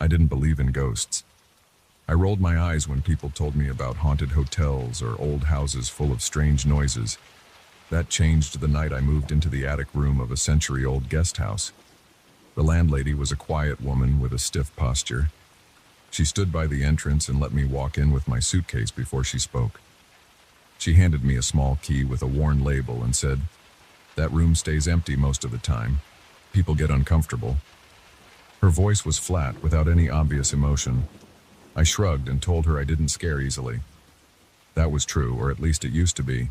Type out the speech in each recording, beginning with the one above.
I didn't believe in ghosts. I rolled my eyes when people told me about haunted hotels or old houses full of strange noises. That changed the night I moved into the attic room of a century-old guest house. The landlady was a quiet woman with a stiff posture. She stood by the entrance and let me walk in with my suitcase before she spoke. She handed me a small key with a worn label and said, "That room stays empty most of the time. People get uncomfortable." Her voice was flat, without any obvious emotion. I shrugged and told her I didn't scare easily. That was true, or at least it used to be.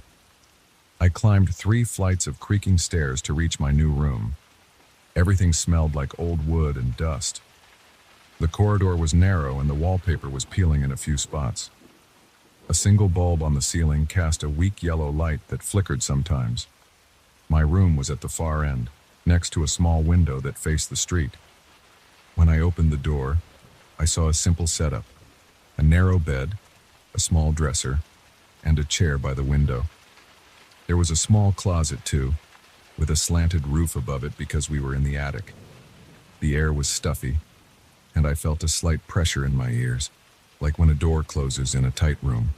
I climbed 3 flights of creaking stairs to reach my new room. Everything smelled like old wood and dust. The corridor was narrow and the wallpaper was peeling in a few spots. A single bulb on the ceiling cast a weak yellow light that flickered sometimes. My room was at the far end, next to a small window that faced the street. When I opened the door, I saw a simple setup: a narrow bed, a small dresser, and a chair by the window. There was a small closet too, with a slanted roof above it because we were in the attic. The air was stuffy, and I felt a slight pressure in my ears, like when a door closes in a tight room.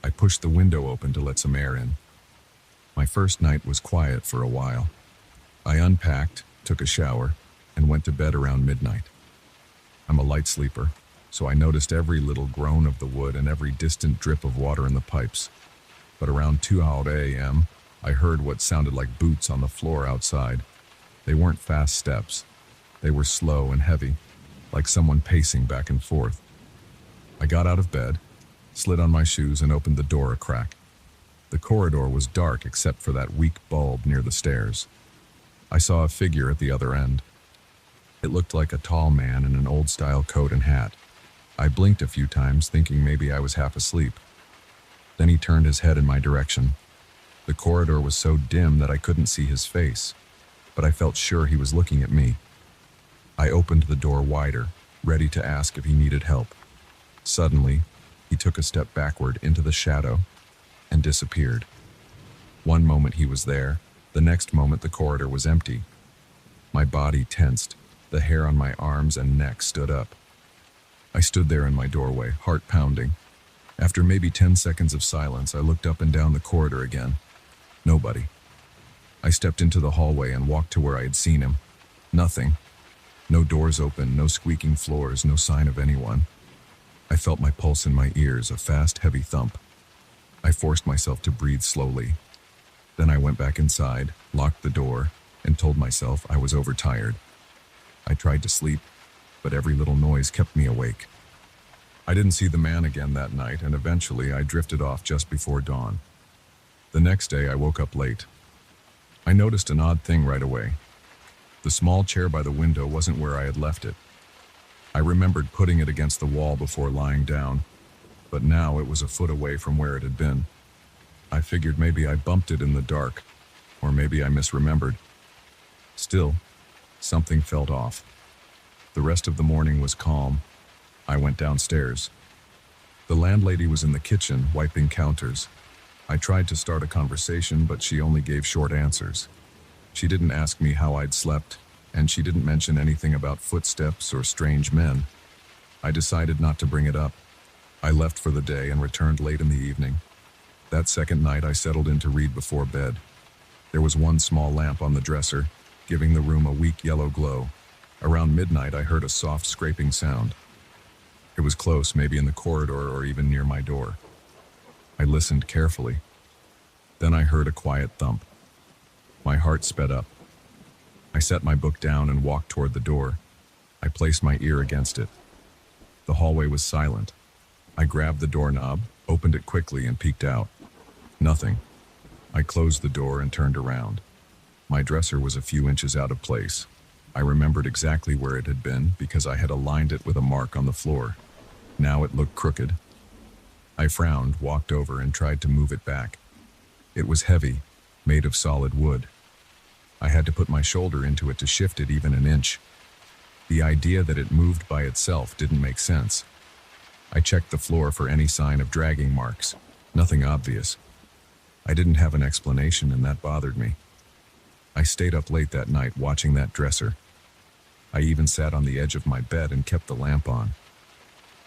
I pushed the window open to let some air in. My first night was quiet for a while. I unpacked, took a shower, and went to bed around midnight. I'm a light sleeper, so I noticed every little groan of the wood and every distant drip of water in the pipes. But around 2 a.m., I heard what sounded like boots on the floor outside. They weren't fast steps. They were slow and heavy, like someone pacing back and forth. I got out of bed, slid on my shoes, and opened the door a crack. The corridor was dark except for that weak bulb near the stairs. I saw a figure at the other end. It looked like a tall man in an old-style coat and hat. I blinked a few times, thinking maybe I was half asleep. Then he turned his head in my direction. The corridor was so dim that I couldn't see his face, but I felt sure he was looking at me. I opened the door wider, ready to ask if he needed help. Suddenly, he took a step backward into the shadow and disappeared. One moment he was there, the next moment the corridor was empty. My body tensed, the hair on my arms and neck stood up. I stood there in my doorway, heart pounding. After maybe 10 seconds of silence, I looked up and down the corridor again. Nobody. I stepped into the hallway and walked to where I had seen him. Nothing. No doors open, no squeaking floors, no sign of anyone. I felt my pulse in my ears, a fast, heavy thump. I forced myself to breathe slowly. Then I went back inside, locked the door, and told myself I was overtired. I tried to sleep, but every little noise kept me awake. I didn't see the man again that night, and eventually I drifted off just before dawn. The next day I woke up late. I noticed an odd thing right away. The small chair by the window wasn't where I had left it. I remembered putting it against the wall before lying down, but now it was a foot away from where it had been. I figured maybe I bumped it in the dark, or maybe I misremembered. Still, something felt off. The rest of the morning was calm. I went downstairs. The landlady was in the kitchen, wiping counters. I tried to start a conversation, but she only gave short answers. She didn't ask me how I'd slept, and she didn't mention anything about footsteps or strange men. I decided not to bring it up. I left for the day and returned late in the evening. That second night I settled in to read before bed. There was one small lamp on the dresser, giving the room a weak yellow glow. Around midnight I heard a soft scraping sound. It was close, maybe in the corridor or even near my door. I listened carefully. Then I heard a quiet thump. My heart sped up. I set my book down and walked toward the door. I placed my ear against it. The hallway was silent. I grabbed the doorknob, opened it quickly, and peeked out. Nothing. I closed the door and turned around. My dresser was a few inches out of place. I remembered exactly where it had been because I had aligned it with a mark on the floor. Now it looked crooked. I frowned, walked over, and tried to move it back. It was heavy, made of solid wood. I had to put my shoulder into it to shift it even an inch. The idea that it moved by itself didn't make sense. I checked the floor for any sign of dragging marks. Nothing obvious. I didn't have an explanation, and that bothered me. I stayed up late that night watching that dresser. I even sat on the edge of my bed and kept the lamp on.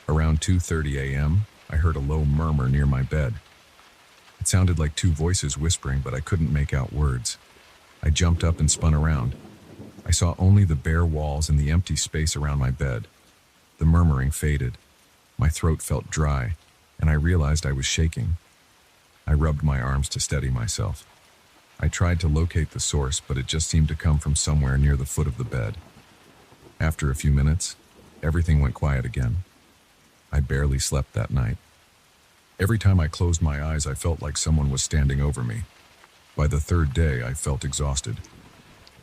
Around 2:30 a.m., I heard a low murmur near my bed. It sounded like two voices whispering, but I couldn't make out words. I jumped up and spun around. I saw only the bare walls and the empty space around my bed. The murmuring faded. My throat felt dry, and I realized I was shaking. I rubbed my arms to steady myself. I tried to locate the source, but it just seemed to come from somewhere near the foot of the bed. After a few minutes, everything went quiet again. I barely slept that night. Every time I closed my eyes, I felt like someone was standing over me. By the third day, I felt exhausted.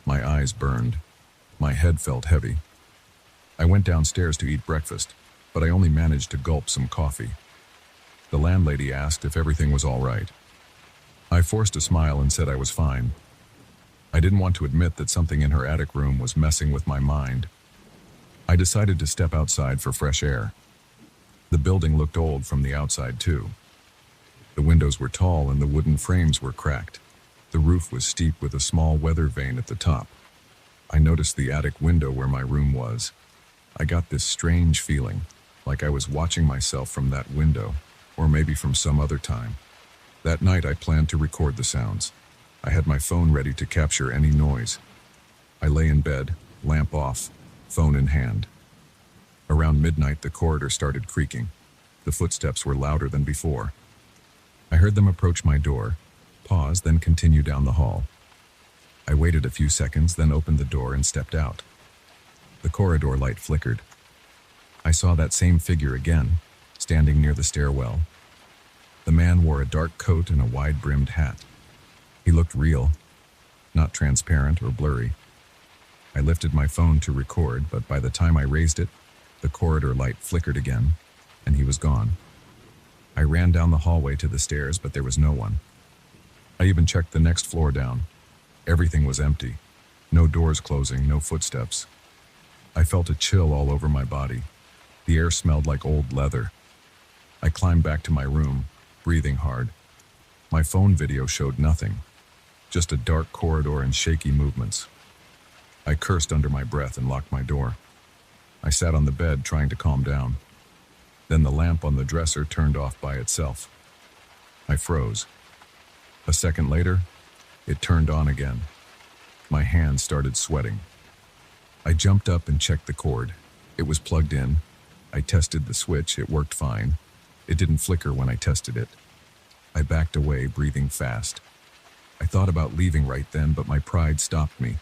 My eyes burned. My head felt heavy. I went downstairs to eat breakfast, but I only managed to gulp some coffee. The landlady asked if everything was all right. I forced a smile and said I was fine. I didn't want to admit that something in her attic room was messing with my mind. I decided to step outside for fresh air. The building looked old from the outside too. The windows were tall and the wooden frames were cracked. The roof was steep with a small weather vane at the top. I noticed the attic window where my room was. I got this strange feeling, like I was watching myself from that window, or maybe from some other time. That night I planned to record the sounds. I had my phone ready to capture any noise. I lay in bed, lamp off, phone in hand. Around midnight, the corridor started creaking. The footsteps were louder than before. I heard them approach my door, pause, then continue down the hall. I waited a few seconds, then opened the door and stepped out. The corridor light flickered. I saw that same figure again, standing near the stairwell. The man wore a dark coat and a wide-brimmed hat. He looked real, not transparent or blurry. I lifted my phone to record, but by the time I raised it, the corridor light flickered again, and he was gone. I ran down the hallway to the stairs, but there was no one. I even checked the next floor down. Everything was empty. No doors closing, no footsteps. I felt a chill all over my body. The air smelled like old leather. I climbed back to my room, breathing hard. My phone video showed nothing, just a dark corridor and shaky movements. I cursed under my breath and locked my door. I sat on the bed trying to calm down. Then the lamp on the dresser turned off by itself. I froze. A second later, it turned on again. My hands started sweating. I jumped up and checked the cord. It was plugged in. I tested the switch. It worked fine. It didn't flicker when I tested it. I backed away, breathing fast. I thought about leaving right then, but my pride stopped me.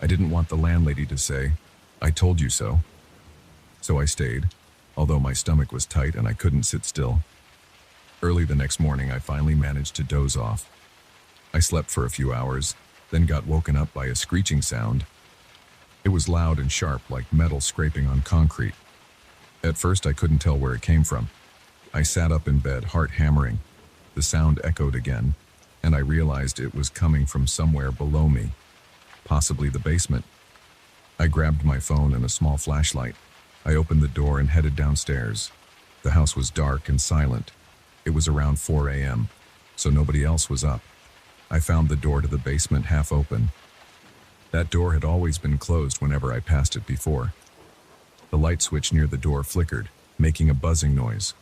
I didn't want the landlady to say, "I told you so." So I stayed, although my stomach was tight and I couldn't sit still. Early the next morning, I finally managed to doze off. I slept for a few hours, then got woken up by a screeching sound. It was loud and sharp, like metal scraping on concrete. At first, I couldn't tell where it came from. I sat up in bed, heart hammering. The sound echoed again, and I realized it was coming from somewhere below me, possibly the basement. I grabbed my phone and a small flashlight. I opened the door and headed downstairs. The house was dark and silent. It was around 4 a.m., so nobody else was up. I found the door to the basement half open. That door had always been closed whenever I passed it before. The light switch near the door flickered, making a buzzing noise.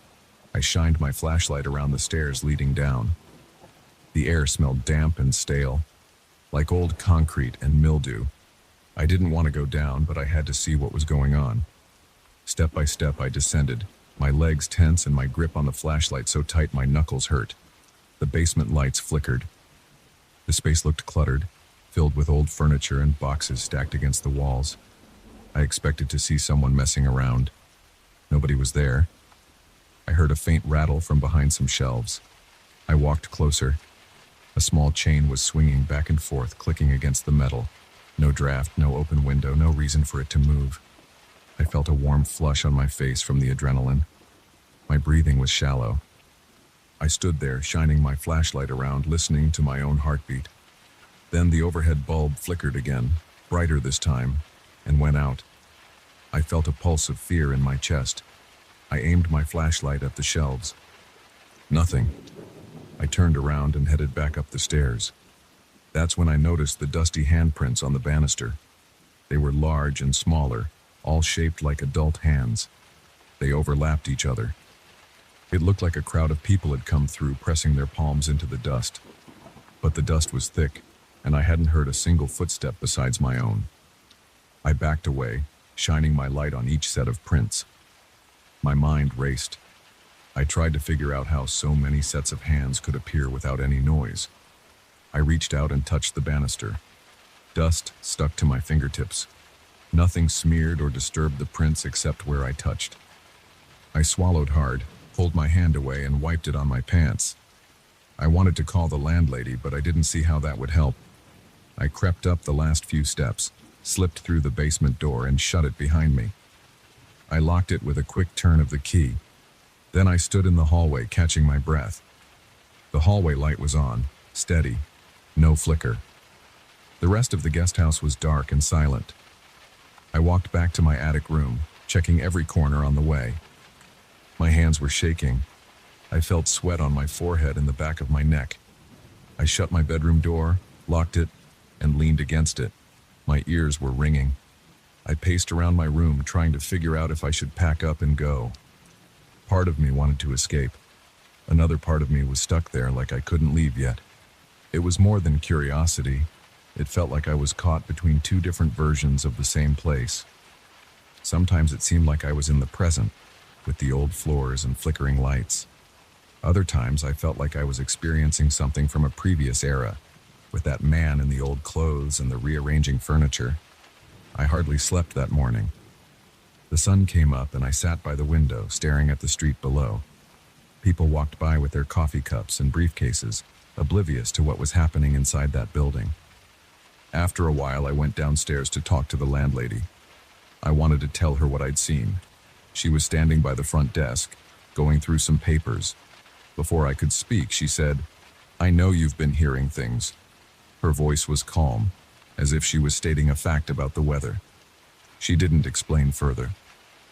I shined my flashlight around the stairs leading down. The air smelled damp and stale, like old concrete and mildew. I didn't want to go down, but I had to see what was going on. Step by step, I descended, my legs tense and my grip on the flashlight so tight my knuckles hurt. The basement lights flickered. The space looked cluttered, filled with old furniture and boxes stacked against the walls. I expected to see someone messing around. Nobody was there. I heard a faint rattle from behind some shelves. I walked closer. A small chain was swinging back and forth, clicking against the metal. No draft, no open window, no reason for it to move. I felt a warm flush on my face from the adrenaline. My breathing was shallow. I stood there, shining my flashlight around, listening to my own heartbeat. Then the overhead bulb flickered again, brighter this time, and went out. I felt a pulse of fear in my chest. I aimed my flashlight at the shelves. Nothing. I turned around and headed back up the stairs. That's when I noticed the dusty handprints on the banister. They were large and smaller, all shaped like adult hands. They overlapped each other. It looked like a crowd of people had come through, pressing their palms into the dust. But the dust was thick, and I hadn't heard a single footstep besides my own. I backed away, shining my light on each set of prints. My mind raced. I tried to figure out how so many sets of hands could appear without any noise. I reached out and touched the banister. Dust stuck to my fingertips. Nothing smeared or disturbed the prints except where I touched. I swallowed hard, pulled my hand away, and wiped it on my pants. I wanted to call the landlady, but I didn't see how that would help. I crept up the last few steps, slipped through the basement door, and shut it behind me. I locked it with a quick turn of the key. Then I stood in the hallway, catching my breath. The hallway light was on, steady, no flicker. The rest of the guest house was dark and silent. I walked back to my attic room, checking every corner on the way. My hands were shaking. I felt sweat on my forehead and the back of my neck. I shut my bedroom door, locked it, and leaned against it. My ears were ringing. I paced around my room, trying to figure out if I should pack up and go. Part of me wanted to escape. Another part of me was stuck there like I couldn't leave yet. It was more than curiosity. It felt like I was caught between two different versions of the same place. Sometimes it seemed like I was in the present, with the old floors and flickering lights. Other times I felt like I was experiencing something from a previous era, with that man in the old clothes and the rearranging furniture. I hardly slept that morning. The sun came up and I sat by the window, staring at the street below. People walked by with their coffee cups and briefcases, oblivious to what was happening inside that building. After a while, I went downstairs to talk to the landlady. I wanted to tell her what I'd seen. She was standing by the front desk, going through some papers. Before I could speak, she said, "I know you've been hearing things." Her voice was calm, as if she was stating a fact about the weather. She didn't explain further.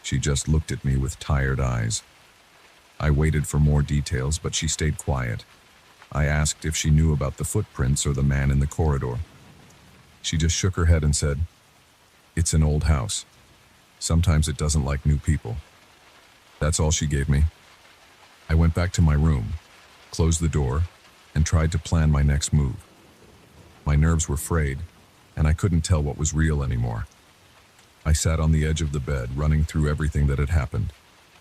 She just looked at me with tired eyes. I waited for more details, but she stayed quiet. I asked if she knew about the footprints or the man in the corridor. She just shook her head and said, "It's an old house. Sometimes it doesn't like new people." That's all she gave me. I went back to my room, closed the door, and tried to plan my next move. My nerves were frayed, and I couldn't tell what was real anymore. I sat on the edge of the bed, running through everything that had happened.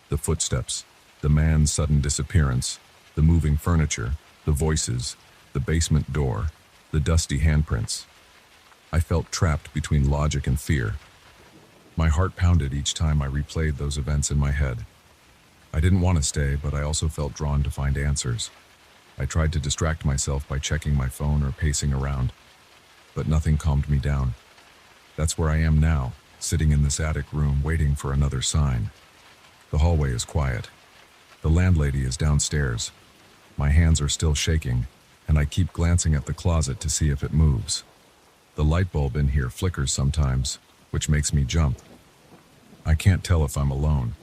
The footsteps, the man's sudden disappearance, the moving furniture, the voices, the basement door, the dusty handprints. I felt trapped between logic and fear. My heart pounded each time I replayed those events in my head. I didn't want to stay, but I also felt drawn to find answers. I tried to distract myself by checking my phone or pacing around, but nothing calmed me down. That's where I am now, sitting in this attic room waiting for another sign. The hallway is quiet. The landlady is downstairs. My hands are still shaking, and I keep glancing at the closet to see if it moves. The light bulb in here flickers sometimes, which makes me jump. I can't tell if I'm alone.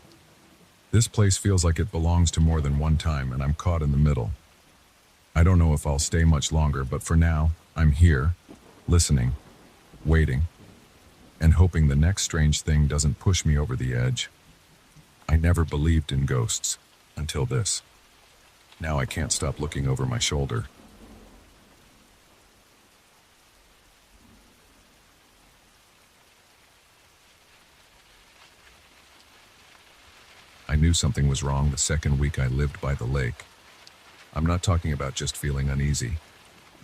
This place feels like it belongs to more than one time, and I'm caught in the middle. I don't know if I'll stay much longer, but for now, I'm here, listening, waiting, and hoping the next strange thing doesn't push me over the edge. I never believed in ghosts until this. Now I can't stop looking over my shoulder. I knew something was wrong the second week I lived by the lake. I'm not talking about just feeling uneasy.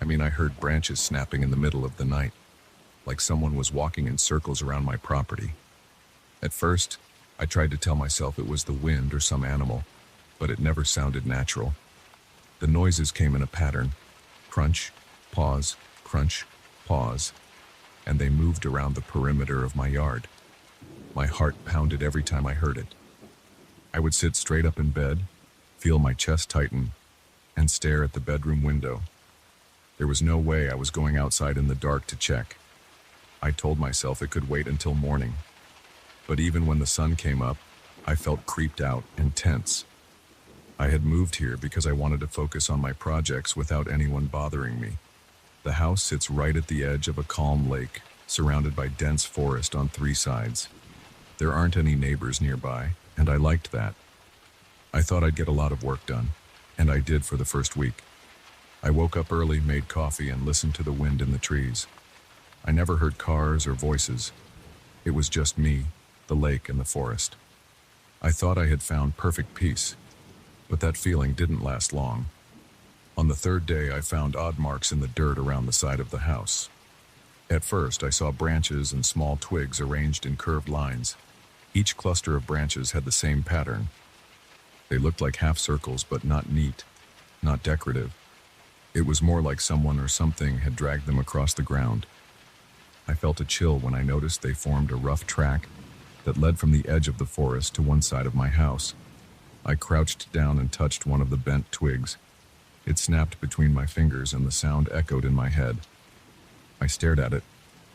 I mean, I heard branches snapping in the middle of the night, like someone was walking in circles around my property. At first, I tried to tell myself it was the wind or some animal, but it never sounded natural. The noises came in a pattern: crunch, pause, crunch, pause, and they moved around the perimeter of my yard. My heart pounded every time I heard it. I would sit straight up in bed, feel my chest tighten, and stare at the bedroom window. There was no way I was going outside in the dark to check. I told myself it could wait until morning. But even when the sun came up, I felt creeped out and tense. I had moved here because I wanted to focus on my projects without anyone bothering me. The house sits right at the edge of a calm lake, surrounded by dense forest on three sides. There aren't any neighbors nearby, and I liked that. I thought I'd get a lot of work done, and I did for the first week. I woke up early, made coffee, and listened to the wind in the trees. I never heard cars or voices. It was just me, the lake, and the forest. I thought I had found perfect peace, but that feeling didn't last long. On the third day, I found odd marks in the dirt around the side of the house. At first, I saw branches and small twigs arranged in curved lines. Each cluster of branches had the same pattern. They looked like half circles, but not neat, not decorative. It was more like someone or something had dragged them across the ground. I felt a chill when I noticed they formed a rough track that led from the edge of the forest to one side of my house. I crouched down and touched one of the bent twigs. It snapped between my fingers and the sound echoed in my head. I stared at it,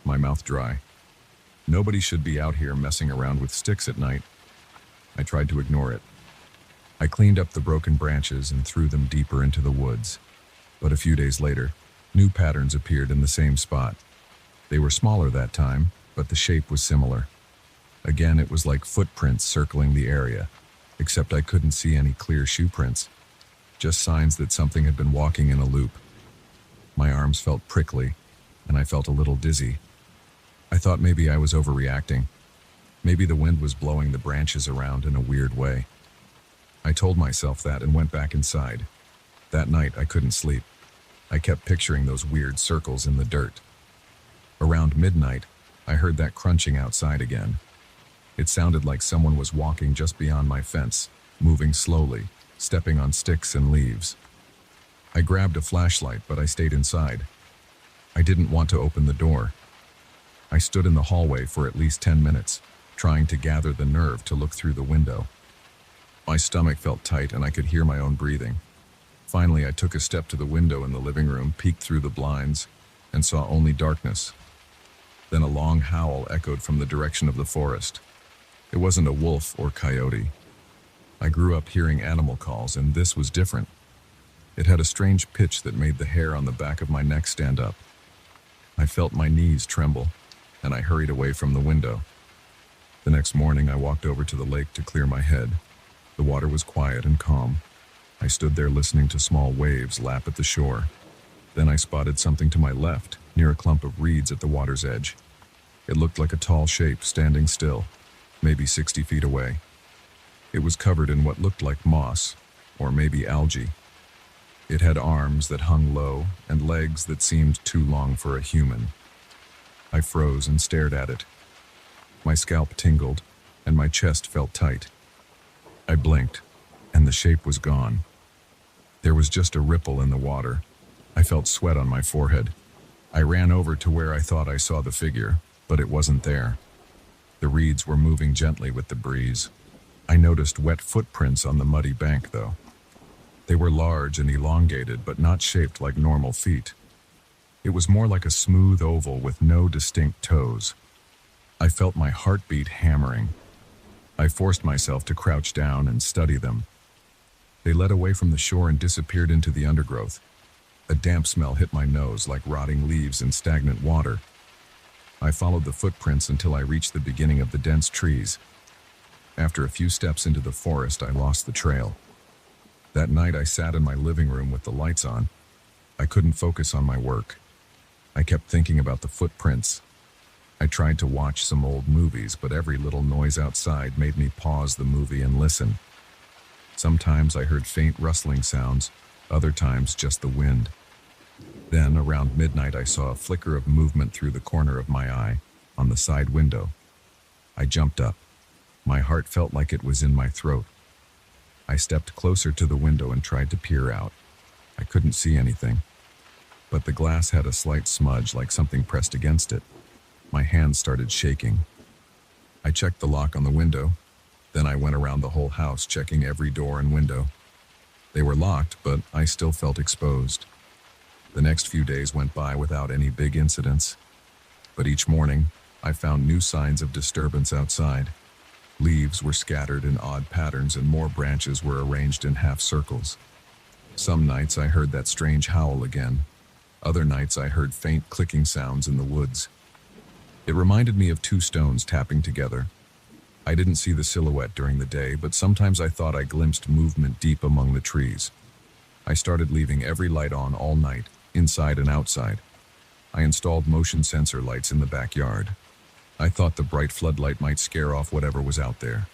my mouth dry. Nobody should be out here messing around with sticks at night. I tried to ignore it. I cleaned up the broken branches and threw them deeper into the woods. But a few days later, new patterns appeared in the same spot. They were smaller that time, but the shape was similar. Again, it was like footprints circling the area, except I couldn't see any clear shoe prints, just signs that something had been walking in a loop. My arms felt prickly, and I felt a little dizzy. I thought maybe I was overreacting. Maybe the wind was blowing the branches around in a weird way. I told myself that and went back inside. That night, I couldn't sleep. I kept picturing those weird circles in the dirt. Around midnight, I heard that crunching outside again. It sounded like someone was walking just beyond my fence, moving slowly, stepping on sticks and leaves. I grabbed a flashlight, but I stayed inside. I didn't want to open the door. I stood in the hallway for at least 10 minutes, trying to gather the nerve to look through the window. My stomach felt tight and I could hear my own breathing. Finally, I took a step to the window in the living room, peeked through the blinds, and saw only darkness. Then a long howl echoed from the direction of the forest. It wasn't a wolf or coyote. I grew up hearing animal calls, and this was different. It had a strange pitch that made the hair on the back of my neck stand up. I felt my knees tremble, and I hurried away from the window. The next morning, I walked over to the lake to clear my head. The water was quiet and calm. I stood there listening to small waves lap at the shore. Then I spotted something to my left, near a clump of reeds at the water's edge. It looked like a tall shape standing still, maybe 60 feet away. It was covered in what looked like moss, or maybe algae. It had arms that hung low and legs that seemed too long for a human. I froze and stared at it. My scalp tingled, and my chest felt tight. I blinked, and the shape was gone. There was just a ripple in the water. I felt sweat on my forehead. I ran over to where I thought I saw the figure, but it wasn't there. The reeds were moving gently with the breeze. I noticed wet footprints on the muddy bank, though. They were large and elongated, but not shaped like normal feet. It was more like a smooth oval with no distinct toes. I felt my heartbeat hammering. I forced myself to crouch down and study them. They led away from the shore and disappeared into the undergrowth. A damp smell hit my nose like rotting leaves and stagnant water. I followed the footprints until I reached the beginning of the dense trees. After a few steps into the forest, I lost the trail. That night, I sat in my living room with the lights on. I couldn't focus on my work. I kept thinking about the footprints. I tried to watch some old movies, but every little noise outside made me pause the movie and listen. Sometimes I heard faint rustling sounds, other times just the wind. Then, around midnight, I saw a flicker of movement through the corner of my eye, on the side window. I jumped up. My heart felt like it was in my throat. I stepped closer to the window and tried to peer out. I couldn't see anything, but the glass had a slight smudge like something pressed against it. My hands started shaking. I checked the lock on the window. Then I went around the whole house, checking every door and window. They were locked, but I still felt exposed. The next few days went by without any big incidents. But each morning, I found new signs of disturbance outside. Leaves were scattered in odd patterns and more branches were arranged in half circles. Some nights I heard that strange howl again. Other nights I heard faint clicking sounds in the woods. It reminded me of two stones tapping together. I didn't see the silhouette during the day, but sometimes I thought I glimpsed movement deep among the trees. I started leaving every light on all night, inside and outside. I installed motion sensor lights in the backyard. I thought the bright floodlight might scare off whatever was out there.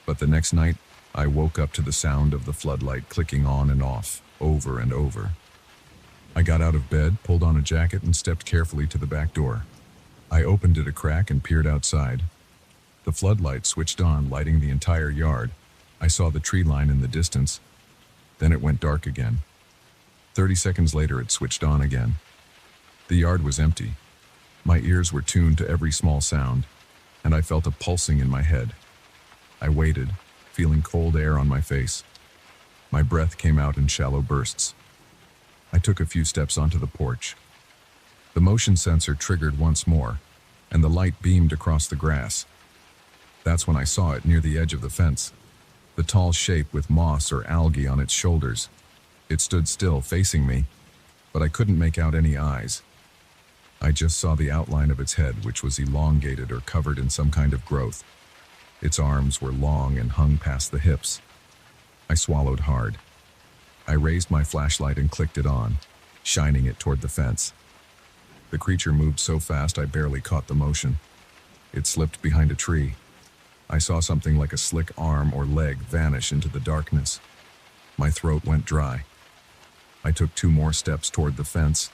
But the next night, I woke up to the sound of the floodlight clicking on and off, over and over. I got out of bed, pulled on a jacket, and stepped carefully to the back door. I opened it a crack and peered outside. The floodlight switched on, lighting the entire yard. I saw the tree line in the distance. Then it went dark again. 30 seconds later, it switched on again. The yard was empty. My ears were tuned to every small sound, and I felt a pulsing in my head. I waited, feeling cold air on my face. My breath came out in shallow bursts. I took a few steps onto the porch. The motion sensor triggered once more, and the light beamed across the grass. That's when I saw it near the edge of the fence, the tall shape with moss or algae on its shoulders. It stood still, facing me, but I couldn't make out any eyes. I just saw the outline of its head, which was elongated or covered in some kind of growth. Its arms were long and hung past the hips. I swallowed hard. I raised my flashlight and clicked it on, shining it toward the fence. The creature moved so fast I barely caught the motion. It slipped behind a tree. I saw something like a slick arm or leg vanish into the darkness. My throat went dry. I took 2 more steps toward the fence,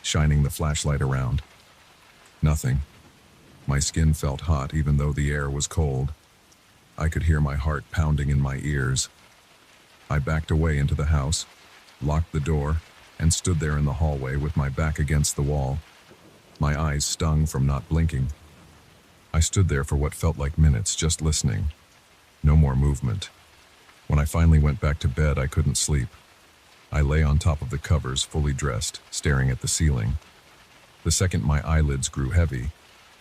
shining the flashlight around. Nothing. My skin felt hot even though the air was cold. I could hear my heart pounding in my ears. I backed away into the house, locked the door, and stood there in the hallway with my back against the wall. My eyes stung from not blinking. I stood there for what felt like minutes, just listening. No more movement. When I finally went back to bed, I couldn't sleep. I lay on top of the covers, fully dressed, staring at the ceiling. The second my eyelids grew heavy,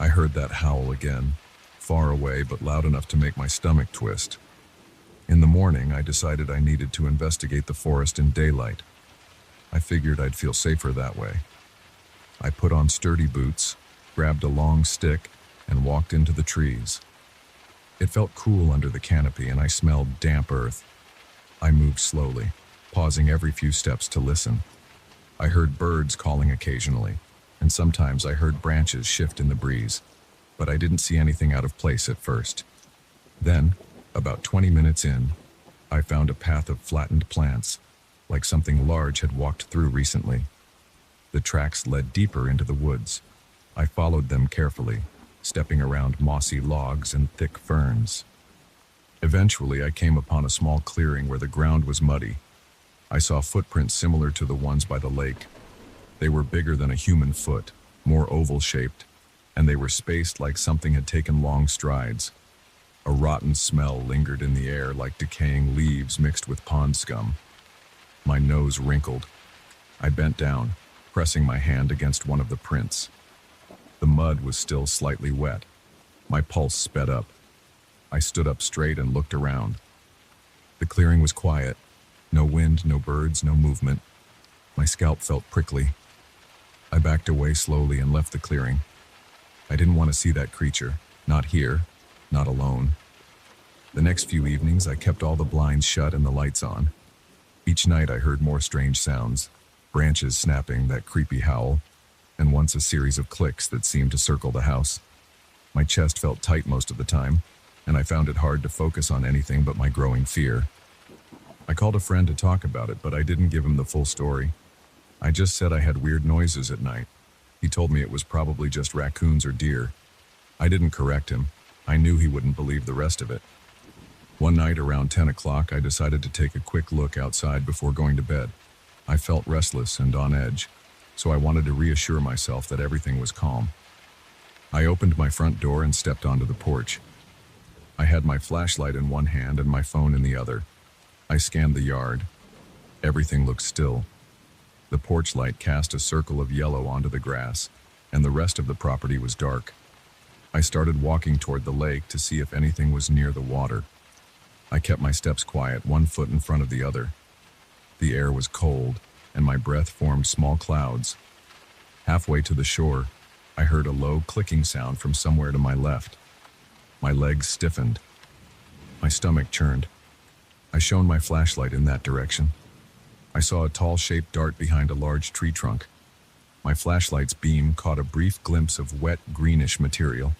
I heard that howl again, far away but loud enough to make my stomach twist. In the morning, I decided I needed to investigate the forest in daylight. I figured I'd feel safer that way. I put on sturdy boots, grabbed a long stick, and walked into the trees. It felt cool under the canopy, and I smelled damp earth. I moved slowly, pausing every few steps to listen. I heard birds calling occasionally, and sometimes I heard branches shift in the breeze, but I didn't see anything out of place at first. Then, about 20 minutes in, I found a path of flattened plants, like something large had walked through recently. The tracks led deeper into the woods. I followed them carefully, stepping around mossy logs and thick ferns. Eventually, I came upon a small clearing where the ground was muddy. I saw footprints similar to the ones by the lake. They were bigger than a human foot, more oval-shaped, and they were spaced like something had taken long strides. A rotten smell lingered in the air like decaying leaves mixed with pond scum. My nose wrinkled. I bent down, pressing my hand against one of the prints. The mud was still slightly wet. My pulse sped up. I stood up straight and looked around. The clearing was quiet. No wind, no birds, no movement. My scalp felt prickly. I backed away slowly and left the clearing. I didn't want to see that creature. Not here. Not alone. The next few evenings, I kept all the blinds shut and the lights on. Each night, I heard more strange sounds. Branches snapping, that creepy howl, and once a series of clicks that seemed to circle the house. My chest felt tight most of the time, and I found it hard to focus on anything but my growing fear. I called a friend to talk about it, but I didn't give him the full story. I just said I had weird noises at night. He told me it was probably just raccoons or deer. I didn't correct him. I knew he wouldn't believe the rest of it. One night around 10 o'clock, I decided to take a quick look outside before going to bed. I felt restless and on edge, so I wanted to reassure myself that everything was calm. I opened my front door and stepped onto the porch. I had my flashlight in one hand and my phone in the other. I scanned the yard. Everything looked still. The porch light cast a circle of yellow onto the grass, and the rest of the property was dark. I started walking toward the lake to see if anything was near the water. I kept my steps quiet, one foot in front of the other. The air was cold, and my breath formed small clouds. Halfway to the shore, I heard a low clicking sound from somewhere to my left. My legs stiffened. My stomach churned. I shone my flashlight in that direction. I saw a tall shape dart behind a large tree trunk. My flashlight's beam caught a brief glimpse of wet, greenish material.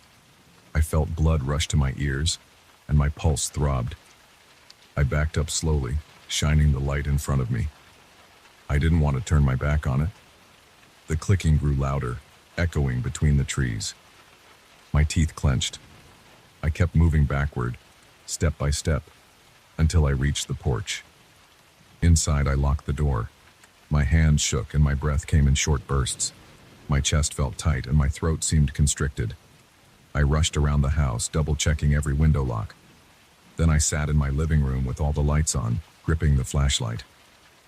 I felt blood rush to my ears, and my pulse throbbed. I backed up slowly, shining the light in front of me. I didn't want to turn my back on it. The clicking grew louder, echoing between the trees. My teeth clenched. I kept moving backward, step by step, until I reached the porch. Inside, I locked the door. My hands shook and my breath came in short bursts. My chest felt tight and my throat seemed constricted. I rushed around the house, double-checking every window lock. Then I sat in my living room with all the lights on, gripping the flashlight.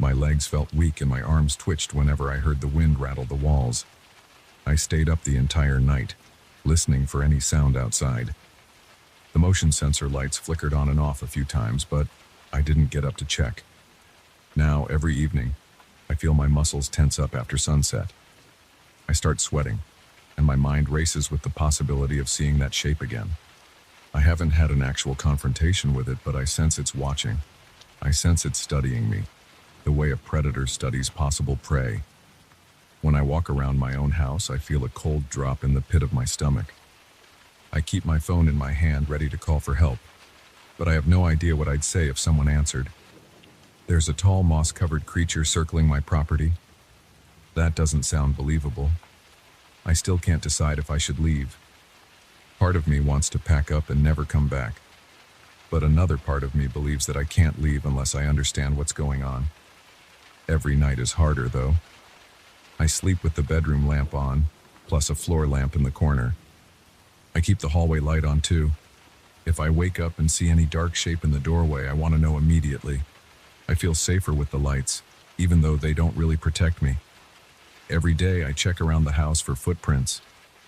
My legs felt weak and my arms twitched whenever I heard the wind rattle the walls. I stayed up the entire night, listening for any sound outside. The motion sensor lights flickered on and off a few times, but I didn't get up to check. Now, every evening, I feel my muscles tense up after sunset. I start sweating, and my mind races with the possibility of seeing that shape again. I haven't had an actual confrontation with it, but I sense it's watching. I sense it's studying me, the way a predator studies possible prey. When I walk around my own house, I feel a cold drop in the pit of my stomach. I keep my phone in my hand, ready to call for help, but I have no idea what I'd say if someone answered. There's a tall, moss-covered creature circling my property. That doesn't sound believable. I still can't decide if I should leave. Part of me wants to pack up and never come back, but another part of me believes that I can't leave unless I understand what's going on. Every night is harder, though. I sleep with the bedroom lamp on, plus a floor lamp in the corner. I keep the hallway light on too. If I wake up and see any dark shape in the doorway, I want to know immediately. I feel safer with the lights, even though they don't really protect me. Every day I check around the house for footprints.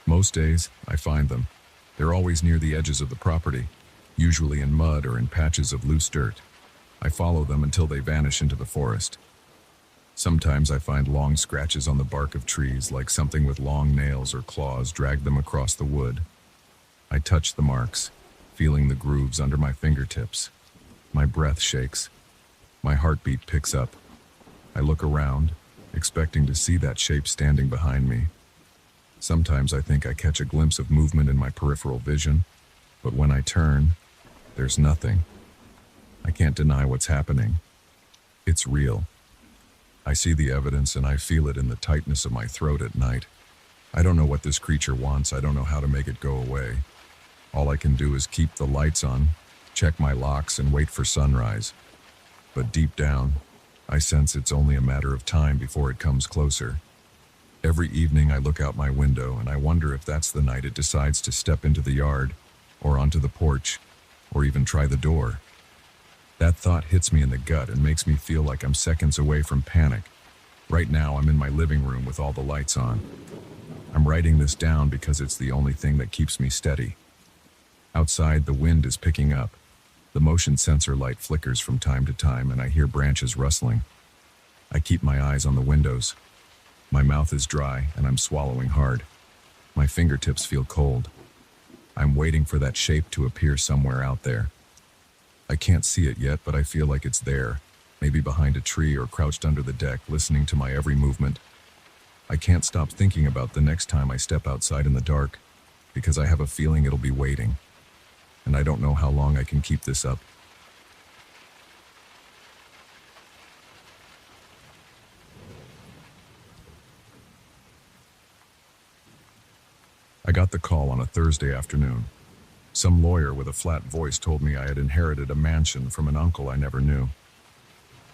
Most days, I find them. They're always near the edges of the property, usually in mud or in patches of loose dirt. I follow them until they vanish into the forest. Sometimes I find long scratches on the bark of trees, like something with long nails or claws dragged them across the wood. I touch the marks, feeling the grooves under my fingertips. My breath shakes. My heartbeat picks up. I look around, expecting to see that shape standing behind me. Sometimes I think I catch a glimpse of movement in my peripheral vision, but when I turn, there's nothing. I can't deny what's happening. It's real. I see the evidence and I feel it in the tightness of my throat at night. I don't know what this creature wants. I don't know how to make it go away. All I can do is keep the lights on, check my locks, and wait for sunrise. But deep down, I sense it's only a matter of time before it comes closer. Every evening I look out my window and I wonder if that's the night it decides to step into the yard, or onto the porch, or even try the door. That thought hits me in the gut and makes me feel like I'm seconds away from panic. Right now I'm in my living room with all the lights on. I'm writing this down because it's the only thing that keeps me steady. Outside, the wind is picking up. The motion sensor light flickers from time to time and I hear branches rustling. I keep my eyes on the windows. My mouth is dry and I'm swallowing hard. My fingertips feel cold. I'm waiting for that shape to appear somewhere out there. I can't see it yet, but I feel like it's there, maybe behind a tree or crouched under the deck, listening to my every movement. I can't stop thinking about the next time I step outside in the dark, because I have a feeling it'll be waiting. And I don't know how long I can keep this up. I got the call on a Thursday afternoon. Some lawyer with a flat voice told me I had inherited a mansion from an uncle I never knew.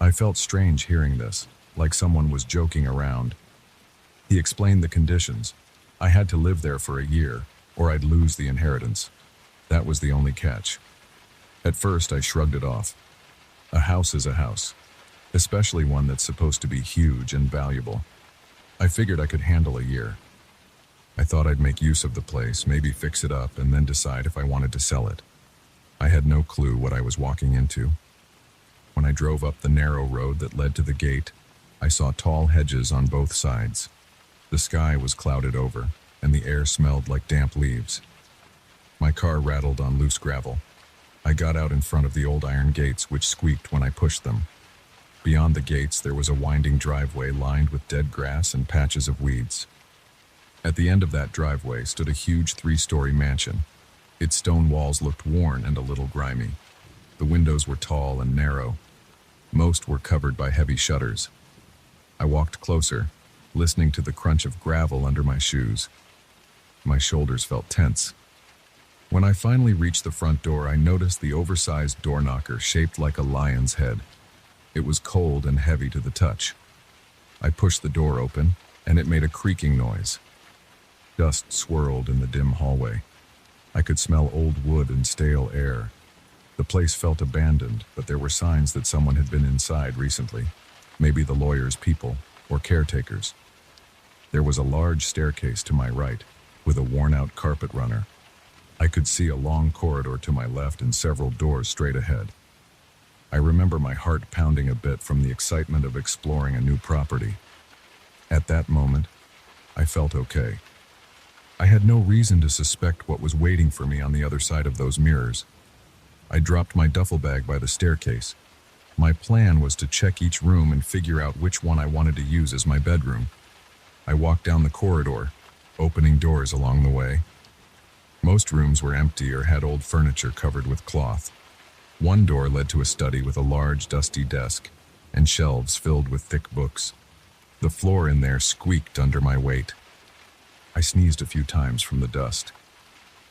I felt strange hearing this, like someone was joking around. He explained the conditions. I had to live there for a year, or I'd lose the inheritance. That was the only catch. At first, I shrugged it off. A house is a house, especially one that's supposed to be huge and valuable. I figured I could handle a year. I thought I'd make use of the place, maybe fix it up, and then decide if I wanted to sell it. I had no clue what I was walking into. When I drove up the narrow road that led to the gate, I saw tall hedges on both sides. The sky was clouded over. and the air smelled like damp leaves. My car rattled on loose gravel. I got out in front of the old iron gates, which squeaked when I pushed them. Beyond the gates, there was a winding driveway lined with dead grass and patches of weeds. At the end of that driveway stood a huge 3-story mansion. Its stone walls looked worn and a little grimy. The windows were tall and narrow. Most were covered by heavy shutters. I walked closer, listening to the crunch of gravel under my shoes. My shoulders felt tense. When I finally reached the front door, I noticed the oversized door knocker shaped like a lion's head. It was cold and heavy to the touch. I pushed the door open, and it made a creaking noise. Dust swirled in the dim hallway. I could smell old wood and stale air. The place felt abandoned, but there were signs that someone had been inside recently. Maybe the lawyer's people, or caretakers. There was a large staircase to my right, with a worn-out carpet runner. I could see a long corridor to my left and several doors straight ahead. I remember my heart pounding a bit from the excitement of exploring a new property. At that moment, I felt okay. I had no reason to suspect what was waiting for me on the other side of those mirrors. I dropped my duffel bag by the staircase. My plan was to check each room and figure out which one I wanted to use as my bedroom. I walked down the corridor, opening doors along the way. Most rooms were empty or had old furniture covered with cloth. One door led to a study with a large, dusty desk and shelves filled with thick books. The floor in there squeaked under my weight. I sneezed a few times from the dust.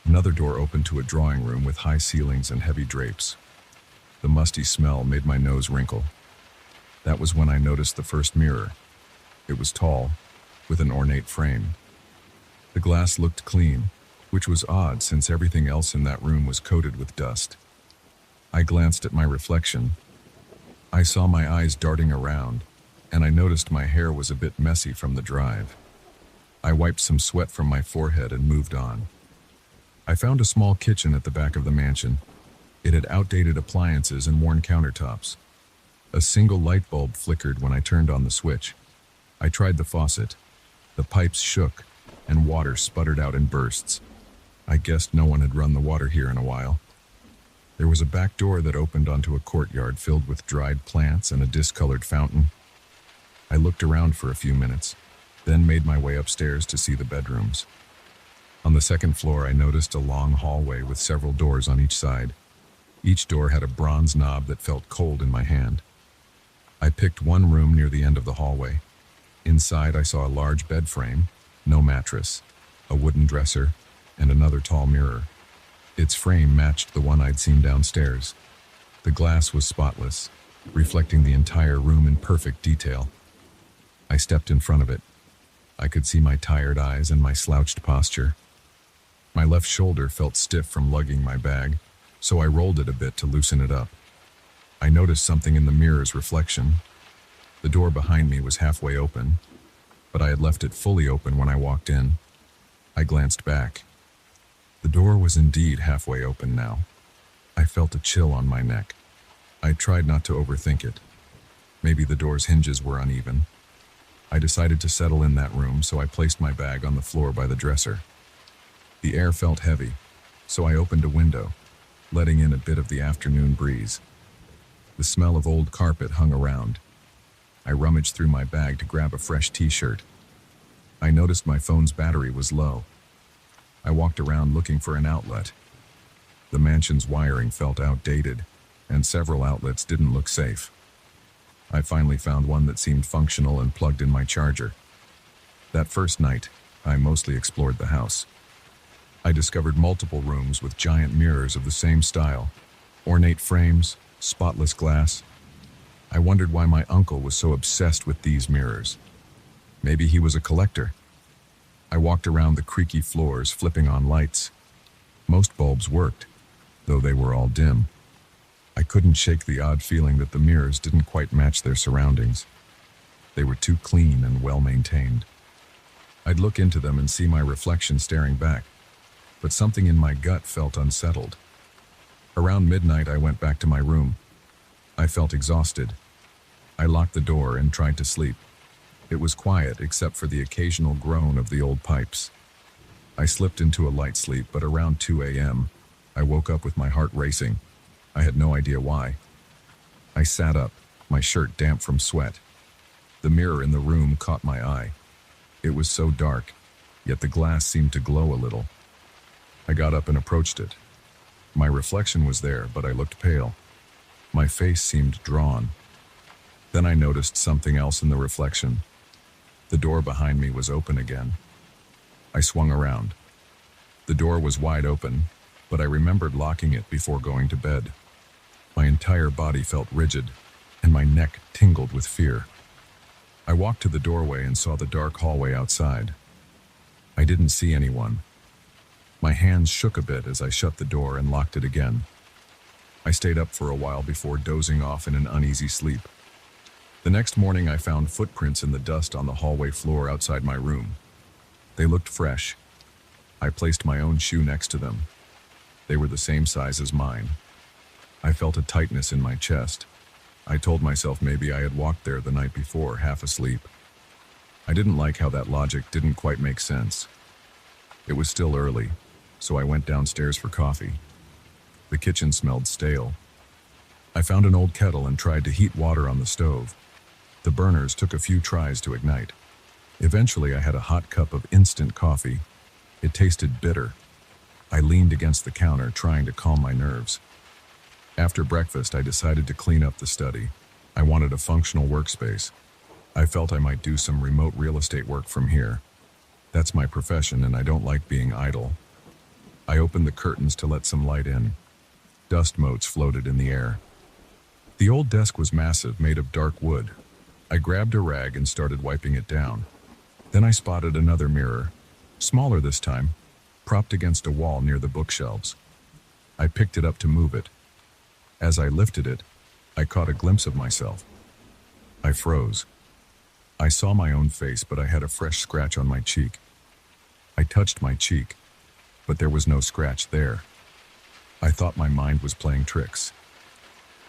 Another door opened to a drawing room with high ceilings and heavy drapes. The musty smell made my nose wrinkle. That was when I noticed the first mirror. It was tall, with an ornate frame. The glass looked clean, which was odd since everything else in that room was coated with dust. I glanced at my reflection. I saw my eyes darting around, and I noticed my hair was a bit messy from the drive. I wiped some sweat from my forehead and moved on. I found a small kitchen at the back of the mansion. It had outdated appliances and worn countertops. A single light bulb flickered when I turned on the switch. I tried the faucet. The pipes shook, and water sputtered out in bursts. I guessed no one had run the water here in a while. There was a back door that opened onto a courtyard filled with dried plants and a discolored fountain. I looked around for a few minutes, then made my way upstairs to see the bedrooms. On the second floor, I noticed a long hallway with several doors on each side. Each door had a bronze knob that felt cold in my hand. I picked one room near the end of the hallway. Inside, I saw a large bed frame, no mattress, a wooden dresser, and another tall mirror. Its frame matched the one I'd seen downstairs. The glass was spotless, reflecting the entire room in perfect detail. I stepped in front of it. I could see my tired eyes and my slouched posture. My left shoulder felt stiff from lugging my bag, so I rolled it a bit to loosen it up. I noticed something in the mirror's reflection. The door behind me was halfway open, but I had left it fully open when I walked in. I glanced back. The door was indeed halfway open now. I felt a chill on my neck. I tried not to overthink it. Maybe the door's hinges were uneven. I decided to settle in that room, so I placed my bag on the floor by the dresser. The air felt heavy, so I opened a window, letting in a bit of the afternoon breeze. The smell of old carpet hung around. I rummaged through my bag to grab a fresh t-shirt. I noticed my phone's battery was low. I walked around looking for an outlet. The mansion's wiring felt outdated, and several outlets didn't look safe. I finally found one that seemed functional and plugged in my charger. That first night, I mostly explored the house. I discovered multiple rooms with giant mirrors of the same style, ornate frames, spotless glass. I wondered why my uncle was so obsessed with these mirrors. Maybe he was a collector. I walked around the creaky floors, flipping on lights. Most bulbs worked, though they were all dim. I couldn't shake the odd feeling that the mirrors didn't quite match their surroundings. They were too clean and well-maintained. I'd look into them and see my reflection staring back, but something in my gut felt unsettled. Around midnight, I went back to my room. I felt exhausted. I locked the door and tried to sleep. It was quiet except for the occasional groan of the old pipes. I slipped into a light sleep, but around 2 a.m., I woke up with my heart racing. I had no idea why. I sat up, my shirt damp from sweat. The mirror in the room caught my eye. It was so dark, yet the glass seemed to glow a little. I got up and approached it. My reflection was there, but I looked pale. My face seemed drawn. Then I noticed something else in the reflection. The door behind me was open again. I swung around. The door was wide open, but I remembered locking it before going to bed. My entire body felt rigid, and my neck tingled with fear. I walked to the doorway and saw the dark hallway outside. I didn't see anyone. My hands shook a bit as I shut the door and locked it again. I stayed up for a while before dozing off in an uneasy sleep. The next morning I found footprints in the dust on the hallway floor outside my room. They looked fresh. I placed my own shoe next to them. They were the same size as mine. I felt a tightness in my chest. I told myself maybe I had walked there the night before, half asleep. I didn't like how that logic didn't quite make sense. It was still early, so I went downstairs for coffee. The kitchen smelled stale. I found an old kettle and tried to heat water on the stove. The burners took a few tries to ignite. Eventually, I had a hot cup of instant coffee. It tasted bitter. I leaned against the counter, trying to calm my nerves. After breakfast, I decided to clean up the study. I wanted a functional workspace. I felt I might do some remote real estate work from here. That's my profession, and I don't like being idle. I opened the curtains to let some light in. Dust motes floated in the air. The old desk was massive, made of dark wood. I grabbed a rag and started wiping it down. Then I spotted another mirror, smaller this time, propped against a wall near the bookshelves. I picked it up to move it. As I lifted it, I caught a glimpse of myself. I froze. I saw my own face, but I had a fresh scratch on my cheek. I touched my cheek, but there was no scratch there. I thought my mind was playing tricks.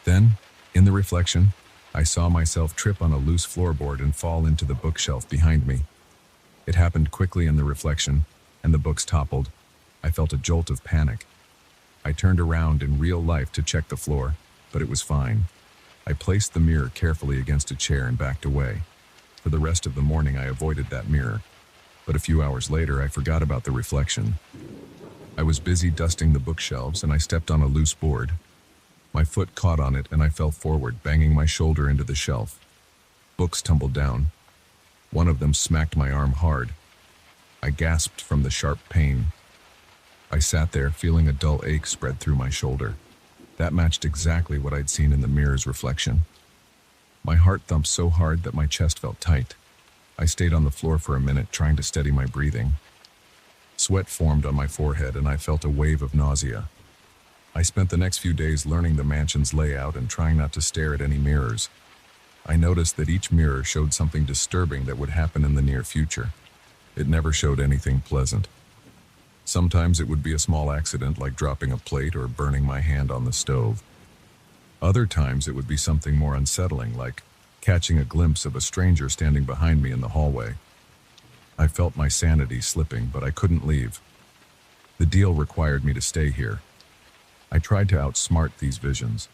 Then, in the reflection, I saw myself trip on a loose floorboard and fall into the bookshelf behind me. It happened quickly in the reflection, and the books toppled. I felt a jolt of panic. I turned around in real life to check the floor, but it was fine. I placed the mirror carefully against a chair and backed away. For the rest of the morning, I avoided that mirror. But a few hours later, I forgot about the reflection. I was busy dusting the bookshelves, and I stepped on a loose board. My foot caught on it, and I fell forward, banging my shoulder into the shelf. Books tumbled down. One of them smacked my arm hard. I gasped from the sharp pain. I sat there, feeling a dull ache spread through my shoulder. That matched exactly what I'd seen in the mirror's reflection. My heart thumped so hard that my chest felt tight. I stayed on the floor for a minute, trying to steady my breathing. Sweat formed on my forehead, and I felt a wave of nausea. I spent the next few days learning the mansion's layout and trying not to stare at any mirrors. I noticed that each mirror showed something disturbing that would happen in the near future. It never showed anything pleasant. Sometimes it would be a small accident, like dropping a plate or burning my hand on the stove. Other times it would be something more unsettling, like catching a glimpse of a stranger standing behind me in the hallway. I felt my sanity slipping, but I couldn't leave. The deal required me to stay here. I tried to outsmart these visions.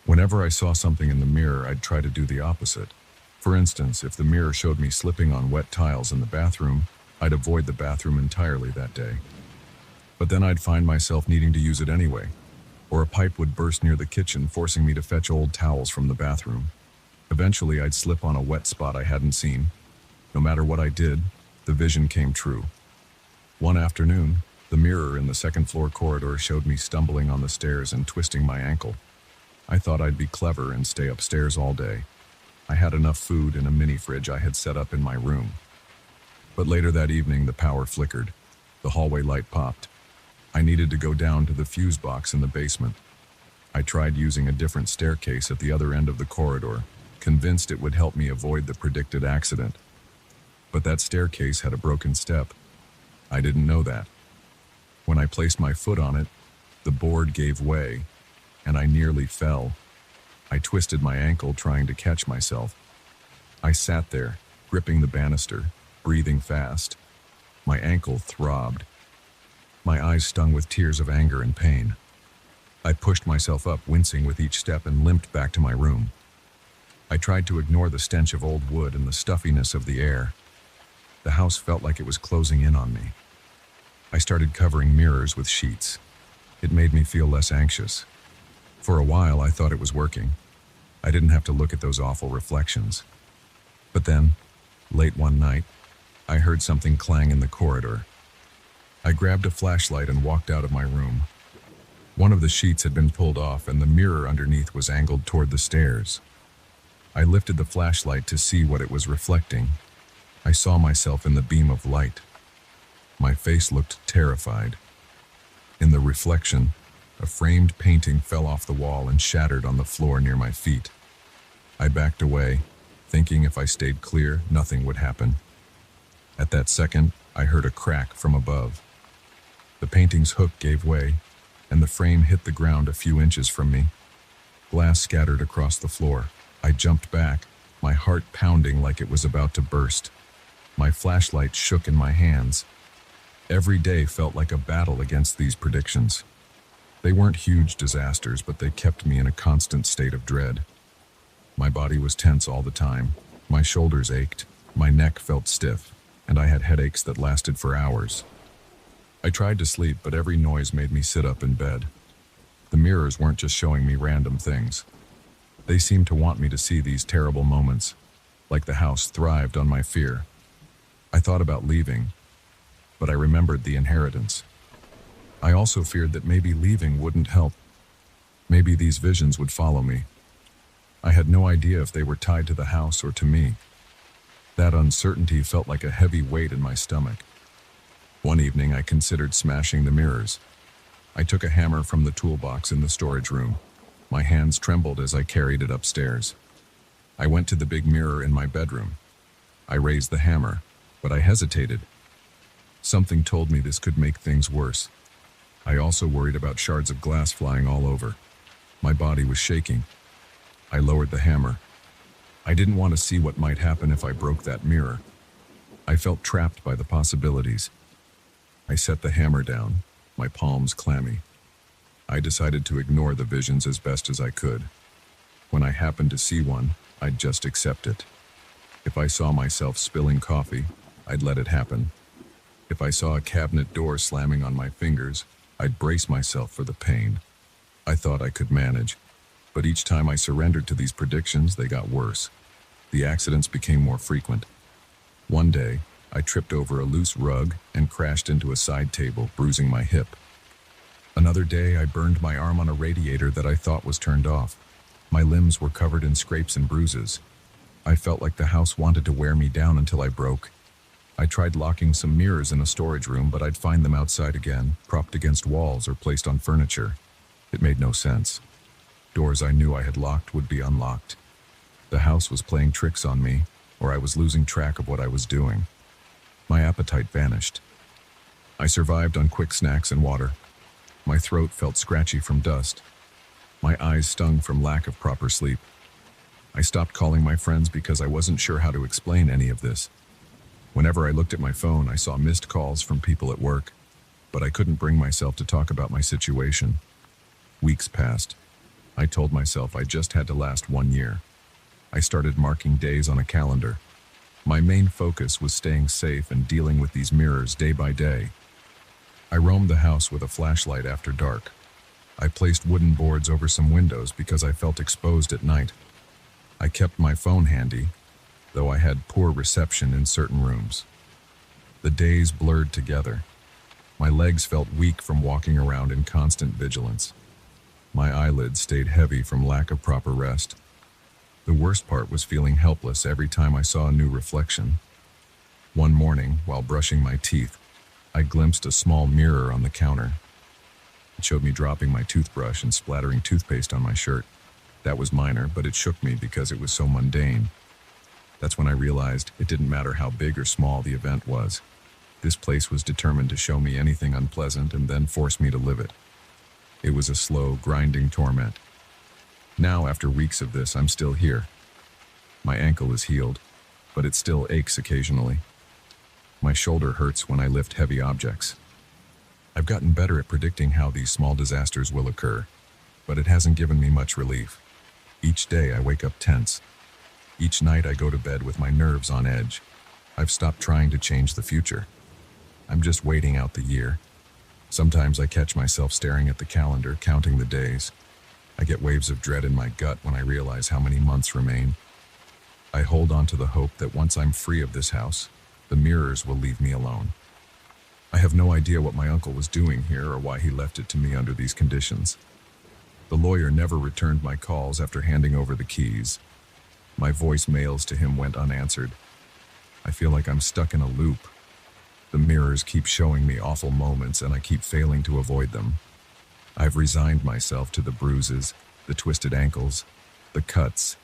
Whenever I saw something in the mirror, I'd try to do the opposite. For instance, if the mirror showed me slipping on wet tiles in the bathroom, I'd avoid the bathroom entirely that day. But then I'd find myself needing to use it anyway, or a pipe would burst near the kitchen, forcing me to fetch old towels from the bathroom. Eventually, I'd slip on a wet spot I hadn't seen. No matter what I did, the vision came true. One afternoon, the mirror in the second-floor corridor showed me stumbling on the stairs and twisting my ankle. I thought I'd be clever and stay upstairs all day. I had enough food in a mini fridge I had set up in my room. But later that evening, the power flickered. The hallway light popped. I needed to go down to the fuse box in the basement. I tried using a different staircase at the other end of the corridor, convinced it would help me avoid the predicted accident. But that staircase had a broken step. I didn't know that. When I placed my foot on it, the board gave way, and I nearly fell. I twisted my ankle trying to catch myself. I sat there, gripping the banister, breathing fast. My ankle throbbed. My eyes stung with tears of anger and pain. I pushed myself up, wincing with each step, and limped back to my room. I tried to ignore the stench of old wood and the stuffiness of the air. The house felt like it was closing in on me. I started covering mirrors with sheets. It made me feel less anxious. For a while, I thought it was working. I didn't have to look at those awful reflections. But then, late one night, I heard something clang in the corridor. I grabbed a flashlight and walked out of my room. One of the sheets had been pulled off and the mirror underneath was angled toward the stairs. I lifted the flashlight to see what it was reflecting. I saw myself in the beam of light. My face looked terrified. In the reflection, a framed painting fell off the wall and shattered on the floor near my feet. I backed away, thinking if I stayed clear, nothing would happen. At that second, I heard a crack from above. The painting's hook gave way, and the frame hit the ground a few inches from me. Glass scattered across the floor. I jumped back, my heart pounding like it was about to burst. My flashlight shook in my hands. Every day felt like a battle against these predictions. They weren't huge disasters, but they kept me in a constant state of dread. My body was tense all the time. My shoulders ached, my neck felt stiff, and I had headaches that lasted for hours. I tried to sleep, but every noise made me sit up in bed. The mirrors weren't just showing me random things. They seemed to want me to see these terrible moments, like the house thrived on my fear. I thought about leaving, but I remembered the inheritance. I also feared that maybe leaving wouldn't help. Maybe these visions would follow me. I had no idea if they were tied to the house or to me. That uncertainty felt like a heavy weight in my stomach. One evening, I considered smashing the mirrors. I took a hammer from the toolbox in the storage room. My hands trembled as I carried it upstairs. I went to the big mirror in my bedroom. I raised the hammer, but I hesitated. Something told me this could make things worse. I also worried about shards of glass flying all over. My body was shaking. I lowered the hammer. I didn't want to see what might happen if I broke that mirror. I felt trapped by the possibilities. I set the hammer down, my palms clammy. I decided to ignore the visions as best as I could. When I happened to see one, I'd just accept it. If I saw myself spilling coffee, I'd let it happen. If I saw a cabinet door slamming on my fingers, I'd brace myself for the pain. I thought I could manage, but each time I surrendered to these predictions, they got worse. The accidents became more frequent. One day, I tripped over a loose rug and crashed into a side table, bruising my hip. Another day, I burned my arm on a radiator that I thought was turned off. My limbs were covered in scrapes and bruises. I felt like the house wanted to wear me down until I broke. I tried locking some mirrors in a storage room, but I'd find them outside again, propped against walls or placed on furniture. It made no sense. Doors I knew I had locked would be unlocked. The house was playing tricks on me, or I was losing track of what I was doing. My appetite vanished. I survived on quick snacks and water. My throat felt scratchy from dust. My eyes stung from lack of proper sleep. I stopped calling my friends because I wasn't sure how to explain any of this. Whenever I looked at my phone, I saw missed calls from people at work, but I couldn't bring myself to talk about my situation. Weeks passed. I told myself I just had to last 1 year. I started marking days on a calendar. My main focus was staying safe and dealing with these mirrors day by day. I roamed the house with a flashlight after dark. I placed wooden boards over some windows because I felt exposed at night. I kept my phone handy, though I had poor reception in certain rooms. The days blurred together. My legs felt weak from walking around in constant vigilance. My eyelids stayed heavy from lack of proper rest. The worst part was feeling helpless every time I saw a new reflection. One morning, while brushing my teeth, I glimpsed a small mirror on the counter. It showed me dropping my toothbrush and splattering toothpaste on my shirt. That was minor, but it shook me because it was so mundane. That's when I realized it didn't matter how big or small the event was. This place was determined to show me anything unpleasant and then force me to live it. It was a slow, grinding torment. Now, after weeks of this, I'm still here. My ankle is healed, but it still aches occasionally. My shoulder hurts when I lift heavy objects. I've gotten better at predicting how these small disasters will occur, but it hasn't given me much relief. Each day I wake up tense. Each night I go to bed with my nerves on edge. I've stopped trying to change the future. I'm just waiting out the year. Sometimes I catch myself staring at the calendar, counting the days. I get waves of dread in my gut when I realize how many months remain. I hold on to the hope that once I'm free of this house, the mirrors will leave me alone. I have no idea what my uncle was doing here or why he left it to me under these conditions. The lawyer never returned my calls after handing over the keys. My voicemails to him went unanswered. I feel like I'm stuck in a loop. The mirrors keep showing me awful moments and I keep failing to avoid them. I've resigned myself to the bruises, the twisted ankles, the cuts,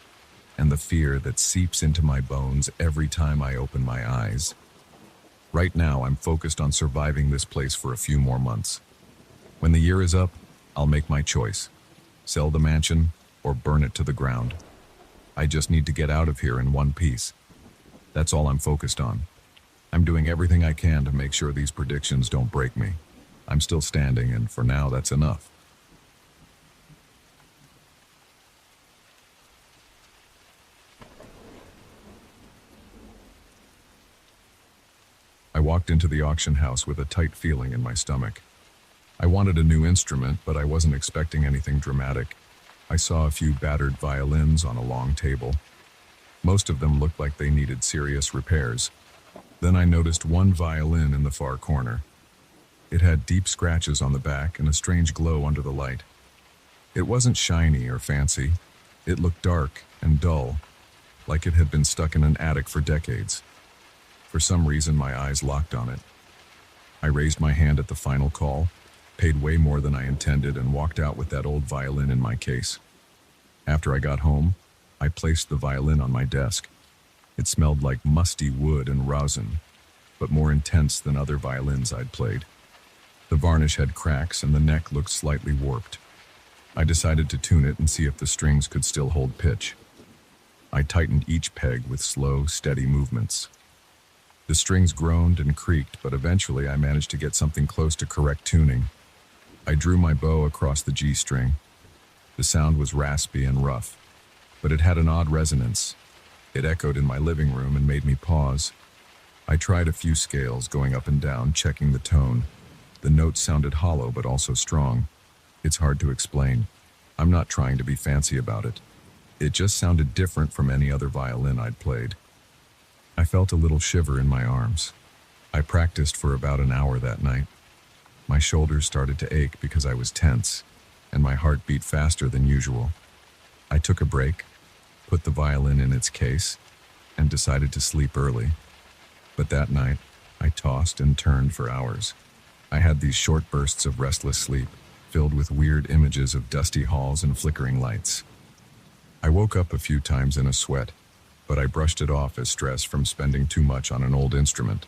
and the fear that seeps into my bones every time I open my eyes. Right now, I'm focused on surviving this place for a few more months. When the year is up, I'll make my choice. Sell the mansion or burn it to the ground. I just need to get out of here in one piece. That's all I'm focused on. I'm doing everything I can to make sure these predictions don't break me. I'm still standing, and for now, that's enough. I walked into the auction house with a tight feeling in my stomach. I wanted a new instrument, but I wasn't expecting anything dramatic. I saw a few battered violins on a long table. Most of them looked like they needed serious repairs. Then I noticed one violin in the far corner. It had deep scratches on the back and a strange glow under the light. It wasn't shiny or fancy. It looked dark and dull, like it had been stuck in an attic for decades. For some reason, my eyes locked on it. I raised my hand at the final call, paid way more than I intended, and walked out with that old violin in my case. After I got home, I placed the violin on my desk. It smelled like musty wood and rosin, but more intense than other violins I'd played. The varnish had cracks and the neck looked slightly warped. I decided to tune it and see if the strings could still hold pitch. I tightened each peg with slow, steady movements. The strings groaned and creaked, but eventually I managed to get something close to correct tuning. I drew my bow across the G string. The sound was raspy and rough, but it had an odd resonance. It echoed in my living room and made me pause. I tried a few scales, going up and down, checking the tone. The notes sounded hollow but also strong. It's hard to explain. I'm not trying to be fancy about it. It just sounded different from any other violin I'd played. I felt a little shiver in my arms. I practiced for about an hour that night. My shoulders started to ache because I was tense, and my heart beat faster than usual. I took a break, put the violin in its case, and decided to sleep early. But that night, I tossed and turned for hours. I had these short bursts of restless sleep, filled with weird images of dusty halls and flickering lights. I woke up a few times in a sweat, but I brushed it off as stress from spending too much on an old instrument.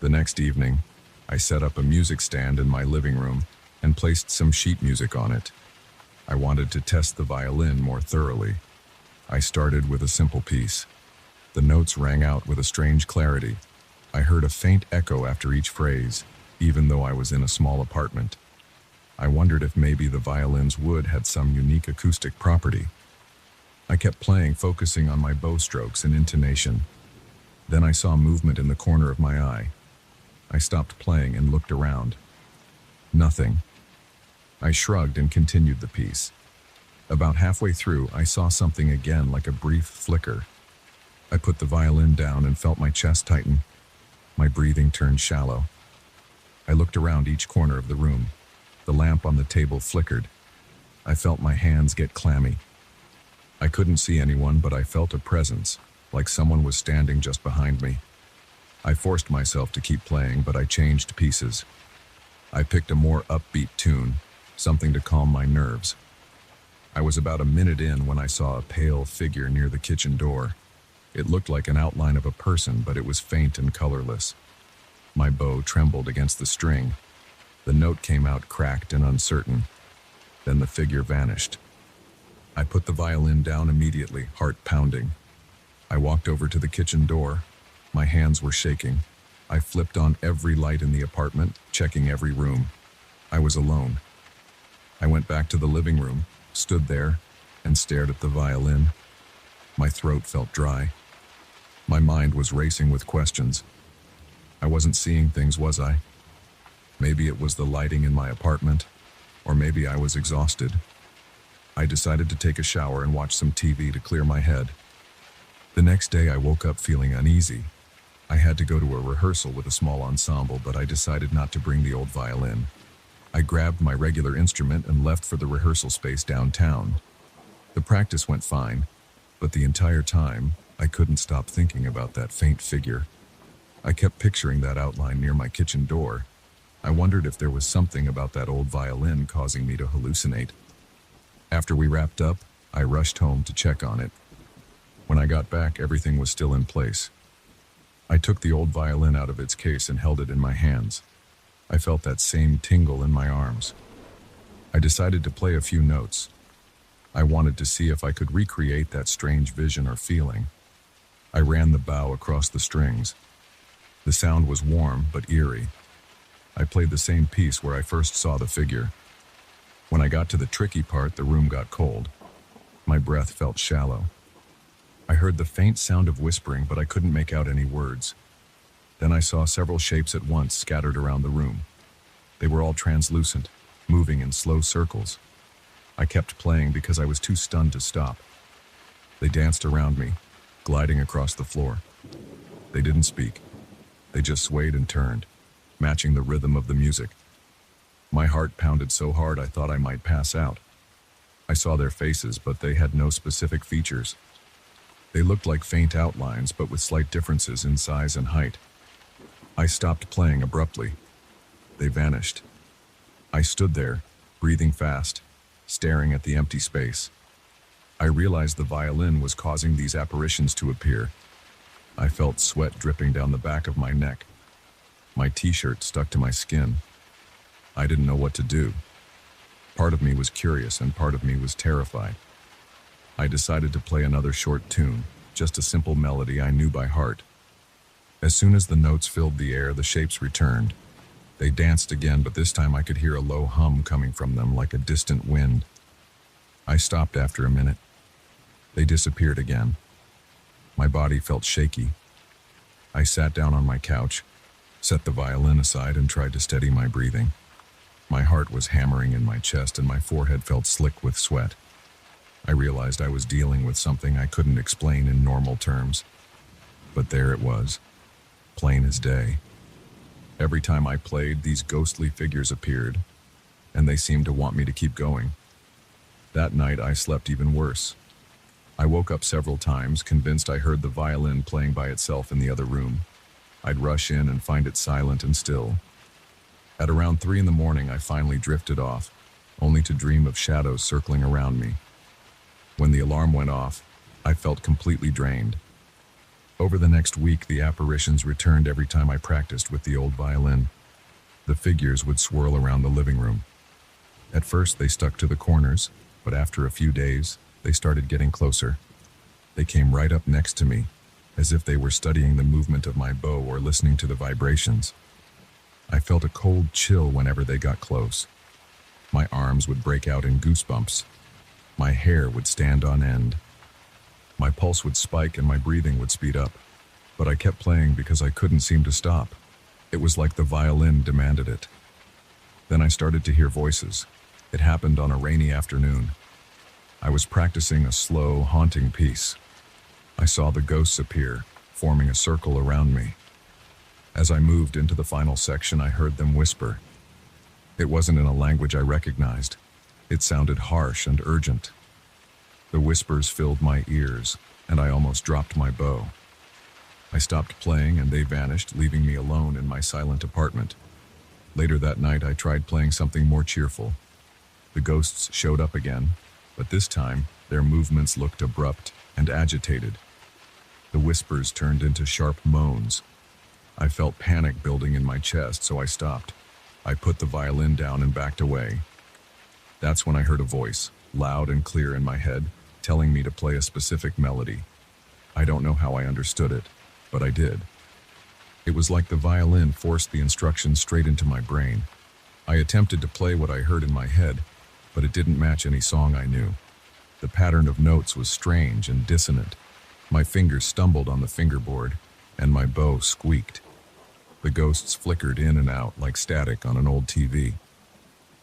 The next evening, I set up a music stand in my living room and placed some sheet music on it. I wanted to test the violin more thoroughly. I started with a simple piece. The notes rang out with a strange clarity. I heard a faint echo after each phrase, even though I was in a small apartment. I wondered if maybe the violin's wood had some unique acoustic property. I kept playing, focusing on my bow strokes and intonation. Then I saw movement in the corner of my eye. I stopped playing and looked around. Nothing. I shrugged and continued the piece. About halfway through, I saw something again, like a brief flicker. I put the violin down and felt my chest tighten. My breathing turned shallow. I looked around each corner of the room. The lamp on the table flickered. I felt my hands get clammy. I couldn't see anyone, but I felt a presence, like someone was standing just behind me. I forced myself to keep playing, but I changed pieces. I picked a more upbeat tune, something to calm my nerves. I was about a minute in when I saw a pale figure near the kitchen door. It looked like an outline of a person, but it was faint and colorless. My bow trembled against the string. The note came out cracked and uncertain. Then the figure vanished. I put the violin down immediately, heart pounding. I walked over to the kitchen door. My hands were shaking. I flipped on every light in the apartment, checking every room. I was alone. I went back to the living room, stood there, and stared at the violin. My throat felt dry. My mind was racing with questions. I wasn't seeing things, was I? Maybe it was the lighting in my apartment, or maybe I was exhausted. I decided to take a shower and watch some TV to clear my head. The next day I woke up feeling uneasy. I had to go to a rehearsal with a small ensemble, but I decided not to bring the old violin. I grabbed my regular instrument and left for the rehearsal space downtown. The practice went fine, but the entire time, I couldn't stop thinking about that faint figure. I kept picturing that outline near my kitchen door. I wondered if there was something about that old violin causing me to hallucinate. After we wrapped up, I rushed home to check on it. When I got back, everything was still in place. I took the old violin out of its case and held it in my hands. I felt that same tingle in my arms. I decided to play a few notes. I wanted to see if I could recreate that strange vision or feeling. I ran the bow across the strings. The sound was warm but eerie. I played the same piece where I first saw the figure. When I got to the tricky part, the room got cold. My breath felt shallow. I heard the faint sound of whispering, but I couldn't make out any words. Then I saw several shapes at once scattered around the room. They were all translucent, moving in slow circles. I kept playing because I was too stunned to stop. They danced around me, gliding across the floor. They didn't speak. They just swayed and turned, matching the rhythm of the music. My heart pounded so hard I thought I might pass out. I saw their faces, but they had no specific features. They looked like faint outlines, but with slight differences in size and height. I stopped playing abruptly. They vanished. I stood there, breathing fast, staring at the empty space. I realized the violin was causing these apparitions to appear. I felt sweat dripping down the back of my neck. My t-shirt stuck to my skin. I didn't know what to do. Part of me was curious and part of me was terrified. I decided to play another short tune, just a simple melody I knew by heart. As soon as the notes filled the air, the shapes returned. They danced again, but this time I could hear a low hum coming from them like a distant wind. I stopped after a minute. They disappeared again. My body felt shaky. I sat down on my couch, set the violin aside, and tried to steady my breathing. My heart was hammering in my chest and my forehead felt slick with sweat. I realized I was dealing with something I couldn't explain in normal terms. But there it was, plain as day. Every time I played, these ghostly figures appeared, and they seemed to want me to keep going. That night, I slept even worse. I woke up several times, convinced I heard the violin playing by itself in the other room. I'd rush in and find it silent and still. At around 3 in the morning, I finally drifted off, only to dream of shadows circling around me. When the alarm went off, I felt completely drained. Over the next week, the apparitions returned every time I practiced with the old violin. The figures would swirl around the living room. At first, they stuck to the corners, but after a few days, they started getting closer. They came right up next to me, as if they were studying the movement of my bow or listening to the vibrations. I felt a cold chill whenever they got close. My arms would break out in goosebumps. My hair would stand on end. My pulse would spike and my breathing would speed up. But I kept playing because I couldn't seem to stop. It was like the violin demanded it. Then I started to hear voices. It happened on a rainy afternoon. I was practicing a slow, haunting piece. I saw the ghosts appear, forming a circle around me. As I moved into the final section, I heard them whisper. It wasn't in a language I recognized. It sounded harsh and urgent. The whispers filled my ears, and I almost dropped my bow. I stopped playing and they vanished, leaving me alone in my silent apartment. Later that night, I tried playing something more cheerful. The ghosts showed up again, but this time, their movements looked abrupt and agitated. The whispers turned into sharp moans. I felt panic building in my chest, so I stopped. I put the violin down and backed away. That's when I heard a voice, loud and clear in my head, telling me to play a specific melody. I don't know how I understood it, but I did. It was like the violin forced the instructions straight into my brain. I attempted to play what I heard in my head, but it didn't match any song I knew. The pattern of notes was strange and dissonant. My fingers stumbled on the fingerboard, and my bow squeaked. The ghosts flickered in and out like static on an old TV.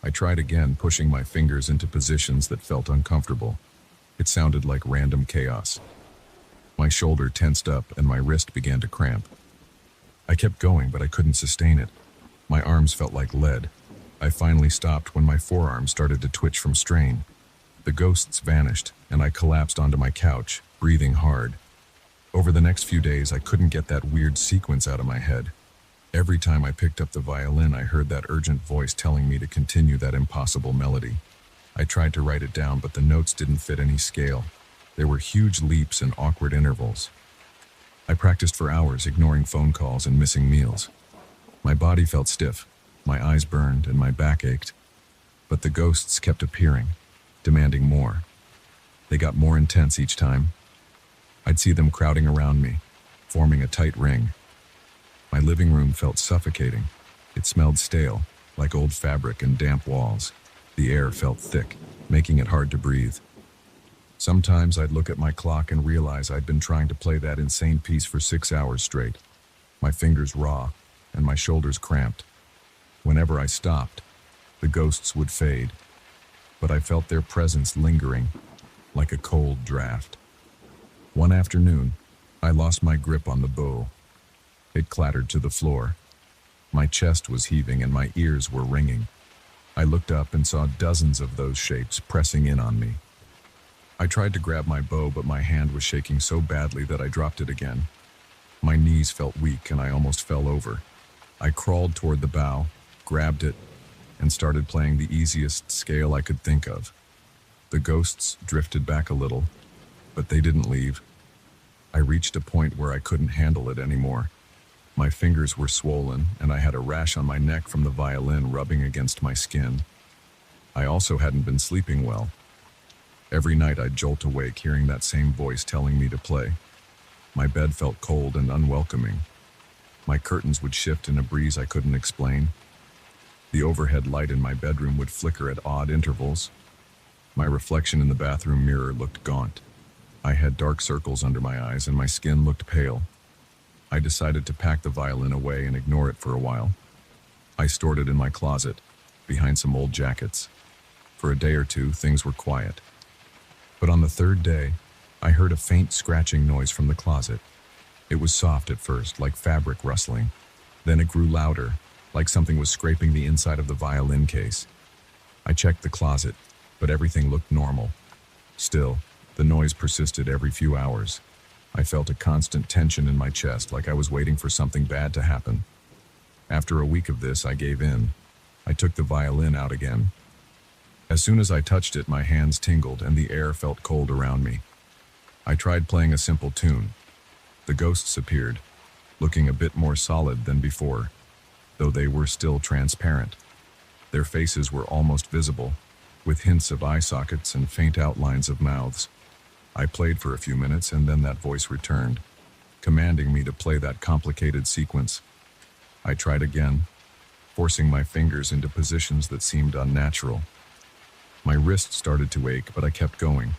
I tried again, pushing my fingers into positions that felt uncomfortable. It sounded like random chaos. My shoulder tensed up and my wrist began to cramp. I kept going, but I couldn't sustain it. My arms felt like lead. I finally stopped when my forearm started to twitch from strain. The ghosts vanished, and I collapsed onto my couch, breathing hard. Over the next few days, I couldn't get that weird sequence out of my head. Every time I picked up the violin, I heard that urgent voice telling me to continue that impossible melody. I tried to write it down, but the notes didn't fit any scale. There were huge leaps and awkward intervals. I practiced for hours, ignoring phone calls and missing meals. My body felt stiff, my eyes burned, and my back ached. But the ghosts kept appearing, demanding more. They got more intense each time. I'd see them crowding around me, forming a tight ring. My living room felt suffocating. It smelled stale, like old fabric and damp walls. The air felt thick, making it hard to breathe. Sometimes I'd look at my clock and realize I'd been trying to play that insane piece for 6 hours straight. My fingers raw, and my shoulders cramped. Whenever I stopped, the ghosts would fade, but I felt their presence lingering, like a cold draft. One afternoon, I lost my grip on the bow. It clattered to the floor. My chest was heaving and my ears were ringing. I looked up and saw dozens of those shapes pressing in on me. I tried to grab my bow, but my hand was shaking so badly that I dropped it again. My knees felt weak and I almost fell over. I crawled toward the bow, grabbed it, and started playing the easiest scale I could think of. The ghosts drifted back a little, but they didn't leave. I reached a point where I couldn't handle it anymore. My fingers were swollen, and I had a rash on my neck from the violin rubbing against my skin. I also hadn't been sleeping well. Every night I'd jolt awake hearing that same voice telling me to play. My bed felt cold and unwelcoming. My curtains would shift in a breeze I couldn't explain. The overhead light in my bedroom would flicker at odd intervals. My reflection in the bathroom mirror looked gaunt. I had dark circles under my eyes and my skin looked pale. I decided to pack the violin away and ignore it for a while. I stored it in my closet, behind some old jackets. For a day or two, things were quiet. But on the third day, I heard a faint scratching noise from the closet. It was soft at first, like fabric rustling. Then it grew louder, like something was scraping the inside of the violin case. I checked the closet, but everything looked normal. Still, the noise persisted every few hours. I felt a constant tension in my chest, like I was waiting for something bad to happen. After a week of this, I gave in. I took the violin out again. As soon as I touched it, my hands tingled and the air felt cold around me. I tried playing a simple tune. The ghosts appeared, looking a bit more solid than before, though they were still transparent. Their faces were almost visible, with hints of eye sockets and faint outlines of mouths. I played for a few minutes and then that voice returned, commanding me to play that complicated sequence. I tried again, forcing my fingers into positions that seemed unnatural. My wrist started to ache, but I kept going,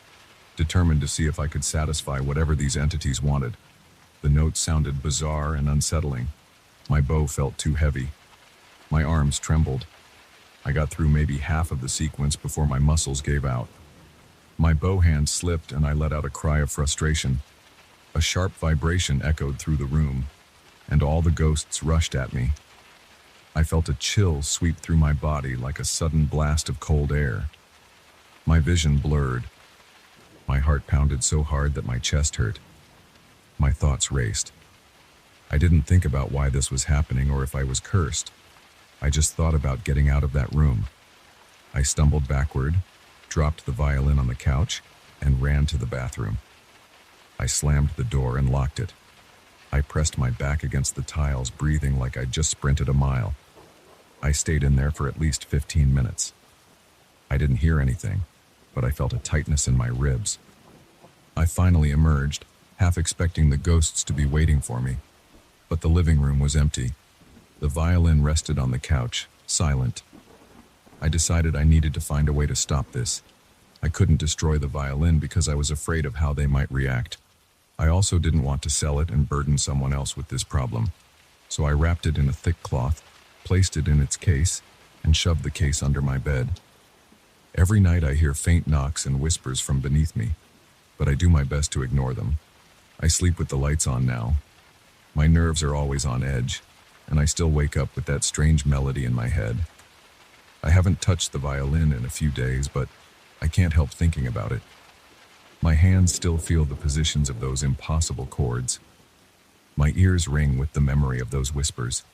determined to see if I could satisfy whatever these entities wanted. The notes sounded bizarre and unsettling. My bow felt too heavy. My arms trembled. I got through maybe half of the sequence before my muscles gave out. My bow hand slipped and I let out a cry of frustration. A sharp vibration echoed through the room, and all the ghosts rushed at me. I felt a chill sweep through my body like a sudden blast of cold air. My vision blurred. My heart pounded so hard that my chest hurt. My thoughts raced. I didn't think about why this was happening or if I was cursed. I just thought about getting out of that room. I stumbled backward, dropped the violin on the couch, and ran to the bathroom. I slammed the door and locked it. I pressed my back against the tiles, breathing like I'd just sprinted a mile. I stayed in there for at least 15 minutes. I didn't hear anything, but I felt a tightness in my ribs. I finally emerged, half expecting the ghosts to be waiting for me. But the living room was empty. The violin rested on the couch, silent. I decided I needed to find a way to stop this. I couldn't destroy the violin because I was afraid of how they might react. I also didn't want to sell it and burden someone else with this problem. So I wrapped it in a thick cloth, placed it in its case, and shoved the case under my bed. Every night I hear faint knocks and whispers from beneath me, but I do my best to ignore them. I sleep with the lights on now. My nerves are always on edge, and I still wake up with that strange melody in my head. I haven't touched the violin in a few days, but I can't help thinking about it. My hands still feel the positions of those impossible chords. My ears ring with the memory of those whispers.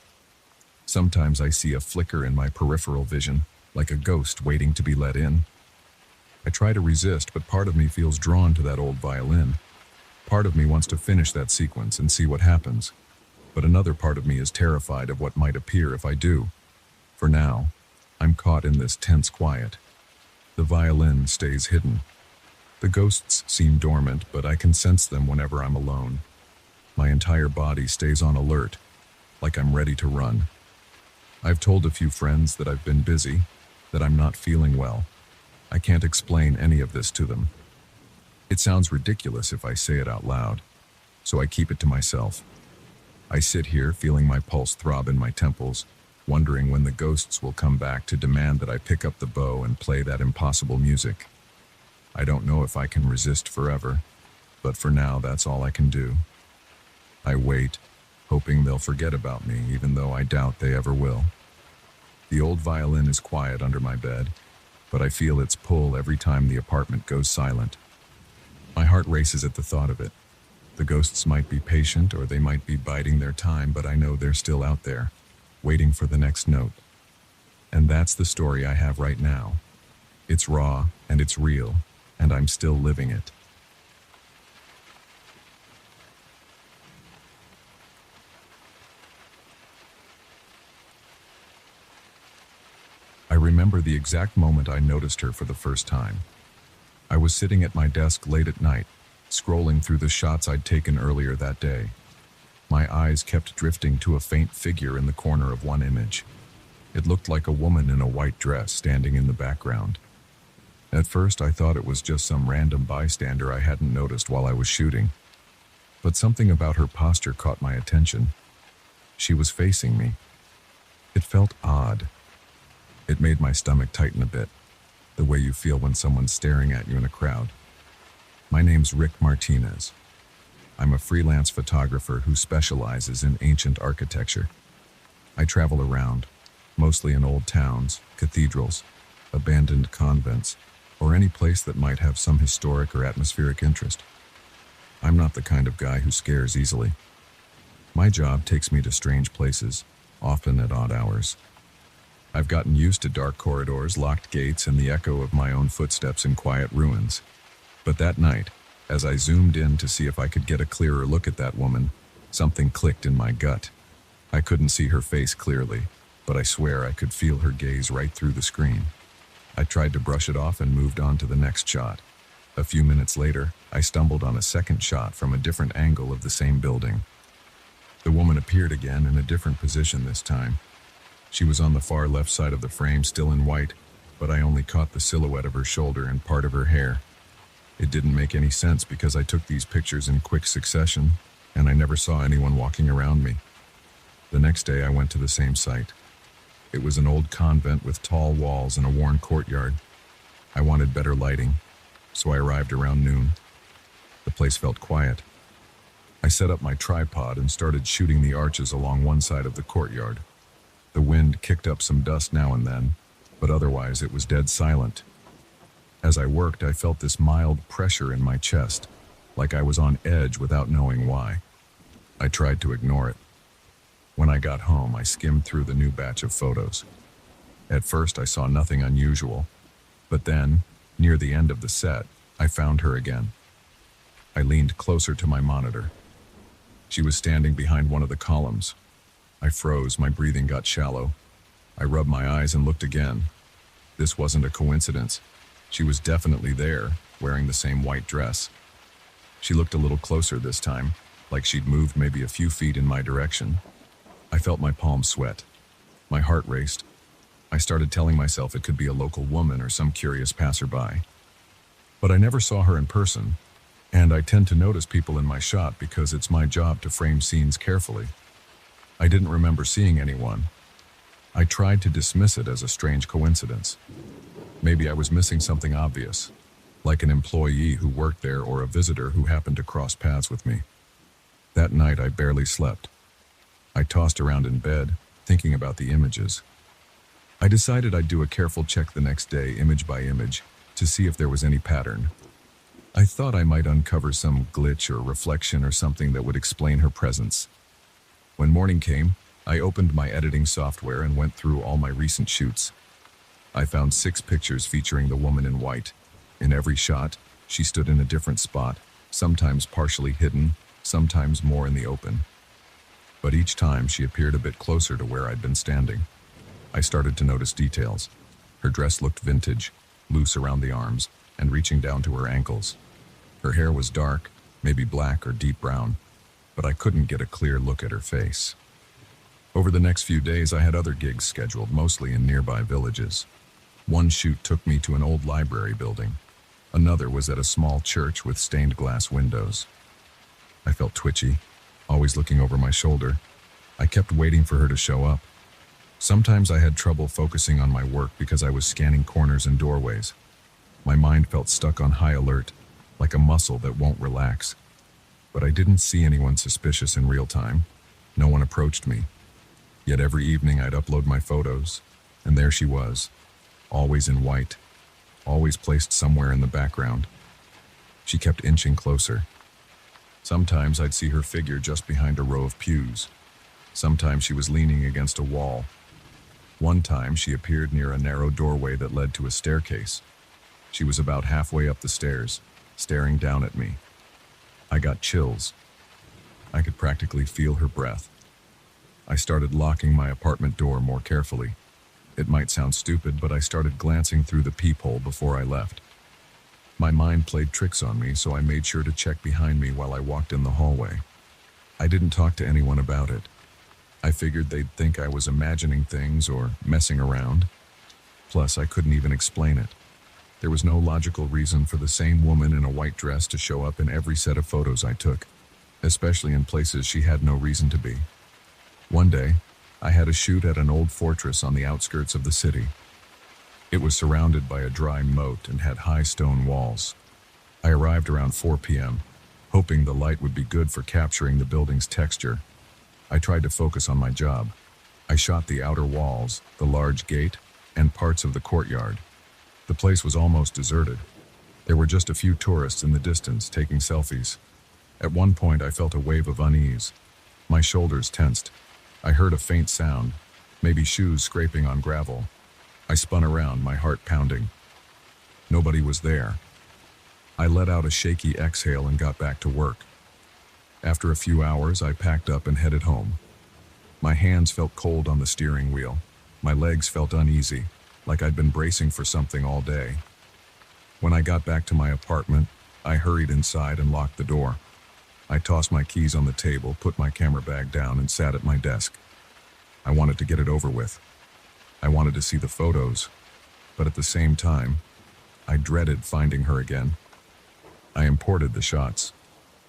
Sometimes I see a flicker in my peripheral vision, like a ghost waiting to be let in. I try to resist, but part of me feels drawn to that old violin. Part of me wants to finish that sequence and see what happens. But another part of me is terrified of what might appear if I do. For now, I'm caught in this tense quiet. The violin stays hidden. The ghosts seem dormant, but I can sense them whenever I'm alone. My entire body stays on alert, like I'm ready to run. I've told a few friends that I've been busy, that I'm not feeling well. I can't explain any of this to them. It sounds ridiculous if I say it out loud, so I keep it to myself. I sit here feeling my pulse throb in my temples, wondering when the ghosts will come back to demand that I pick up the bow and play that impossible music. I don't know if I can resist forever, but for now that's all I can do. I wait, hoping they'll forget about me, even though I doubt they ever will. The old violin is quiet under my bed, but I feel its pull every time the apartment goes silent. My heart races at the thought of it. The ghosts might be patient or they might be biding their time, but I know they're still out there, waiting for the next note. And that's the story I have right now. It's raw and it's real, and I'm still living it. I remember the exact moment I noticed her for the first time. I was sitting at my desk late at night, scrolling through the shots I'd taken earlier that day. My eyes kept drifting to a faint figure in the corner of one image. It looked like a woman in a white dress standing in the background. At first, I thought it was just some random bystander I hadn't noticed while I was shooting. But something about her posture caught my attention. She was facing me. It felt odd. It made my stomach tighten a bit, the way you feel when someone's staring at you in a crowd. My name's Rick Martinez. I'm a freelance photographer who specializes in ancient architecture. I travel around, mostly in old towns, cathedrals, abandoned convents, or any place that might have some historic or atmospheric interest. I'm not the kind of guy who scares easily. My job takes me to strange places, often at odd hours. I've gotten used to dark corridors, locked gates, and the echo of my own footsteps in quiet ruins. But that night, as I zoomed in to see if I could get a clearer look at that woman, something clicked in my gut. I couldn't see her face clearly, but I swear I could feel her gaze right through the screen. I tried to brush it off and moved on to the next shot. A few minutes later, I stumbled on a second shot from a different angle of the same building. The woman appeared again in a different position this time. She was on the far left side of the frame, still in white, but I only caught the silhouette of her shoulder and part of her hair. It didn't make any sense because I took these pictures in quick succession, and I never saw anyone walking around me. The next day I went to the same site. It was an old convent with tall walls and a worn courtyard. I wanted better lighting, so I arrived around noon. The place felt quiet. I set up my tripod and started shooting the arches along one side of the courtyard. The wind kicked up some dust now and then, but otherwise it was dead silent. As I worked, I felt this mild pressure in my chest, like I was on edge without knowing why. I tried to ignore it. When I got home, I skimmed through the new batch of photos. At first, I saw nothing unusual, but then, near the end of the set, I found her again. I leaned closer to my monitor. She was standing behind one of the columns. I froze, my breathing got shallow. I rubbed my eyes and looked again. This wasn't a coincidence. She was definitely there, wearing the same white dress. She looked a little closer this time, like she'd moved maybe a few feet in my direction. I felt my palms sweat. My heart raced. I started telling myself it could be a local woman or some curious passerby. But I never saw her in person, and I tend to notice people in my shot because it's my job to frame scenes carefully. I didn't remember seeing anyone. I tried to dismiss it as a strange coincidence. Maybe I was missing something obvious, like an employee who worked there or a visitor who happened to cross paths with me. That night I barely slept. I tossed around in bed, thinking about the images. I decided I'd do a careful check the next day, image by image, to see if there was any pattern. I thought I might uncover some glitch or reflection or something that would explain her presence. When morning came, I opened my editing software and went through all my recent shoots. I found 6 pictures featuring the woman in white. In every shot, she stood in a different spot, sometimes partially hidden, sometimes more in the open. But each time she appeared a bit closer to where I'd been standing. I started to notice details. Her dress looked vintage, loose around the arms, and reaching down to her ankles. Her hair was dark, maybe black or deep brown, but I couldn't get a clear look at her face. Over the next few days, I had other gigs scheduled, mostly in nearby villages. One shoot took me to an old library building. Another was at a small church with stained glass windows. I felt twitchy, always looking over my shoulder. I kept waiting for her to show up. Sometimes I had trouble focusing on my work because I was scanning corners and doorways. My mind felt stuck on high alert, like a muscle that won't relax. But I didn't see anyone suspicious in real time. No one approached me. Yet every evening I'd upload my photos, and there she was, always in white, always placed somewhere in the background. She kept inching closer. Sometimes I'd see her figure just behind a row of pews. Sometimes she was leaning against a wall. One time she appeared near a narrow doorway that led to a staircase. She was about halfway up the stairs, staring down at me. I got chills. I could practically feel her breath. I started locking my apartment door more carefully. It might sound stupid, but I started glancing through the peephole before I left. My mind played tricks on me, so I made sure to check behind me while I walked in the hallway. I didn't talk to anyone about it. I figured they'd think I was imagining things or messing around. Plus, I couldn't even explain it. There was no logical reason for the same woman in a white dress to show up in every set of photos I took, especially in places she had no reason to be. One day, I had a shoot at an old fortress on the outskirts of the city. It was surrounded by a dry moat and had high stone walls. I arrived around 4 p.m., hoping the light would be good for capturing the building's texture. I tried to focus on my job. I shot the outer walls, the large gate, and parts of the courtyard. The place was almost deserted. There were just a few tourists in the distance taking selfies. At one point, I felt a wave of unease. My shoulders tensed. I heard a faint sound, maybe shoes scraping on gravel. I spun around, my heart pounding. Nobody was there. I let out a shaky exhale and got back to work. After a few hours, I packed up and headed home. My hands felt cold on the steering wheel. My legs felt uneasy, like I'd been bracing for something all day. When I got back to my apartment, I hurried inside and locked the door. I tossed my keys on the table, put my camera bag down, and sat at my desk. I wanted to get it over with. I wanted to see the photos, but at the same time, I dreaded finding her again. I imported the shots.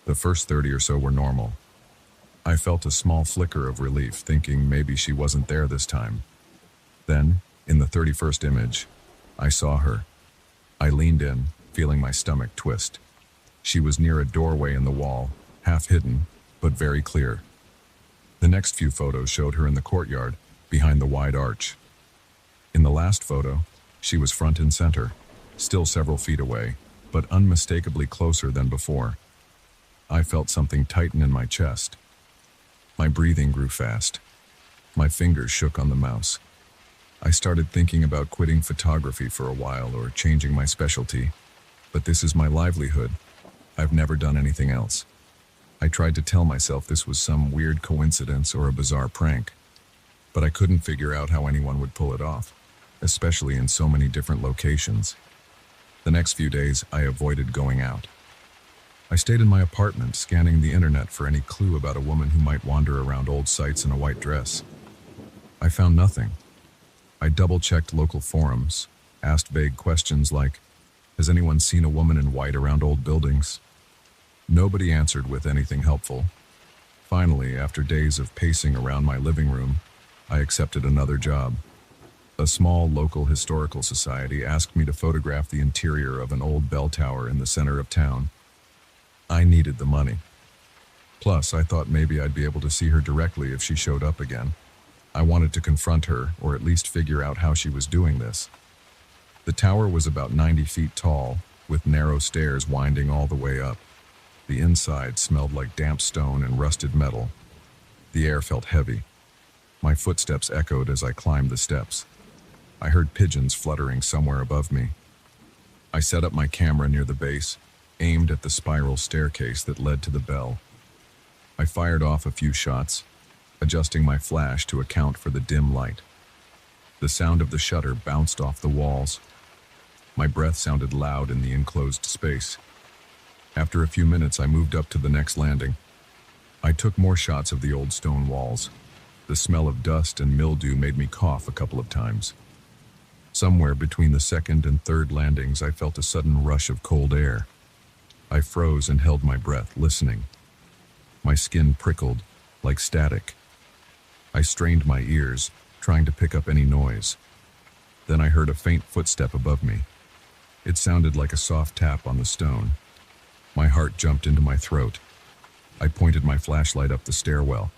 The first 30 or so were normal. I felt a small flicker of relief, thinking maybe she wasn't there this time. Then, in the 31st image, I saw her. I leaned in, feeling my stomach twist. She was near a doorway in the wall, half hidden, but very clear. The next few photos showed her in the courtyard, behind the wide arch. In the last photo, she was front and center, still several feet away, but unmistakably closer than before. I felt something tighten in my chest. My breathing grew fast. My fingers shook on the mouse. I started thinking about quitting photography for a while or changing my specialty, but this is my livelihood. I've never done anything else. I tried to tell myself this was some weird coincidence or a bizarre prank, but I couldn't figure out how anyone would pull it off, especially in so many different locations. The next few days, I avoided going out. I I stayed in my apartment, scanning the internet for any clue about a woman who might wander around old sites in a white dress. I found nothing. I double-checked local forums, asked vague questions like, "Has anyone seen a woman in white around old buildings?" Nobody answered with anything helpful. Finally, after days of pacing around my living room, I accepted another job. A small local historical society asked me to photograph the interior of an old bell tower in the center of town. I needed the money. Plus, I thought maybe I'd be able to see her directly if she showed up again. I wanted to confront her, or at least figure out how she was doing this. The tower was about 90 feet tall, with narrow stairs winding all the way up. The inside smelled like damp stone and rusted metal. The air felt heavy. My footsteps echoed as I climbed the steps. I heard pigeons fluttering somewhere above me. I set up my camera near the base, aimed at the spiral staircase that led to the bell. I fired off a few shots, adjusting my flash to account for the dim light. The sound of the shutter bounced off the walls. My breath sounded loud in the enclosed space. After a few minutes, I moved up to the next landing. I took more shots of the old stone walls. The smell of dust and mildew made me cough a couple of times. Somewhere between the second and third landings, I felt a sudden rush of cold air. I froze and held my breath, listening. My skin prickled, like static. I strained my ears, trying to pick up any noise. Then I heard a faint footstep above me. It sounded like a soft tap on the stone. My heart jumped into my throat. I pointed my flashlight up the stairwell.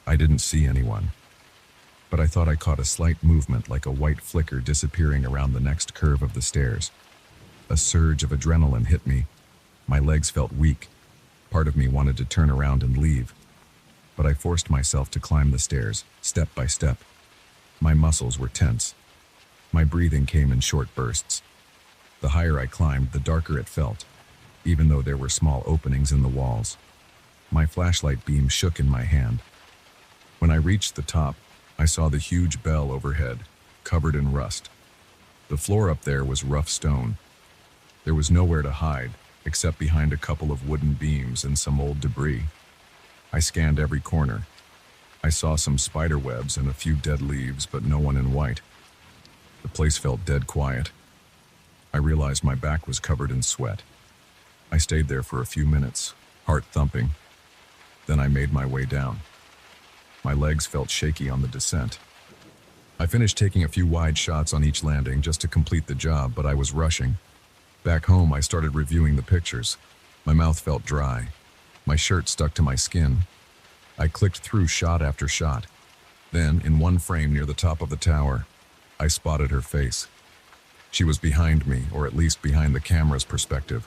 I didn't see anyone, but I thought I caught a slight movement, like a white flicker disappearing around the next curve of the stairs. A surge of adrenaline hit me. My legs felt weak. Part of me wanted to turn around and leave, but I forced myself to climb the stairs, step by step. My muscles were tense. My breathing came in short bursts. The higher I climbed, the darker it felt, even though there were small openings in the walls. My flashlight beam shook in my hand. When I reached the top, I saw the huge bell overhead, covered in rust. The floor up there was rough stone. There was nowhere to hide, except behind a couple of wooden beams and some old debris. I scanned every corner. I saw some spider webs and a few dead leaves, but no one in white. The place felt dead quiet. I realized my back was covered in sweat. I stayed there for a few minutes, heart thumping. Then I made my way down. My legs felt shaky on the descent. I finished taking a few wide shots on each landing just to complete the job, but I was rushing. Back home, I started reviewing the pictures. My mouth felt dry. My shirt stuck to my skin. I clicked through shot after shot. Then, in one frame near the top of the tower, I spotted her face. She was behind me, or at least behind the camera's perspective.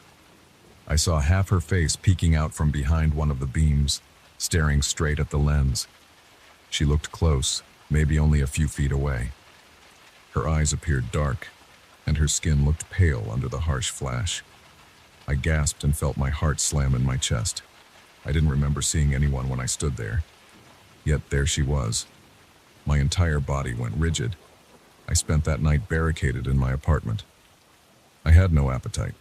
I saw half her face peeking out from behind one of the beams, staring straight at the lens. She looked close, maybe only a few feet away. Her eyes appeared dark, and her skin looked pale under the harsh flash. I gasped and felt my heart slam in my chest. I didn't remember seeing anyone when I stood there. Yet there she was. My entire body went rigid. I spent that night barricaded in my apartment. I had no appetite.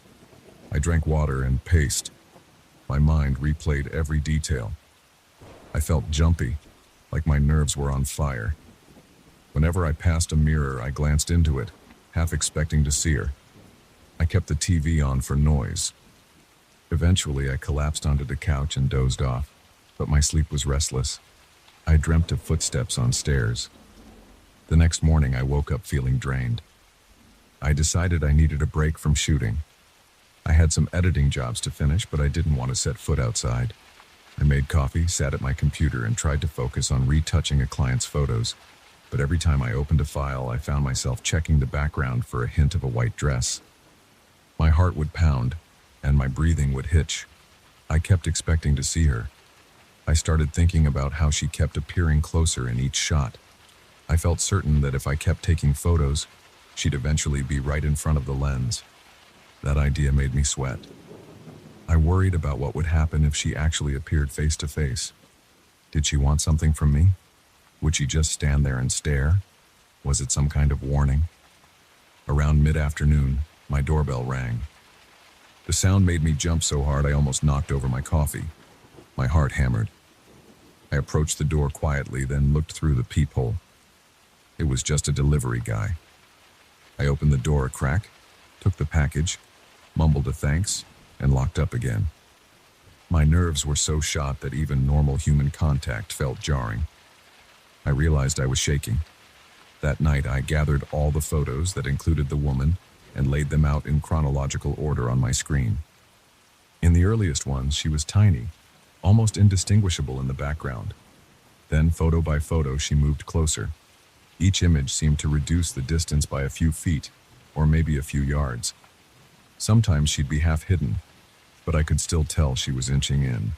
I drank water and paced. My mind replayed every detail. I felt jumpy, like my nerves were on fire. Whenever I passed a mirror, I glanced into it, half expecting to see her. I kept the TV on for noise. Eventually, I collapsed onto the couch and dozed off, but my sleep was restless. I dreamt of footsteps on stairs. The next morning, I woke up feeling drained. I decided I needed a break from shooting. I had some editing jobs to finish, but I didn't want to set foot outside. I made coffee, sat at my computer, and tried to focus on retouching a client's photos. But every time I opened a file, I found myself checking the background for a hint of a white dress. My heart would pound, and my breathing would hitch. I kept expecting to see her. I started thinking about how she kept appearing closer in each shot. I felt certain that if I kept taking photos, she'd eventually be right in front of the lens. That idea made me sweat. I worried about what would happen if she actually appeared face to face. Did she want something from me? Would she just stand there and stare? Was it some kind of warning? Around mid-afternoon, my doorbell rang. The sound made me jump so hard I almost knocked over my coffee. My heart hammered. I approached the door quietly, then looked through the peephole. It was just a delivery guy. I opened the door a crack, took the package, mumbled a thanks, and locked up again. My nerves were so shot that even normal human contact felt jarring. I realized I was shaking. That night, I gathered all the photos that included the woman and laid them out in chronological order on my screen. In the earliest ones, she was tiny, almost indistinguishable in the background. Then, photo by photo, she moved closer. Each image seemed to reduce the distance by a few feet, or maybe a few yards. Sometimes she'd be half hidden, but I could still tell she was inching in.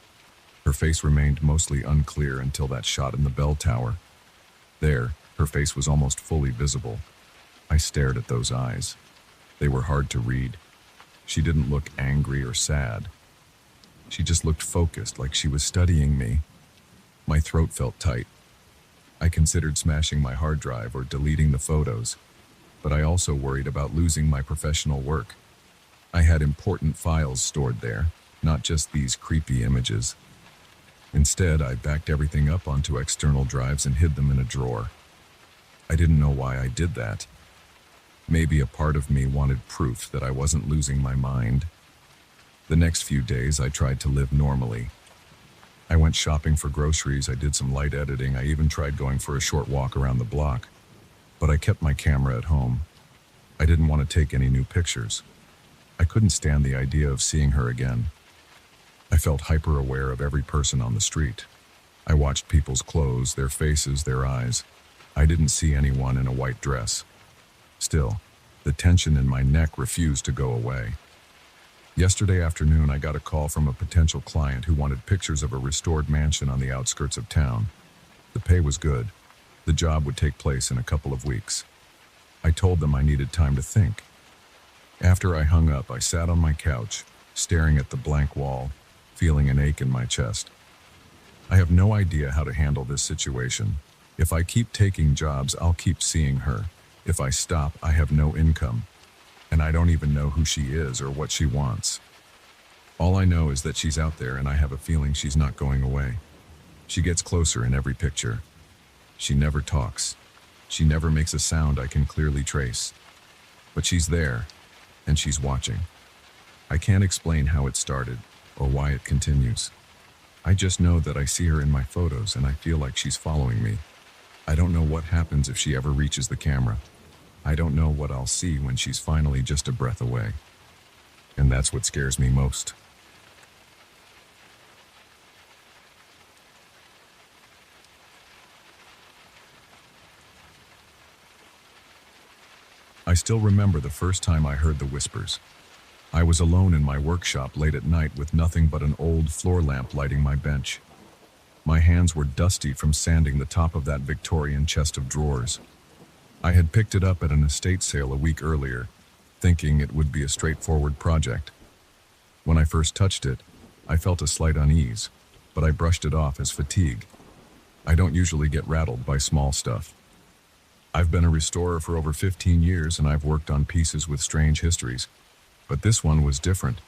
Her face remained mostly unclear until that shot in the bell tower. There, her face was almost fully visible. I stared at those eyes. They were hard to read. She didn't look angry or sad. She just looked focused, like she was studying me. My throat felt tight. I considered smashing my hard drive or deleting the photos, but I also worried about losing my professional work. I had important files stored there, not just these creepy images. Instead, I backed everything up onto external drives and hid them in a drawer. I didn't know why I did that. Maybe a part of me wanted proof that I wasn't losing my mind. The next few days, I tried to live normally. I went shopping for groceries, I did some light editing, I even tried going for a short walk around the block. But I kept my camera at home. I didn't want to take any new pictures. I couldn't stand the idea of seeing her again. I felt hyper-aware of every person on the street. I watched people's clothes, their faces, their eyes. I didn't see anyone in a white dress. Still, the tension in my neck refused to go away. Yesterday afternoon, I got a call from a potential client who wanted pictures of a restored mansion on the outskirts of town. The pay was good. The job would take place in a couple of weeks. I told them I needed time to think. After I hung up, I sat on my couch, staring at the blank wall, feeling an ache in my chest. I have no idea how to handle this situation. If I keep taking jobs, I'll keep seeing her. If I stop, I have no income. And I don't even know who she is or what she wants. All I know is that she's out there, and I have a feeling she's not going away. She gets closer in every picture. She never talks. She never makes a sound I can clearly trace. But she's there, and she's watching. I can't explain how it started or why it continues. I just know that I see her in my photos, and I feel like she's following me. I don't know what happens if she ever reaches the camera. I don't know what I'll see when she's finally just a breath away. And that's what scares me most. I still remember the first time I heard the whispers. I was alone in my workshop late at night with nothing but an old floor lamp lighting my bench. My hands were dusty from sanding the top of that Victorian chest of drawers. I had picked it up at an estate sale a week earlier, thinking it would be a straightforward project. When I first touched it, I felt a slight unease, but I brushed it off as fatigue. I don't usually get rattled by small stuff. I've been a restorer for over 15 years, and I've worked on pieces with strange histories. But this one was different.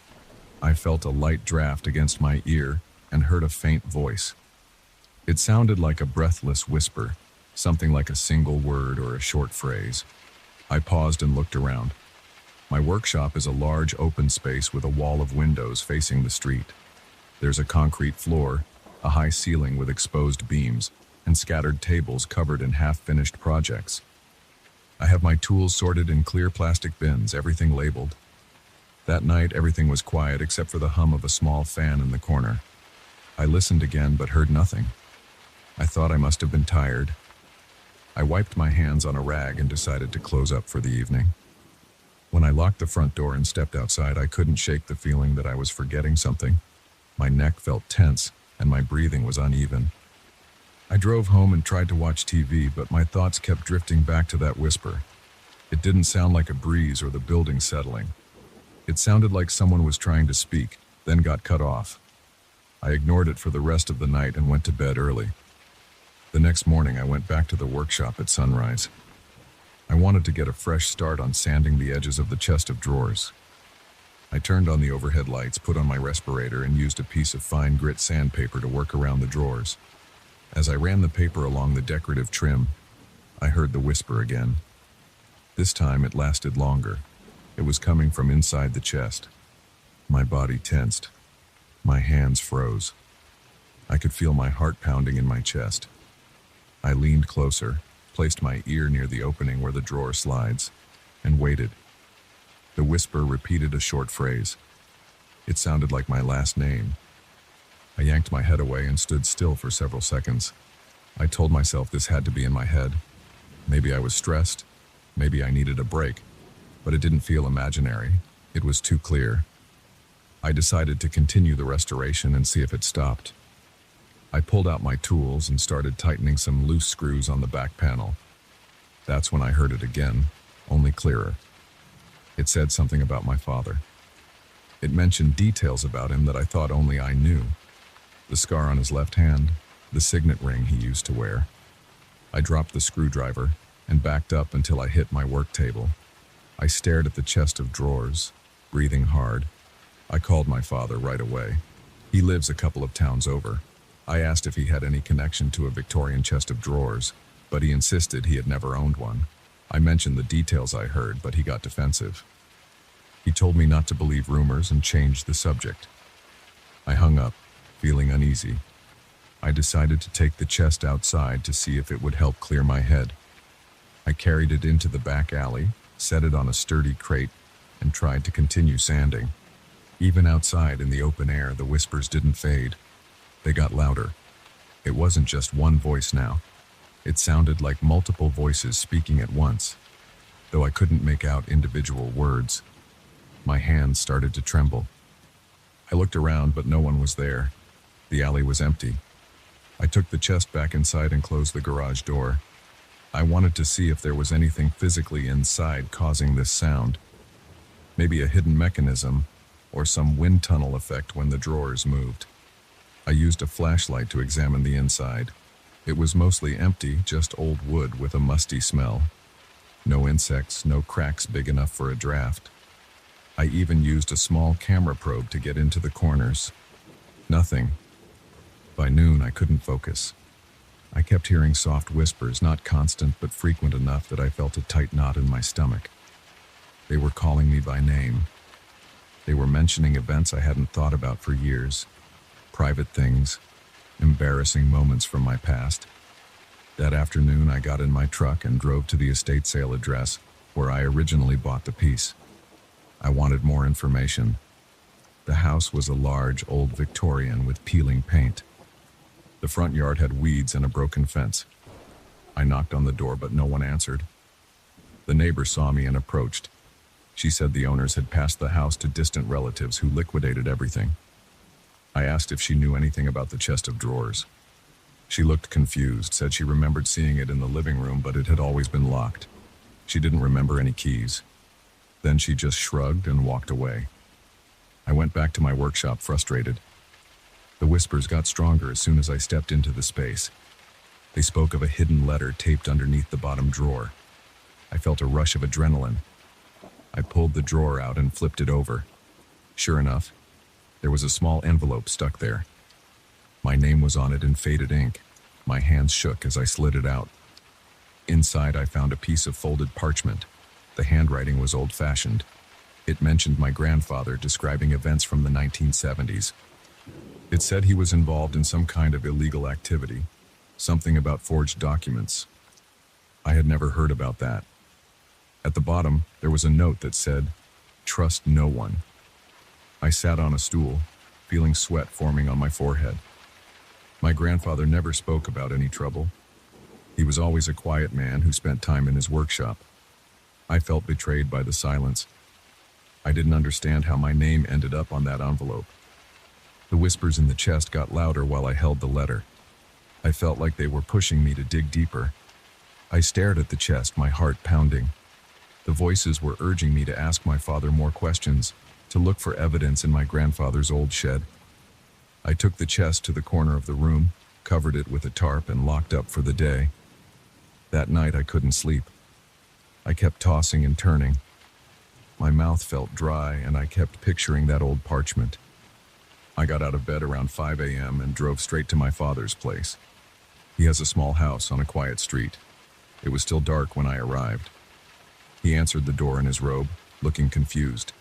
I felt a light draft against my ear and heard a faint voice. It sounded like a breathless whisper, something like a single word or a short phrase. I paused and looked around. My workshop is a large open space with a wall of windows facing the street. There's a concrete floor, a high ceiling with exposed beams, and scattered tables covered in half-finished projects. I have my tools sorted in clear plastic bins, everything labeled. That night, everything was quiet except for the hum of a small fan in the corner. I listened again but heard nothing. I thought I must have been tired. I wiped my hands on a rag and decided to close up for the evening. When I locked the front door and stepped outside, I couldn't shake the feeling that I was forgetting something. My neck felt tense, and my breathing was uneven. I drove home and tried to watch TV, but my thoughts kept drifting back to that whisper. It didn't sound like a breeze or the building settling. It sounded like someone was trying to speak, then got cut off. I ignored it for the rest of the night and went to bed early. The next morning, I went back to the workshop at sunrise. I wanted to get a fresh start on sanding the edges of the chest of drawers. I turned on the overhead lights, put on my respirator, and used a piece of fine grit sandpaper to work around the drawers. As I ran the paper along the decorative trim, I heard the whisper again. This time it lasted longer. It was coming from inside the chest. My body tensed. My hands froze. I could feel my heart pounding in my chest. I leaned closer, placed my ear near the opening where the drawer slides, and waited. The whisper repeated a short phrase. It sounded like my last name. I yanked my head away and stood still for several seconds. I told myself this had to be in my head. Maybe I was stressed. Maybe I needed a break. But it didn't feel imaginary. It was too clear. I decided to continue the restoration and see if it stopped. I pulled out my tools and started tightening some loose screws on the back panel. That's when I heard it again, only clearer. It said something about my father. It mentioned details about him that I thought only I knew. The scar on his left hand, the signet ring he used to wear. I dropped the screwdriver and backed up until I hit my work table. I stared at the chest of drawers, breathing hard. I called my father right away. He lives a couple of towns over. I asked if he had any connection to a Victorian chest of drawers, but he insisted he had never owned one. I mentioned the details I heard, but he got defensive. He told me not to believe rumors and changed the subject. I hung up, feeling uneasy. I decided to take the chest outside to see if it would help clear my head. I carried it into the back alley, set it on a sturdy crate, and tried to continue sanding. Even outside in the open air, the whispers didn't fade. They got louder. It wasn't just one voice now. It sounded like multiple voices speaking at once, though I couldn't make out individual words. My hands started to tremble. I looked around, but no one was there. The alley was empty. I took the chest back inside and closed the garage door. I wanted to see if there was anything physically inside causing this sound. Maybe a hidden mechanism, or some wind tunnel effect when the drawers moved. I used a flashlight to examine the inside. It was mostly empty, just old wood with a musty smell. No insects, no cracks big enough for a draft. I even used a small camera probe to get into the corners. Nothing. By noon, I couldn't focus. I kept hearing soft whispers, not constant but frequent enough that I felt a tight knot in my stomach. They were calling me by name. They were mentioning events I hadn't thought about for years. Private things, embarrassing moments from my past. That afternoon, I got in my truck and drove to the estate sale address where I originally bought the piece. I wanted more information. The house was a large, old Victorian with peeling paint. The front yard had weeds and a broken fence. I knocked on the door, but no one answered. The neighbor saw me and approached. She said the owners had passed the house to distant relatives who liquidated everything. I asked if she knew anything about the chest of drawers. She looked confused, said she remembered seeing it in the living room, but it had always been locked. She didn't remember any keys. Then she just shrugged and walked away. I went back to my workshop frustrated. The whispers got stronger as soon as I stepped into the space. They spoke of a hidden letter taped underneath the bottom drawer. I felt a rush of adrenaline. I pulled the drawer out and flipped it over. Sure enough, there was a small envelope stuck there. My name was on it in faded ink. My hands shook as I slid it out. Inside, I found a piece of folded parchment. The handwriting was old-fashioned. It mentioned my grandfather, describing events from the 1970s. It said he was involved in some kind of illegal activity, something about forged documents. I had never heard about that. At the bottom, there was a note that said, "Trust no one." I sat on a stool, feeling sweat forming on my forehead. My grandfather never spoke about any trouble. He was always a quiet man who spent time in his workshop. I felt betrayed by the silence. I didn't understand how my name ended up on that envelope. The whispers in the chest got louder while I held the letter. I felt like they were pushing me to dig deeper. I stared at the chest, my heart pounding. The voices were urging me to ask my father more questions, to look for evidence in my grandfather's old shed. I took the chest to the corner of the room, covered it with a tarp, and locked up for the day. That night I couldn't sleep. I kept tossing and turning. My mouth felt dry, and I kept picturing that old parchment. I got out of bed around 5 a.m. and drove straight to my father's place. He has a small house on a quiet street. It was still dark when I arrived. He answered the door in his robe, looking confused.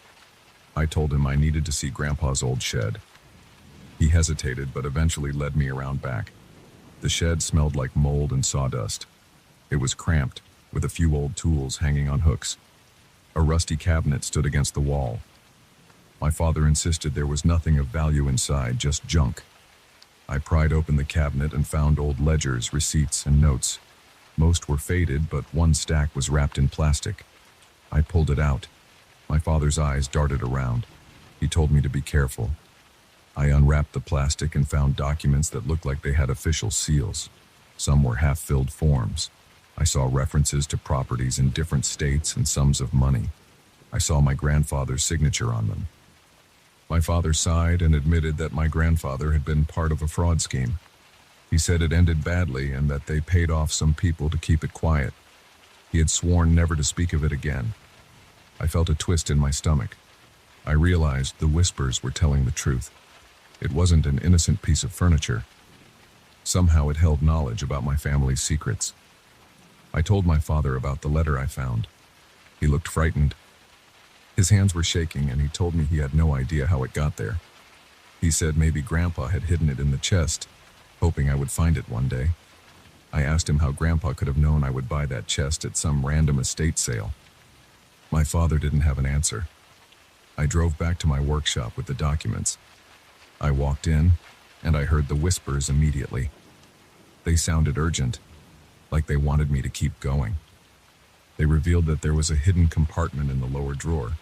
I told him I needed to see Grandpa's old shed. He hesitated, but eventually led me around back. The shed smelled like mold and sawdust. It was cramped, with a few old tools hanging on hooks. A rusty cabinet stood against the wall. My father insisted there was nothing of value inside, just junk. I pried open the cabinet and found old ledgers, receipts, and notes. Most were faded, but one stack was wrapped in plastic. I pulled it out. My father's eyes darted around. He told me to be careful. I unwrapped the plastic and found documents that looked like they had official seals. Some were half-filled forms. I saw references to properties in different states and sums of money. I saw my grandfather's signature on them. My father sighed and admitted that my grandfather had been part of a fraud scheme. He said it ended badly and that they paid off some people to keep it quiet. He had sworn never to speak of it again. I felt a twist in my stomach. I realized the whispers were telling the truth. It wasn't an innocent piece of furniture. Somehow it held knowledge about my family's secrets. I told my father about the letter I found. He looked frightened. His hands were shaking, and he told me he had no idea how it got there. He said maybe Grandpa had hidden it in the chest, hoping I would find it one day. I asked him how Grandpa could have known I would buy that chest at some random estate sale. My father didn't have an answer. I drove back to my workshop with the documents. I walked in, and I heard the whispers immediately. They sounded urgent, like they wanted me to keep going. They revealed that there was a hidden compartment in the lower drawer.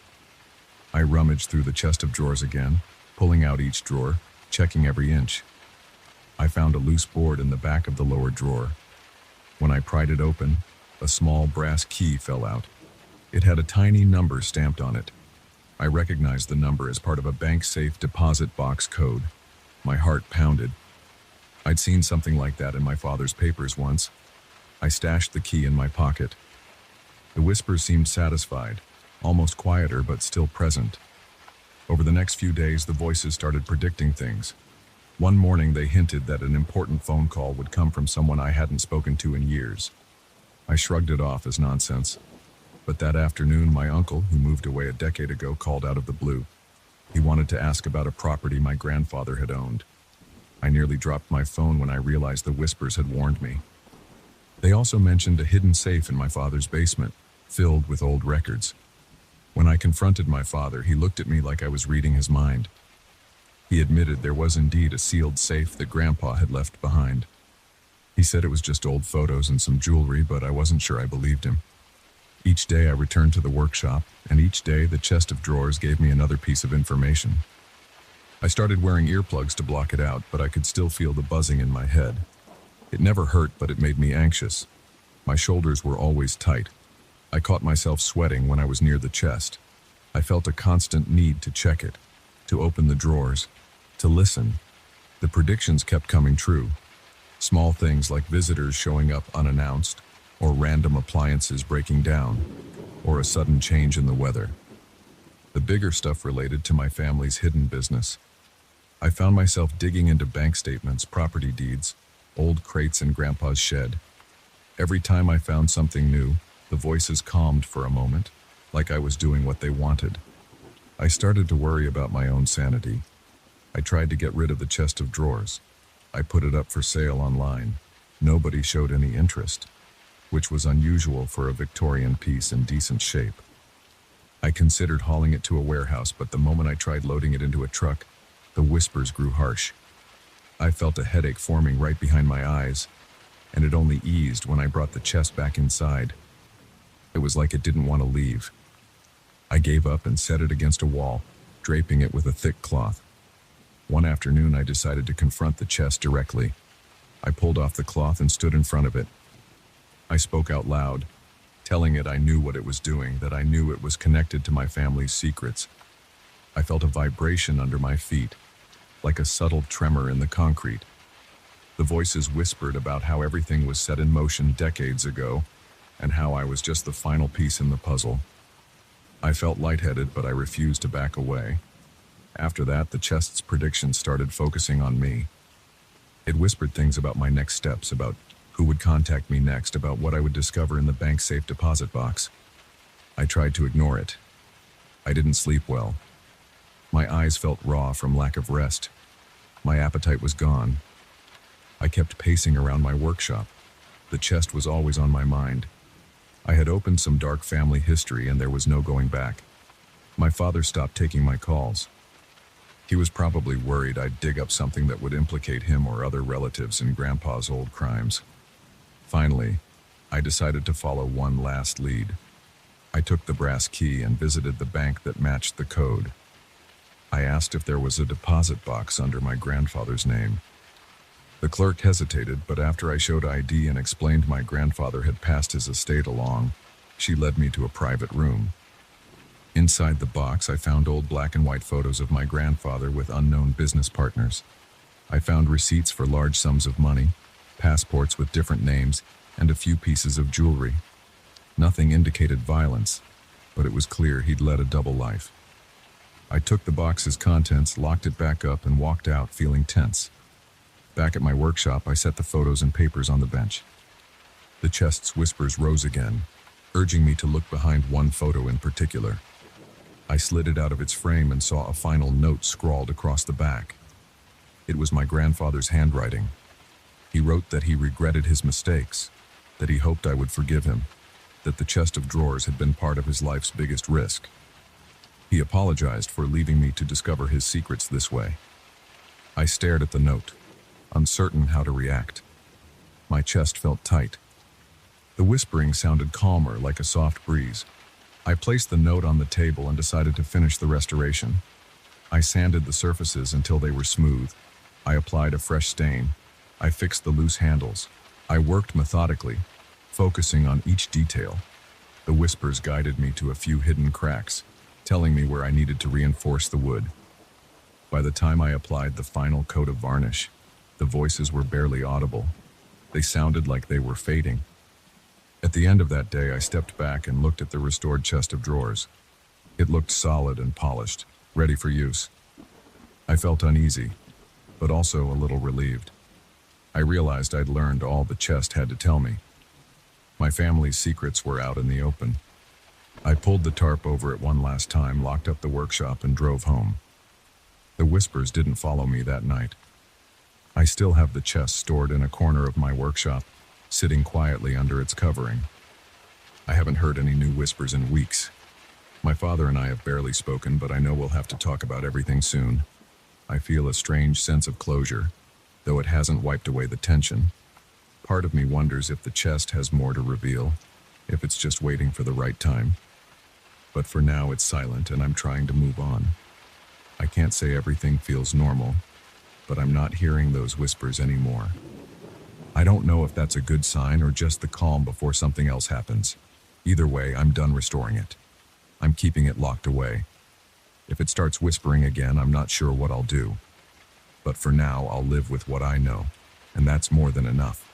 I rummaged through the chest of drawers again, pulling out each drawer, checking every inch. I found a loose board in the back of the lower drawer. When I pried it open, a small brass key fell out. It had a tiny number stamped on it. I recognized the number as part of a bank safe deposit box code. My heart pounded. I'd seen something like that in my father's papers once. I stashed the key in my pocket. The whispers seemed satisfied, almost quieter but still present. Over the next few days, the voices started predicting things. One morning, they hinted that an important phone call would come from someone I hadn't spoken to in years. I shrugged it off as nonsense. But that afternoon, my uncle, who moved away a decade ago, called out of the blue. He wanted to ask about a property my grandfather had owned. I nearly dropped my phone when I realized the whispers had warned me. They also mentioned a hidden safe in my father's basement, filled with old records. When I confronted my father, he looked at me like I was reading his mind. He admitted there was indeed a sealed safe that Grandpa had left behind. He said it was just old photos and some jewelry, but I wasn't sure I believed him. Each day I returned to the workshop, and each day the chest of drawers gave me another piece of information. I started wearing earplugs to block it out, but I could still feel the buzzing in my head. It never hurt, but it made me anxious. My shoulders were always tight. I caught myself sweating when I was near the chest. I felt a constant need to check it, to open the drawers, to listen. The predictions kept coming true. Small things like visitors showing up unannounced, or random appliances breaking down, or a sudden change in the weather. The bigger stuff related to my family's hidden business. I found myself digging into bank statements, property deeds, old crates in Grandpa's shed. Every time I found something new, the voices calmed for a moment, like I was doing what they wanted. I started to worry about my own sanity. I tried to get rid of the chest of drawers. I put it up for sale online. Nobody showed any interest, which was unusual for a Victorian piece in decent shape. I considered hauling it to a warehouse, but the moment I tried loading it into a truck, the whispers grew harsh. I felt a headache forming right behind my eyes, and it only eased when I brought the chest back inside. It was like it didn't want to leave. I gave up and set it against a wall, draping it with a thick cloth. One afternoon, I decided to confront the chest directly. I pulled off the cloth and stood in front of it. I spoke out loud, telling it I knew what it was doing, that I knew it was connected to my family's secrets. I felt a vibration under my feet, like a subtle tremor in the concrete. The voices whispered about how everything was set in motion decades ago, and how I was just the final piece in the puzzle. I felt lightheaded, but I refused to back away. After that, the chest's predictions started focusing on me. It whispered things about my next steps, about who would contact me next, about what I would discover in the bank's safe deposit box. I tried to ignore it. I didn't sleep well. My eyes felt raw from lack of rest. My appetite was gone. I kept pacing around my workshop. The chest was always on my mind. I had opened some dark family history and there was no going back. My father stopped taking my calls. He was probably worried I'd dig up something that would implicate him or other relatives in Grandpa's old crimes. Finally, I decided to follow one last lead. I took the brass key and visited the bank that matched the code. I asked if there was a deposit box under my grandfather's name. The clerk hesitated, but after I showed ID and explained my grandfather had passed his estate along, she led me to a private room. Inside the box, I found old black and white photos of my grandfather with unknown business partners. I found receipts for large sums of money, passports with different names, and a few pieces of jewelry. Nothing indicated violence, but it was clear he'd led a double life. I took the box's contents, locked it back up, and walked out feeling tense. Back at my workshop, I set the photos and papers on the bench. The chest's whispers rose again, urging me to look behind one photo in particular. I slid it out of its frame and saw a final note scrawled across the back. It was my grandfather's handwriting. He wrote that he regretted his mistakes, that he hoped I would forgive him, that the chest of drawers had been part of his life's biggest risk. He apologized for leaving me to discover his secrets this way. I stared at the note, uncertain how to react. My chest felt tight. The whispering sounded calmer, like a soft breeze. I placed the note on the table and decided to finish the restoration. I sanded the surfaces until they were smooth. I applied a fresh stain. I fixed the loose handles. I worked methodically, focusing on each detail. The whispers guided me to a few hidden cracks, telling me where I needed to reinforce the wood. By the time I applied the final coat of varnish, the voices were barely audible. They sounded like they were fading. At the end of that day, I stepped back and looked at the restored chest of drawers. It looked solid and polished, ready for use. I felt uneasy, but also a little relieved. I realized I'd learned all the chest had to tell me. My family's secrets were out in the open. I pulled the tarp over it one last time, locked up the workshop, and drove home. The whispers didn't follow me that night. I still have the chest stored in a corner of my workshop, sitting quietly under its covering. I haven't heard any new whispers in weeks. My father and I have barely spoken, but I know we'll have to talk about everything soon. I feel a strange sense of closure, though it hasn't wiped away the tension. Part of me wonders if the chest has more to reveal, if it's just waiting for the right time. But for now, it's silent, and I'm trying to move on. I can't say everything feels normal, but I'm not hearing those whispers anymore. I don't know if that's a good sign or just the calm before something else happens. Either way, I'm done restoring it. I'm keeping it locked away. If it starts whispering again, I'm not sure what I'll do. But for now, I'll live with what I know, and that's more than enough.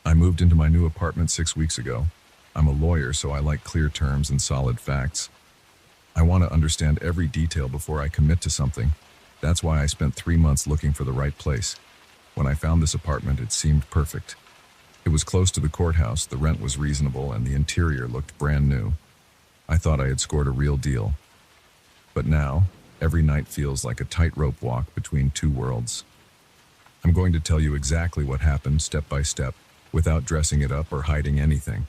I moved into my new apartment 6 weeks ago. I'm a lawyer, so I like clear terms and solid facts. I want to understand every detail before I commit to something. That's why I spent 3 months looking for the right place. When I found this apartment, it seemed perfect. It was close to the courthouse, the rent was reasonable, and the interior looked brand new. I thought I had scored a real deal. But now, every night feels like a tightrope walk between two worlds. I'm going to tell you exactly what happened, step by step, without dressing it up or hiding anything.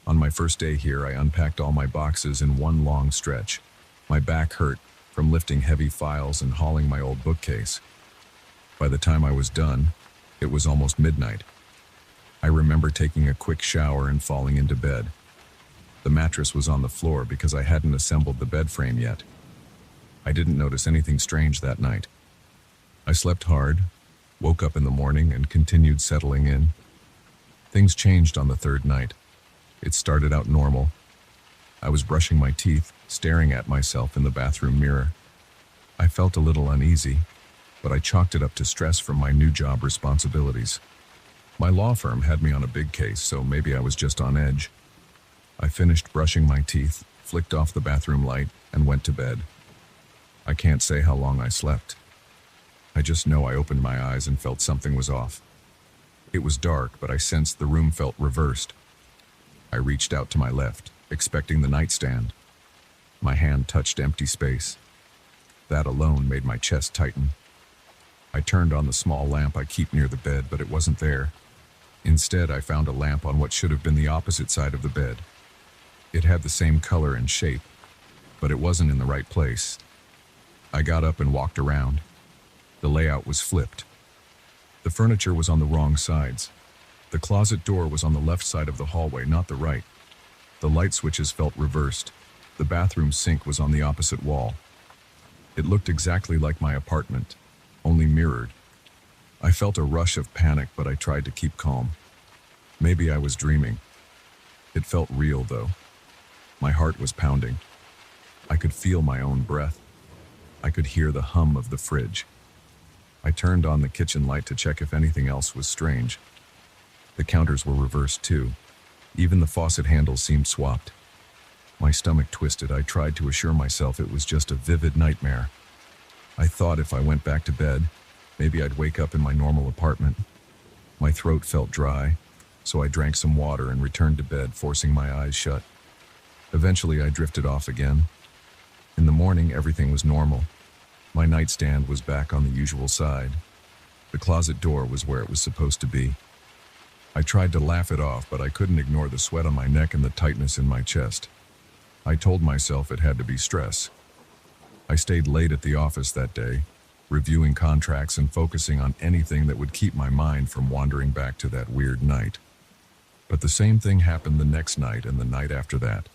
On my first day here, I unpacked all my boxes in one long stretch. My back hurt from lifting heavy files and hauling my old bookcase. By the time I was done, it was almost midnight. I remember taking a quick shower and falling into bed. The mattress was on the floor because I hadn't assembled the bed frame yet. I didn't notice anything strange that night. I slept hard, woke up in the morning, and continued settling in. Things changed on the third night. It started out normal. I was brushing my teeth, staring at myself in the bathroom mirror. I felt a little uneasy, but I chalked it up to stress from my new job responsibilities. My law firm had me on a big case, so maybe I was just on edge. I finished brushing my teeth, flicked off the bathroom light, and went to bed. I can't say how long I slept. I just know I opened my eyes and felt something was off. It was dark, but I sensed the room felt reversed. I reached out to my left, expecting the nightstand. My hand touched empty space. That alone made my chest tighten. I turned on the small lamp I keep near the bed, but it wasn't there. Instead, I found a lamp on what should have been the opposite side of the bed. It had the same color and shape, but it wasn't in the right place. I got up and walked around. The layout was flipped. The furniture was on the wrong sides. The closet door was on the left side of the hallway, not the right. The light switches felt reversed. The bathroom sink was on the opposite wall. It looked exactly like my apartment, only mirrored. I felt a rush of panic, but I tried to keep calm. Maybe I was dreaming. It felt real, though. My heart was pounding. I could feel my own breath. I could hear the hum of the fridge. I turned on the kitchen light to check if anything else was strange. The counters were reversed too. Even the faucet handles seemed swapped. My stomach twisted. I tried to assure myself it was just a vivid nightmare. I thought if I went back to bed, maybe I'd wake up in my normal apartment. My throat felt dry, so I drank some water and returned to bed, forcing my eyes shut. Eventually, I drifted off again. In the morning, everything was normal. My nightstand was back on the usual side. The closet door was where it was supposed to be. I tried to laugh it off, but I couldn't ignore the sweat on my neck and the tightness in my chest. I told myself it had to be stress. I stayed late at the office that day, reviewing contracts and focusing on anything that would keep my mind from wandering back to that weird night. But the same thing happened the next night and the night after that.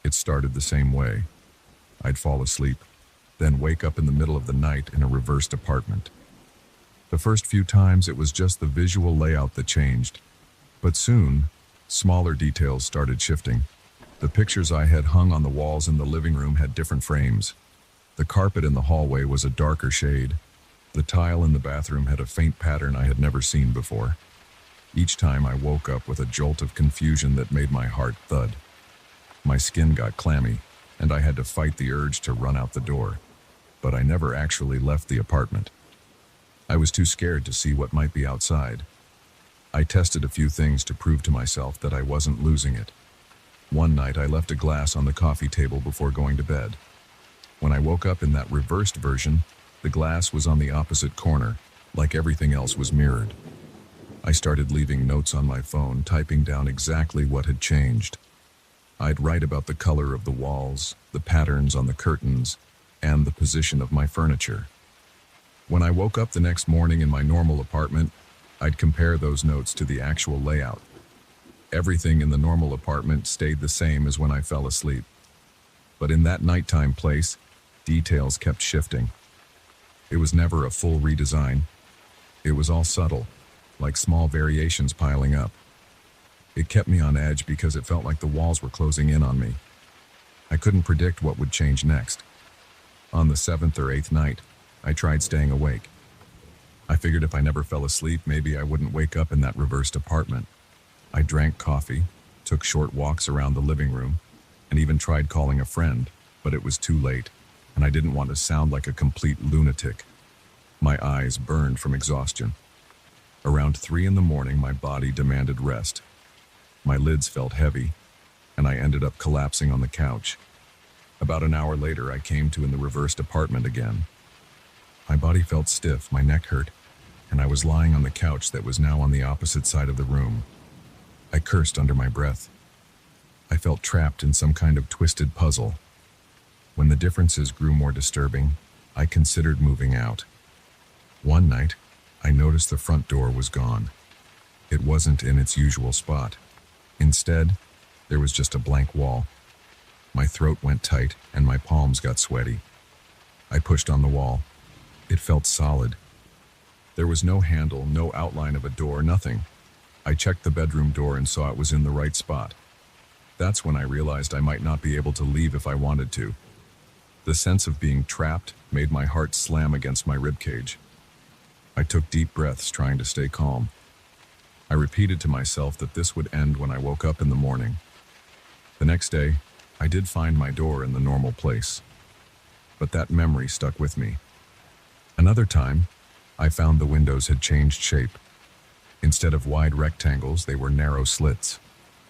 It started the same way. I'd fall asleep, then wake up in the middle of the night in a reversed apartment. The first few times it was just the visual layout that changed. But soon, smaller details started shifting. The pictures I had hung on the walls in the living room had different frames. The carpet in the hallway was a darker shade. The tile in the bathroom had a faint pattern I had never seen before. Each time I woke up with a jolt of confusion that made my heart thud. My skin got clammy, and I had to fight the urge to run out the door. But I never actually left the apartment. I was too scared to see what might be outside. I tested a few things to prove to myself that I wasn't losing it. One night I left a glass on the coffee table before going to bed. When I woke up in that reversed version, the glass was on the opposite corner, like everything else was mirrored. I started leaving notes on my phone, typing down exactly what had changed. I'd write about the color of the walls, the patterns on the curtains, and the position of my furniture. When I woke up the next morning in my normal apartment, I'd compare those notes to the actual layout. Everything in the normal apartment stayed the same as when I fell asleep. But in that nighttime place, details kept shifting. It was never a full redesign. It was all subtle, like small variations piling up. It kept me on edge because it felt like the walls were closing in on me. I couldn't predict what would change next. On the seventh or eighth night, I tried staying awake. I figured if I never fell asleep, maybe I wouldn't wake up in that reversed apartment. I drank coffee, took short walks around the living room, and even tried calling a friend, but it was too late, and I didn't want to sound like a complete lunatic. My eyes burned from exhaustion. Around 3 a.m, my body demanded rest. My lids felt heavy, and I ended up collapsing on the couch. About an hour later, I came to in the reversed apartment again. My body felt stiff, my neck hurt, and I was lying on the couch that was now on the opposite side of the room. I cursed under my breath. I felt trapped in some kind of twisted puzzle. When the differences grew more disturbing, I considered moving out. One night, I noticed the front door was gone. It wasn't in its usual spot. Instead, there was just a blank wall. My throat went tight and my palms got sweaty. I pushed on the wall. It felt solid. There was no handle, no outline of a door, nothing. I checked the bedroom door and saw it was in the right spot. That's when I realized I might not be able to leave if I wanted to. The sense of being trapped made my heart slam against my ribcage. I took deep breaths, trying to stay calm. I repeated to myself that this would end when I woke up in the morning. The next day, I did find my door in the normal place, but that memory stuck with me. Another time, I found the windows had changed shape. Instead of wide rectangles, they were narrow slits.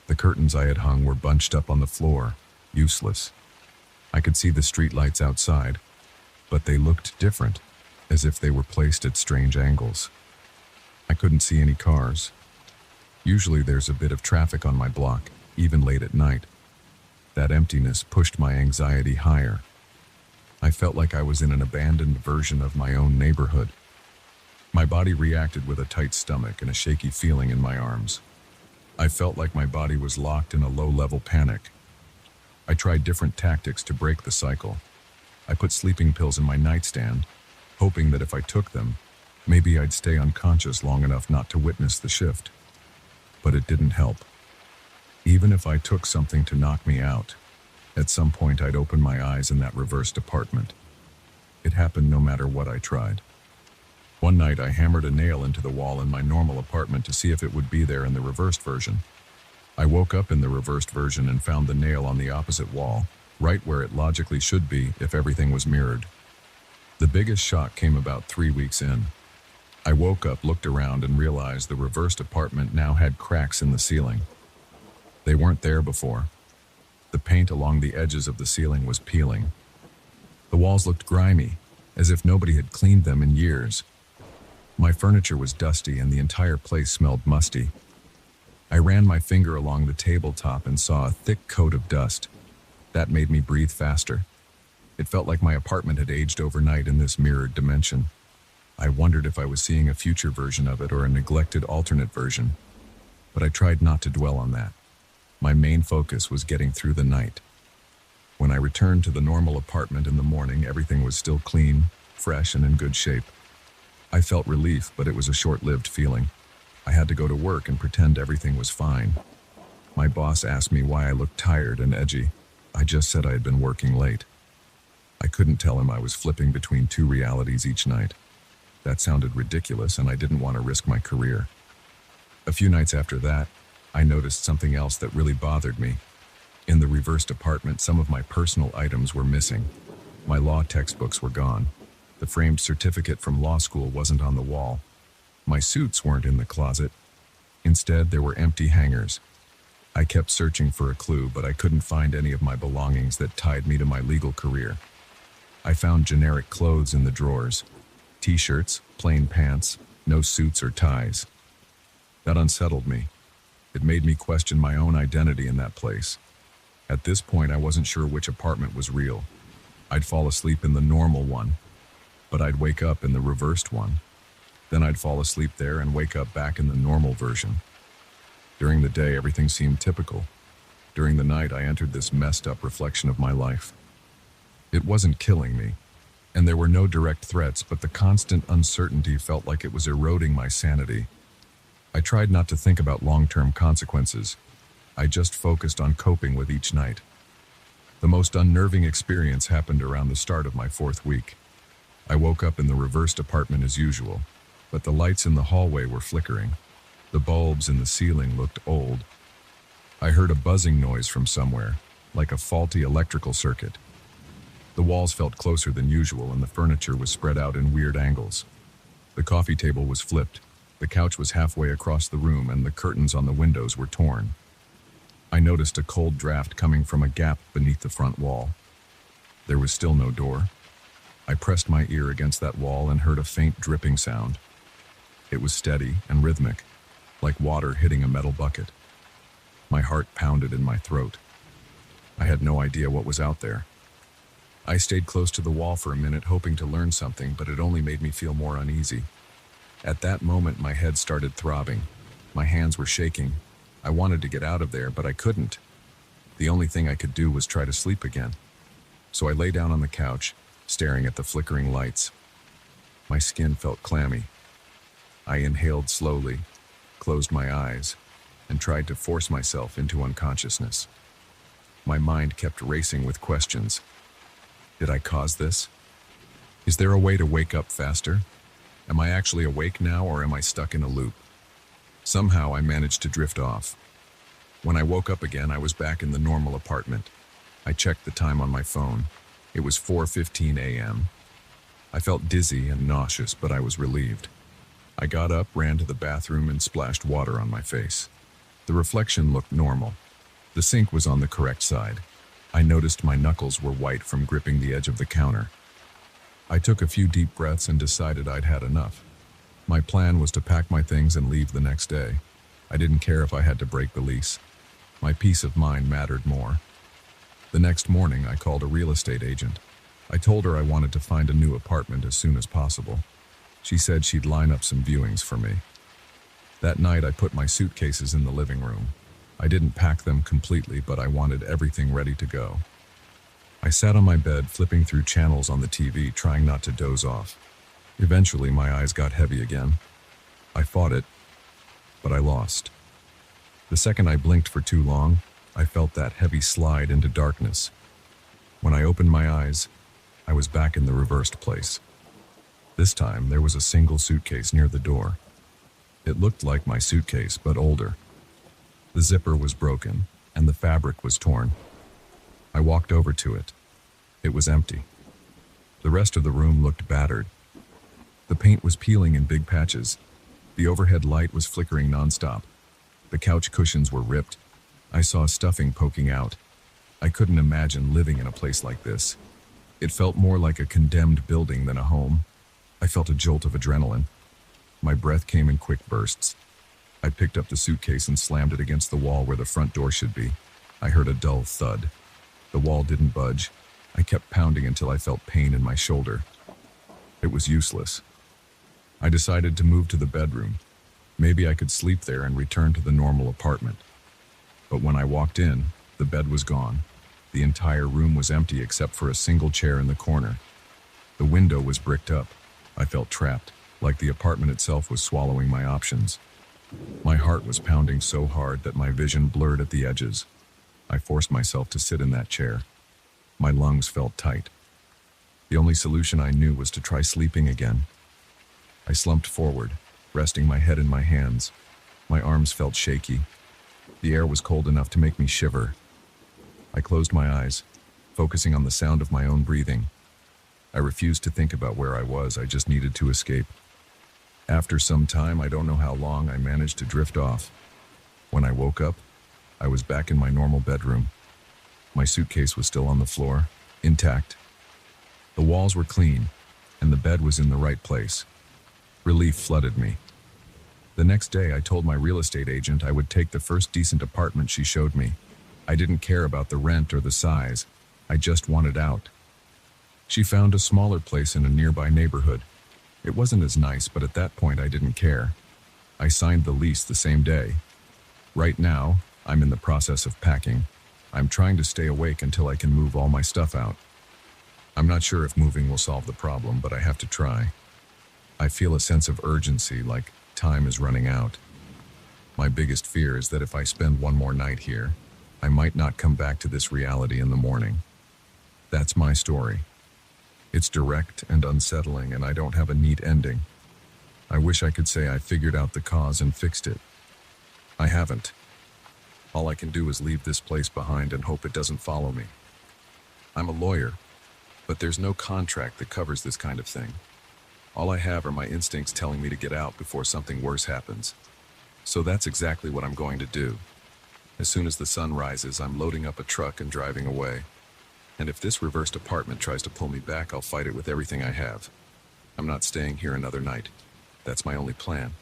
The curtains I had hung were bunched up on the floor, useless. I could see the streetlights outside, but they looked different, as if they were placed at strange angles. I couldn't see any cars. Usually there's a bit of traffic on my block, even late at night. That emptiness pushed my anxiety higher. I felt like I was in an abandoned version of my own neighborhood. My body reacted with a tight stomach and a shaky feeling in my arms. I felt like my body was locked in a low-level panic. I tried different tactics to break the cycle. I put sleeping pills in my nightstand, hoping that if I took them, maybe I'd stay unconscious long enough not to witness the shift. But it didn't help. Even if I took something to knock me out, at some point I'd open my eyes in that reversed apartment. It happened no matter what I tried. One night I hammered a nail into the wall in my normal apartment to see if it would be there in the reversed version. I woke up in the reversed version and found the nail on the opposite wall, right where it logically should be if everything was mirrored. The biggest shock came about 3 weeks in. I woke up, looked around, and realized the reversed apartment now had cracks in the ceiling. They weren't there before. The paint along the edges of the ceiling was peeling. The walls looked grimy, as if nobody had cleaned them in years. My furniture was dusty and the entire place smelled musty. I ran my finger along the tabletop and saw a thick coat of dust. That made me breathe faster. It felt like my apartment had aged overnight in this mirrored dimension. I wondered if I was seeing a future version of it or a neglected alternate version, but I tried not to dwell on that. My main focus was getting through the night. When I returned to the normal apartment in the morning, everything was still clean, fresh, and in good shape. I felt relief, but it was a short-lived feeling. I had to go to work and pretend everything was fine. My boss asked me why I looked tired and edgy. I just said I had been working late. I couldn't tell him I was flipping between two realities each night. That sounded ridiculous, and I didn't want to risk my career. A few nights after that, I noticed something else that really bothered me. In the reversed apartment, some of my personal items were missing. My law textbooks were gone. The framed certificate from law school wasn't on the wall. My suits weren't in the closet. Instead, there were empty hangers. I kept searching for a clue, but I couldn't find any of my belongings that tied me to my legal career. I found generic clothes in the drawers. T-shirts, plain pants, no suits or ties. That unsettled me. It made me question my own identity in that place. At this point, I wasn't sure which apartment was real. I'd fall asleep in the normal one, but I'd wake up in the reversed one. Then I'd fall asleep there and wake up back in the normal version. During the day, everything seemed typical. During the night, I entered this messed up reflection of my life. It wasn't killing me, and there were no direct threats, but the constant uncertainty felt like it was eroding my sanity. I tried not to think about long-term consequences. I just focused on coping with each night. The most unnerving experience happened around the start of my 4th week. I woke up in the reversed apartment as usual, but the lights in the hallway were flickering. The bulbs in the ceiling looked old. I heard a buzzing noise from somewhere, like a faulty electrical circuit. The walls felt closer than usual and the furniture was spread out in weird angles. The coffee table was flipped. The couch was halfway across the room and the curtains on the windows were torn. I noticed a cold draft coming from a gap beneath the front wall. There was still no door. I pressed my ear against that wall and heard a faint dripping sound. It was steady and rhythmic, like water hitting a metal bucket. My heart pounded in my throat. I had no idea what was out there. I stayed close to the wall for a minute, hoping to learn something, but it only made me feel more uneasy. At that moment, my head started throbbing. My hands were shaking. I wanted to get out of there, but I couldn't. The only thing I could do was try to sleep again. So I lay down on the couch, staring at the flickering lights. My skin felt clammy. I inhaled slowly, closed my eyes, and tried to force myself into unconsciousness. My mind kept racing with questions. Did I cause this? Is there a way to wake up faster? Am I actually awake now, or am I stuck in a loop? Somehow I managed to drift off. When I woke up again, I was back in the normal apartment. I checked the time on my phone. It was 4:15 a.m. I felt dizzy and nauseous, but I was relieved. I got up, ran to the bathroom, and splashed water on my face. The reflection looked normal. The sink was on the correct side. I noticed my knuckles were white from gripping the edge of the counter. I took a few deep breaths and decided I'd had enough. My plan was to pack my things and leave the next day. I didn't care if I had to break the lease. My peace of mind mattered more. The next morning, I called a real estate agent. I told her I wanted to find a new apartment as soon as possible. She said she'd line up some viewings for me. That night, I put my suitcases in the living room. I didn't pack them completely, but I wanted everything ready to go. I sat on my bed, flipping through channels on the TV, trying not to doze off. Eventually, my eyes got heavy again. I fought it, but I lost. The second I blinked for too long, I felt that heavy slide into darkness. When I opened my eyes, I was back in the reversed place. This time, there was a single suitcase near the door. It looked like my suitcase, but older. The zipper was broken, and the fabric was torn. I walked over to it. It was empty. The rest of the room looked battered. The paint was peeling in big patches. The overhead light was flickering nonstop. The couch cushions were ripped. I saw stuffing poking out. I couldn't imagine living in a place like this. It felt more like a condemned building than a home. I felt a jolt of adrenaline. My breath came in quick bursts. I picked up the suitcase and slammed it against the wall where the front door should be. I heard a dull thud. The wall didn't budge. I kept pounding until I felt pain in my shoulder. It was useless. I decided to move to the bedroom. Maybe I could sleep there and return to the normal apartment. But when I walked in, the bed was gone. The entire room was empty except for a single chair in the corner. The window was bricked up. I felt trapped, like the apartment itself was swallowing my options. My heart was pounding so hard that my vision blurred at the edges. I forced myself to sit in that chair. My lungs felt tight. The only solution I knew was to try sleeping again. I slumped forward, resting my head in my hands. My arms felt shaky. The air was cold enough to make me shiver. I closed my eyes, focusing on the sound of my own breathing. I refused to think about where I was. I just needed to escape. After some time, I don't know how long, I managed to drift off. When I woke up, I was back in my normal bedroom. My suitcase was still on the floor, intact. The walls were clean, and the bed was in the right place. Relief flooded me. The next day, I told my real estate agent I would take the first decent apartment she showed me. I didn't care about the rent or the size. I just wanted out. She found a smaller place in a nearby neighborhood. It wasn't as nice, but at that point I didn't care. I signed the lease the same day. Right now, I'm in the process of packing. I'm trying to stay awake until I can move all my stuff out. I'm not sure if moving will solve the problem, but I have to try. I feel a sense of urgency, like time is running out. My biggest fear is that if I spend one more night here, I might not come back to this reality in the morning. That's my story. It's direct and unsettling, and I don't have a neat ending. I wish I could say I figured out the cause and fixed it. I haven't. All I can do is leave this place behind and hope it doesn't follow me. I'm a lawyer, but there's no contract that covers this kind of thing. All I have are my instincts telling me to get out before something worse happens. So that's exactly what I'm going to do. As soon as the sun rises, I'm loading up a truck and driving away. And if this reversed apartment tries to pull me back, I'll fight it with everything I have. I'm not staying here another night. That's my only plan,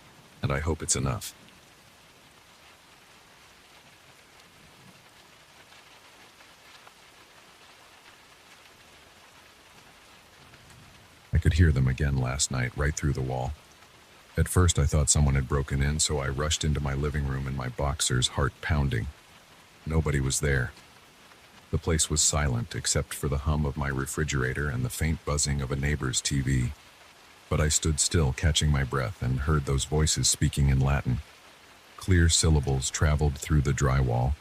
and I hope it's enough. I could hear them again last night, right through the wall. At first I thought someone had broken in, so I rushed into my living room in my boxers, heart pounding. Nobody was there. The place was silent, except for the hum of my refrigerator and the faint buzzing of a neighbor's TV. But I stood still, catching my breath, and heard those voices speaking in Latin. Clear syllables traveled through the drywall,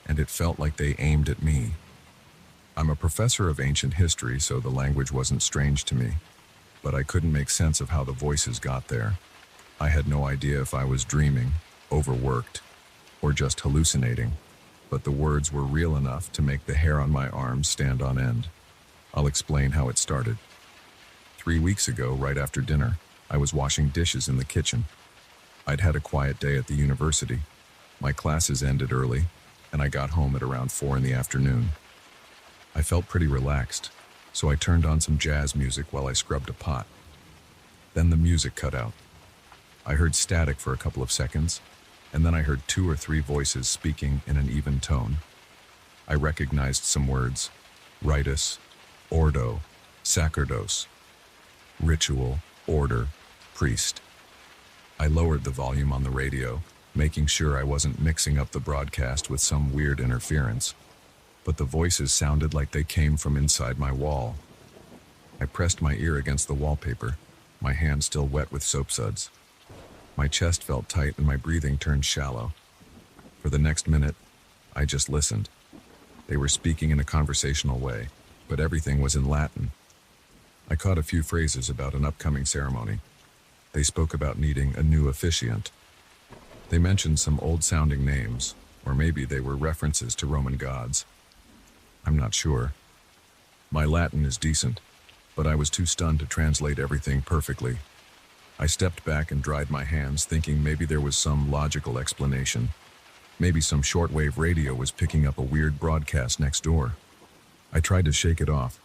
and it felt like they aimed at me. I'm a professor of ancient history, so the language wasn't strange to me. but I couldn't make sense of how the voices got there. I had no idea if I was dreaming, overworked, or just hallucinating, but the words were real enough to make the hair on my arms stand on end. I'll explain how it started. 3 weeks ago, right after dinner, I was washing dishes in the kitchen. I'd had a quiet day at the university. My classes ended early, and I got home at around 4 in the afternoon. I felt pretty relaxed, so I turned on some jazz music while I scrubbed a pot. Then the music cut out. I heard static for a couple of seconds, and then I heard 2 or 3 voices speaking in an even tone. I recognized some words: ritus, ordo, sacerdos, ritual, order, priest. I lowered the volume on the radio, making sure I wasn't mixing up the broadcast with some weird interference, but the voices sounded like they came from inside my wall. I pressed my ear against the wallpaper, my hand still wet with soap suds. My chest felt tight and my breathing turned shallow. For the next minute, I just listened. They were speaking in a conversational way, but everything was in Latin. I caught a few phrases about an upcoming ceremony. They spoke about needing a new officiant. They mentioned some old-sounding names, or maybe they were references to Roman gods. I'm not sure. My Latin is decent, but I was too stunned to translate everything perfectly. I stepped back and dried my hands, thinking maybe there was some logical explanation. Maybe some shortwave radio was picking up a weird broadcast next door. I tried to shake it off,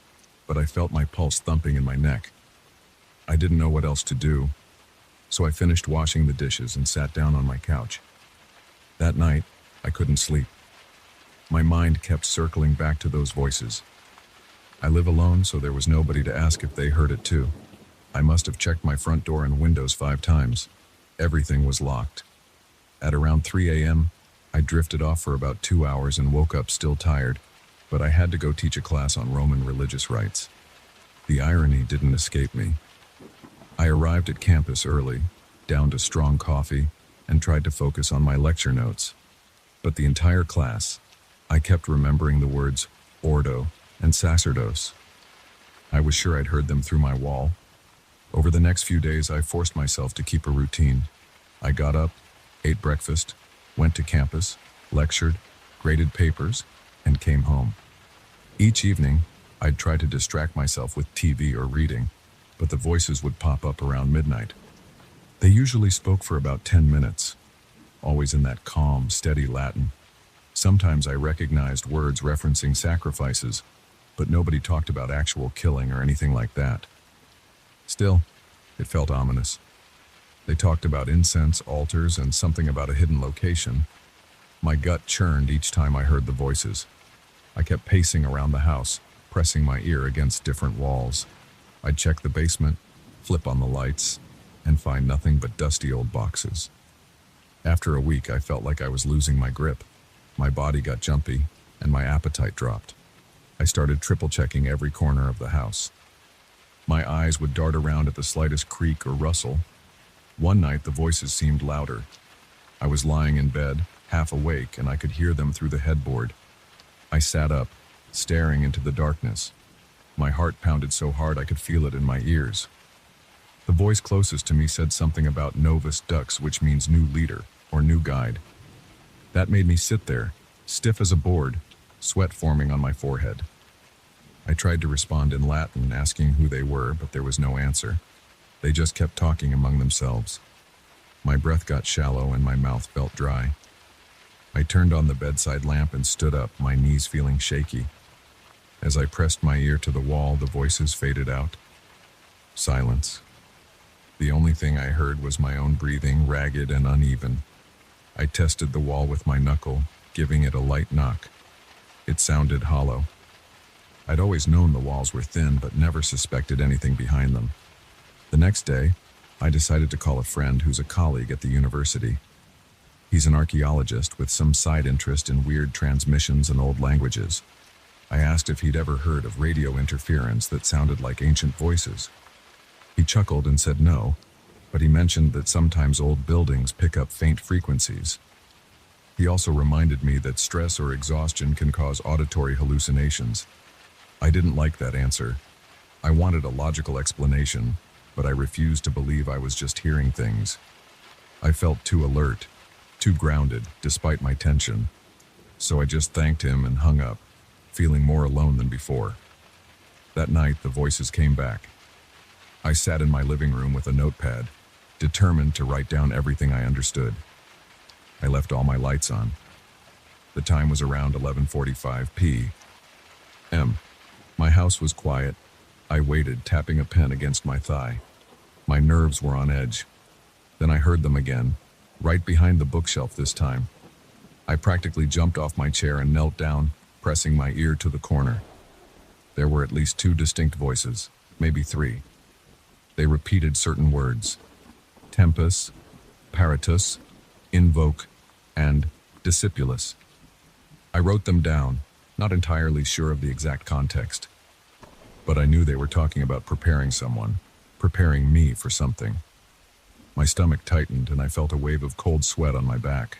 but I felt my pulse thumping in my neck. I didn't know what else to do, so I finished washing the dishes and sat down on my couch. That night, I couldn't sleep. My mind kept circling back to those voices. I live alone, so there was nobody to ask if they heard it too. I must have checked my front door and windows 5 times. Everything was locked. At around 3 a.m., I drifted off for about 2 hours and woke up still tired, but I had to go teach a class on Roman religious rites. The irony didn't escape me. I arrived at campus early, downed a strong coffee, and tried to focus on my lecture notes. But the entire class, I kept remembering the words ordo and sacerdos. I was sure I'd heard them through my wall. Over the next few days, I forced myself to keep a routine. I got up, ate breakfast, went to campus, lectured, graded papers, and came home. Each evening, I'd try to distract myself with TV or reading, but the voices would pop up around midnight. They usually spoke for about 10 minutes, always in that calm, steady Latin. Sometimes I recognized words referencing sacrifices, but nobody talked about actual killing or anything like that. Still, it felt ominous. They talked about incense, altars, and something about a hidden location. My gut churned each time I heard the voices. I kept pacing around the house, pressing my ear against different walls. I'd check the basement, flip on the lights, and find nothing but dusty old boxes. After a week, I felt like I was losing my grip. My body got jumpy, and my appetite dropped. I started triple-checking every corner of the house. My eyes would dart around at the slightest creak or rustle. One night, the voices seemed louder. I was lying in bed, half awake, and I could hear them through the headboard. I sat up, staring into the darkness. My heart pounded so hard I could feel it in my ears. The voice closest to me said something about Novus Dux, which means new leader or new guide. That made me sit there, stiff as a board, sweat forming on my forehead. I tried to respond in Latin, asking who they were, but there was no answer. They just kept talking among themselves. My breath got shallow and my mouth felt dry. I turned on the bedside lamp and stood up, my knees feeling shaky. As I pressed my ear to the wall, the voices faded out. Silence. The only thing I heard was my own breathing, ragged and uneven. I tested the wall with my knuckle, giving it a light knock. It sounded hollow. I'd always known the walls were thin, but never suspected anything behind them. The next day, I decided to call a friend who's a colleague at the university. He's an archaeologist with some side interest in weird transmissions and old languages. I asked if he'd ever heard of radio interference that sounded like ancient voices. He chuckled and said no, but he mentioned that sometimes old buildings pick up faint frequencies. He also reminded me that stress or exhaustion can cause auditory hallucinations. I didn't like that answer. I wanted a logical explanation, but I refused to believe I was just hearing things. I felt too alert, too grounded, despite my tension. So I just thanked him and hung up, feeling more alone than before. That night, the voices came back. I sat in my living room with a notepad, determined to write down everything I understood. I left all my lights on. The time was around 11:45 p.m. My house was quiet. I waited, tapping a pen against my thigh. My nerves were on edge. Then I heard them again, right behind the bookshelf this time. I practically jumped off my chair and knelt down, pressing my ear to the corner. There were at least two distinct voices, maybe three. They repeated certain words: tempus, paratus, invoke, and discipulus. I wrote them down, not entirely sure of the exact context. But I knew they were talking about preparing someone, preparing me for something. My stomach tightened and I felt a wave of cold sweat on my back.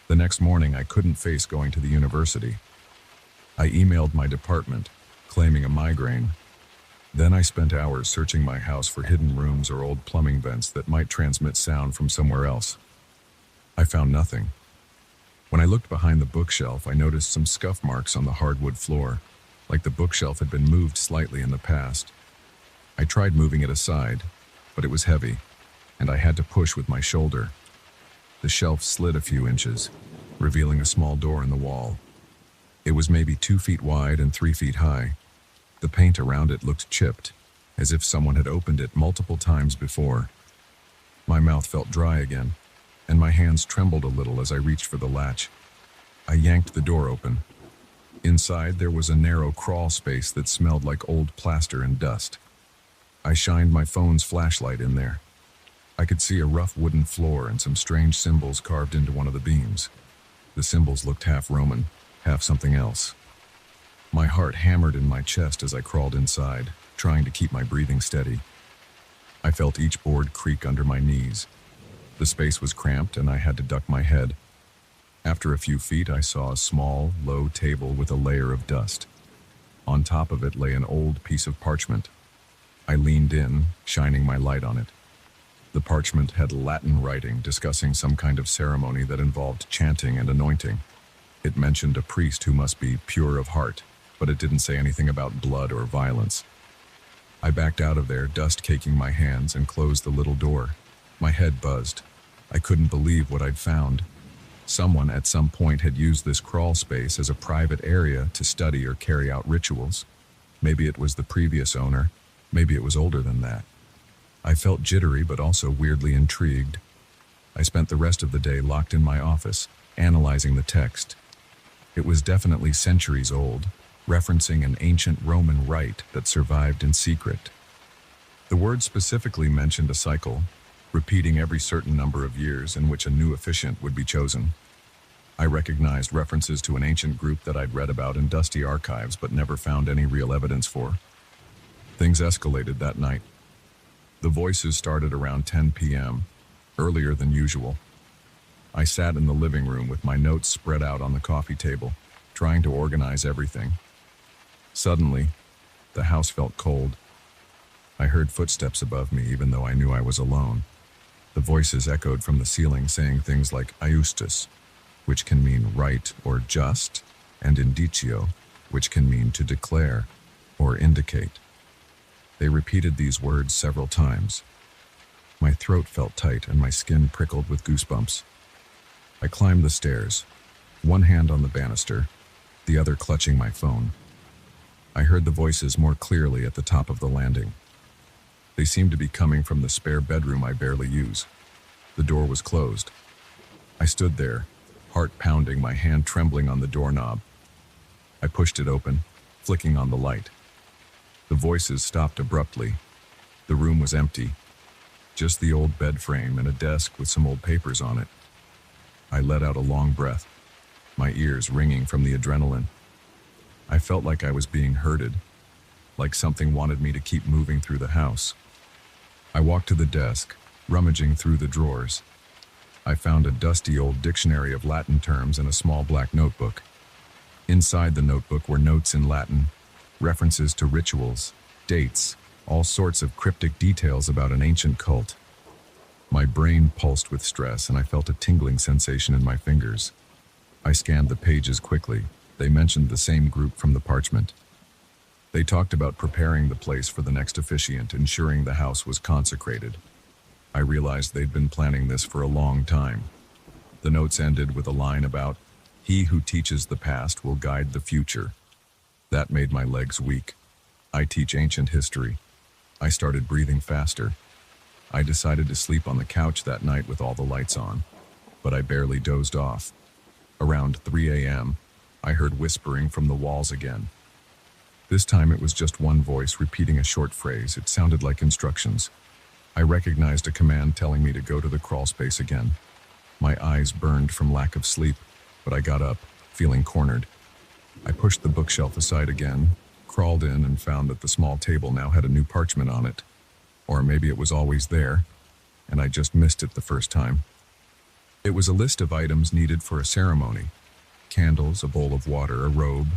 The next morning, I couldn't face going to the university. I emailed my department, claiming a migraine. Then I spent hours searching my house for hidden rooms or old plumbing vents that might transmit sound from somewhere else. I found nothing. When I looked behind the bookshelf, I noticed some scuff marks on the hardwood floor, like the bookshelf had been moved slightly in the past. I tried moving it aside, but it was heavy, and I had to push with my shoulder. The shelf slid a few inches, revealing a small door in the wall. It was maybe 2 feet wide and 3 feet high. The paint around it looked chipped, as if someone had opened it multiple times before. My mouth felt dry again, and my hands trembled a little as I reached for the latch. I yanked the door open. Inside, there was a narrow crawl space that smelled like old plaster and dust. I shined my phone's flashlight in there. I could see a rough wooden floor and some strange symbols carved into one of the beams. The symbols looked half Roman, half something else. My heart hammered in my chest as I crawled inside, trying to keep my breathing steady. I felt each board creak under my knees. The space was cramped and I had to duck my head. After a few feet, I saw a small, low table with a layer of dust. On top of it lay an old piece of parchment. I leaned in, shining my light on it. The parchment had Latin writing discussing some kind of ceremony that involved chanting and anointing. It mentioned a priest who must be pure of heart, but it didn't say anything about blood or violence. I backed out of there, dust caking my hands, and closed the little door. My head buzzed. I couldn't believe what I'd found. Someone at some point had used this crawl space as a private area to study or carry out rituals. Maybe it was the previous owner. Maybe it was older than that. I felt jittery but also weirdly intrigued. I spent the rest of the day locked in my office, analyzing the text. It was definitely centuries old, referencing an ancient Roman rite that survived in secret. The word specifically mentioned a cycle, repeating every certain number of years in which a new officiant would be chosen. I recognized references to an ancient group that I'd read about in dusty archives but never found any real evidence for. Things escalated that night. The voices started around 10 p.m., earlier than usual. I sat in the living room with my notes spread out on the coffee table, trying to organize everything. Suddenly, the house felt cold. I heard footsteps above me even though I knew I was alone. The voices echoed from the ceiling saying things like "iustus," which can mean right or just, and "indicio," which can mean to declare or indicate. They repeated these words several times. My throat felt tight and my skin prickled with goosebumps. I climbed the stairs, one hand on the banister, the other clutching my phone. I heard the voices more clearly at the top of the landing. They seemed to be coming from the spare bedroom I barely use. The door was closed. I stood there, heart pounding, my hand trembling on the doorknob. I pushed it open, flicking on the light. The voices stopped abruptly. The room was empty. Just the old bed frame and a desk with some old papers on it. I let out a long breath, my ears ringing from the adrenaline. I felt like I was being herded, like something wanted me to keep moving through the house. I walked to the desk, rummaging through the drawers. I found a dusty old dictionary of Latin terms and a small black notebook. Inside the notebook were notes in Latin, references to rituals, dates, all sorts of cryptic details about an ancient cult. My brain pulsed with stress and I felt a tingling sensation in my fingers. I scanned the pages quickly. They mentioned the same group from the parchment. They talked about preparing the place for the next officiant, ensuring the house was consecrated. I realized they'd been planning this for a long time. The notes ended with a line about, "He who teaches the past will guide the future." That made my legs weak. I teach ancient history. I started breathing faster. I decided to sleep on the couch that night with all the lights on, but I barely dozed off. Around 3 a.m., I heard whispering from the walls again. This time it was just one voice repeating a short phrase. It sounded like instructions. I recognized a command telling me to go to the crawl space again. My eyes burned from lack of sleep, but I got up, feeling cornered. I pushed the bookshelf aside again, crawled in and found that the small table now had a new parchment on it. Or maybe it was always there, and I just missed it the first time. It was a list of items needed for a ceremony. Candles, a bowl of water, a robe,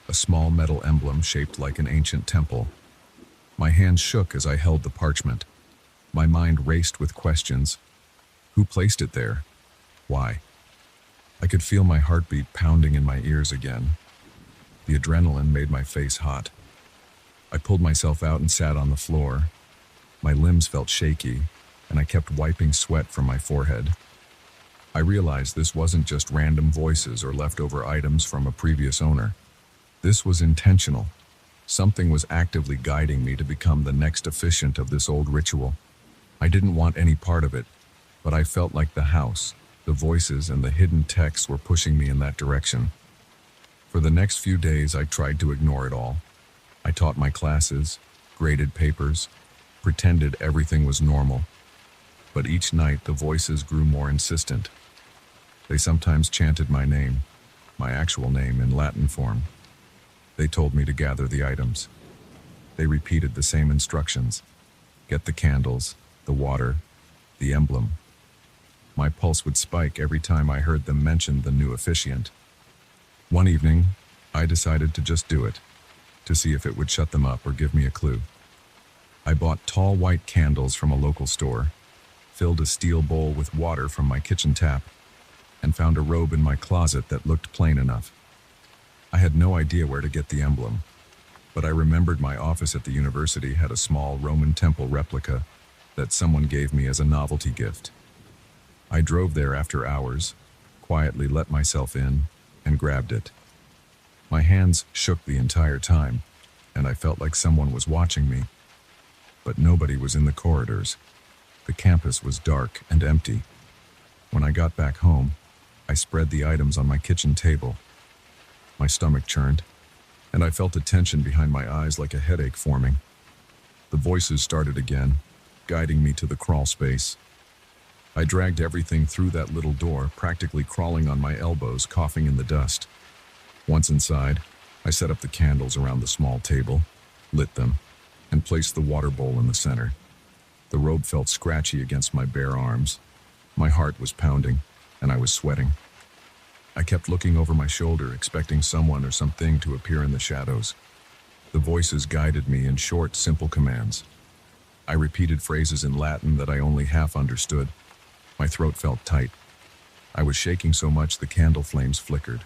a small metal emblem shaped like an ancient temple. My hands shook as I held the parchment. My mind raced with questions. Who placed it there? Why? I could feel my heartbeat pounding in my ears again. The adrenaline made my face hot. I pulled myself out and sat on the floor. My limbs felt shaky, and I kept wiping sweat from my forehead. I realized this wasn't just random voices or leftover items from a previous owner. This was intentional. Something was actively guiding me to become the next officiant of this old ritual. I didn't want any part of it, but I felt like the house, the voices, and the hidden texts were pushing me in that direction. For the next few days, I tried to ignore it all. I taught my classes, graded papers, pretended everything was normal. But each night, the voices grew more insistent. They sometimes chanted my name, my actual name in Latin form. They told me to gather the items. They repeated the same instructions. Get the candles, the water, the emblem. My pulse would spike every time I heard them mention the new officiant. One evening, I decided to just do it, to see if it would shut them up or give me a clue. I bought tall white candles from a local store, filled a steel bowl with water from my kitchen tap, and found a robe in my closet that looked plain enough. I had no idea where to get the emblem, but I remembered my office at the university had a small Roman temple replica that someone gave me as a novelty gift. I drove there after hours, quietly let myself in, and grabbed it. My hands shook the entire time, and I felt like someone was watching me. But nobody was in the corridors. The campus was dark and empty. When I got back home, I spread the items on my kitchen table. My stomach churned, and I felt a tension behind my eyes like a headache forming. The voices started again, guiding me to the crawl space. I dragged everything through that little door, practically crawling on my elbows, coughing in the dust. Once inside, I set up the candles around the small table, lit them, and placed the water bowl in the center. The robe felt scratchy against my bare arms. My heart was pounding, and I was sweating. I kept looking over my shoulder, expecting someone or something to appear in the shadows. The voices guided me in short, simple commands. I repeated phrases in Latin that I only half understood. My throat felt tight. I was shaking so much the candle flames flickered.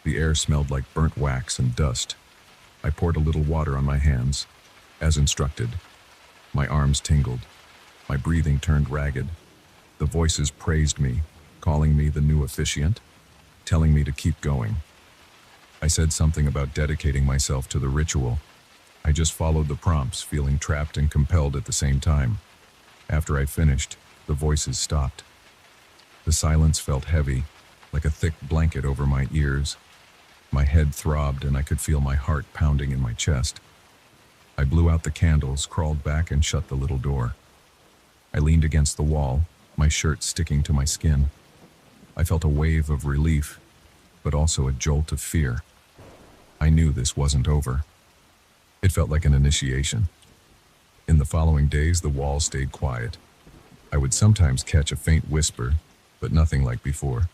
The air smelled like burnt wax and dust. I poured a little water on my hands, as instructed. My arms tingled. My breathing turned ragged. The voices praised me, calling me the new officiant, telling me to keep going. I said something about dedicating myself to the ritual. I just followed the prompts, feeling trapped and compelled at the same time. After I finished, the voices stopped. The silence felt heavy, like a thick blanket over my ears. My head throbbed and I could feel my heart pounding in my chest. I blew out the candles, crawled back and shut the little door. I leaned against the wall, my shirt sticking to my skin. I felt a wave of relief, but also a jolt of fear. I knew this wasn't over. It felt like an initiation. In the following days, the walls stayed quiet. I would sometimes catch a faint whisper, but nothing like before.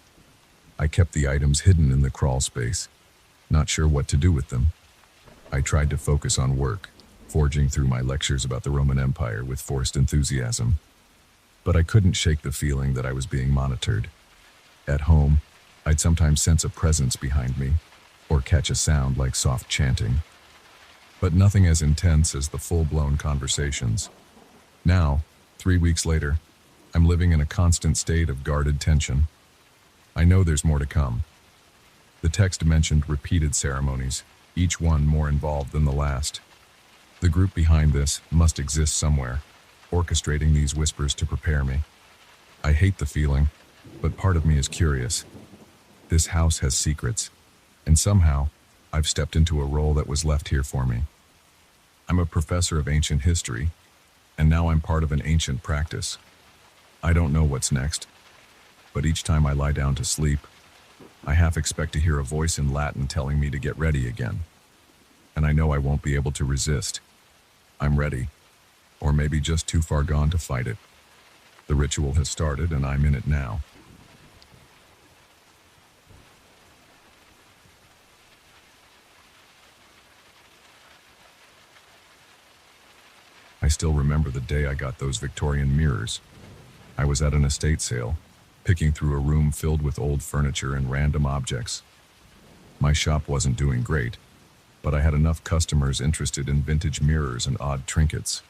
I kept the items hidden in the crawl space, not sure what to do with them. I tried to focus on work, forging through my lectures about the Roman Empire with forced enthusiasm. But I couldn't shake the feeling that I was being monitored. At home, I'd sometimes sense a presence behind me, or catch a sound like soft chanting. But nothing as intense as the full-blown conversations. Now, 3 weeks later, I'm living in a constant state of guarded tension. I know there's more to come. The text mentioned repeated ceremonies, each one more involved than the last. The group behind this must exist somewhere, orchestrating these whispers to prepare me. I hate the feeling, but part of me is curious. This house has secrets, and somehow, I've stepped into a role that was left here for me. I'm a professor of ancient history, and now I'm part of an ancient practice. I don't know what's next, but each time I lie down to sleep, I half expect to hear a voice in Latin telling me to get ready again. And I know I won't be able to resist. I'm ready, or maybe just too far gone to fight it. The ritual has started, and I'm in it now. I still remember the day I got those Victorian mirrors. I was at an estate sale, picking through a room filled with old furniture and random objects. My shop wasn't doing great, but I had enough customers interested in vintage mirrors and odd trinkets.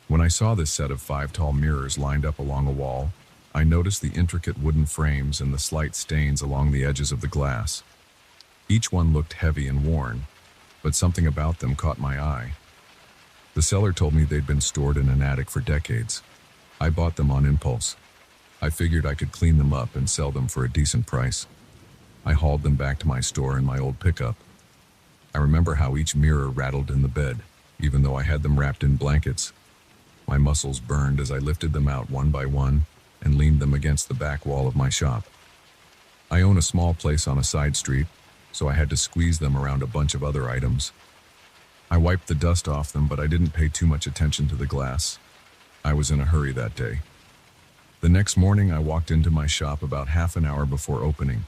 When I saw this set of 5 tall mirrors lined up along a wall, I noticed the intricate wooden frames and the slight stains along the edges of the glass. Each one looked heavy and worn, but something about them caught my eye. The seller told me they'd been stored in an attic for decades. I bought them on impulse. I figured I could clean them up and sell them for a decent price. I hauled them back to my store in my old pickup. I remember how each mirror rattled in the bed, even though I had them wrapped in blankets. My muscles burned as I lifted them out one by one and leaned them against the back wall of my shop. I own a small place on a side street, so I had to squeeze them around a bunch of other items. I wiped the dust off them, but I didn't pay too much attention to the glass. I was in a hurry that day. The next morning, I walked into my shop about half an hour before opening.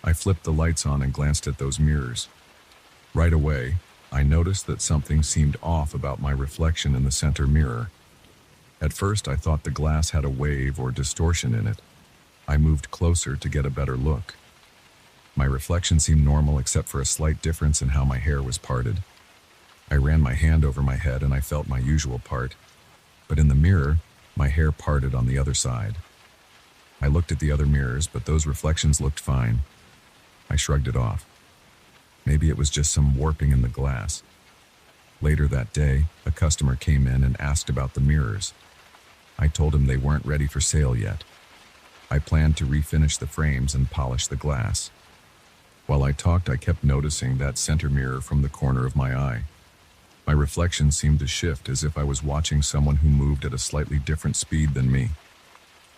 I flipped the lights on and glanced at those mirrors. Right away, I noticed that something seemed off about my reflection in the center mirror. At first, I thought the glass had a wave or distortion in it. I moved closer to get a better look. My reflection seemed normal except for a slight difference in how my hair was parted. I ran my hand over my head and I felt my usual part, but in the mirror, my hair parted on the other side. I looked at the other mirrors, but those reflections looked fine. I shrugged it off. Maybe it was just some warping in the glass. Later that day, a customer came in and asked about the mirrors. I told him they weren't ready for sale yet. I planned to refinish the frames and polish the glass. While I talked, I kept noticing that center mirror from the corner of my eye. My reflection seemed to shift as if I was watching someone who moved at a slightly different speed than me.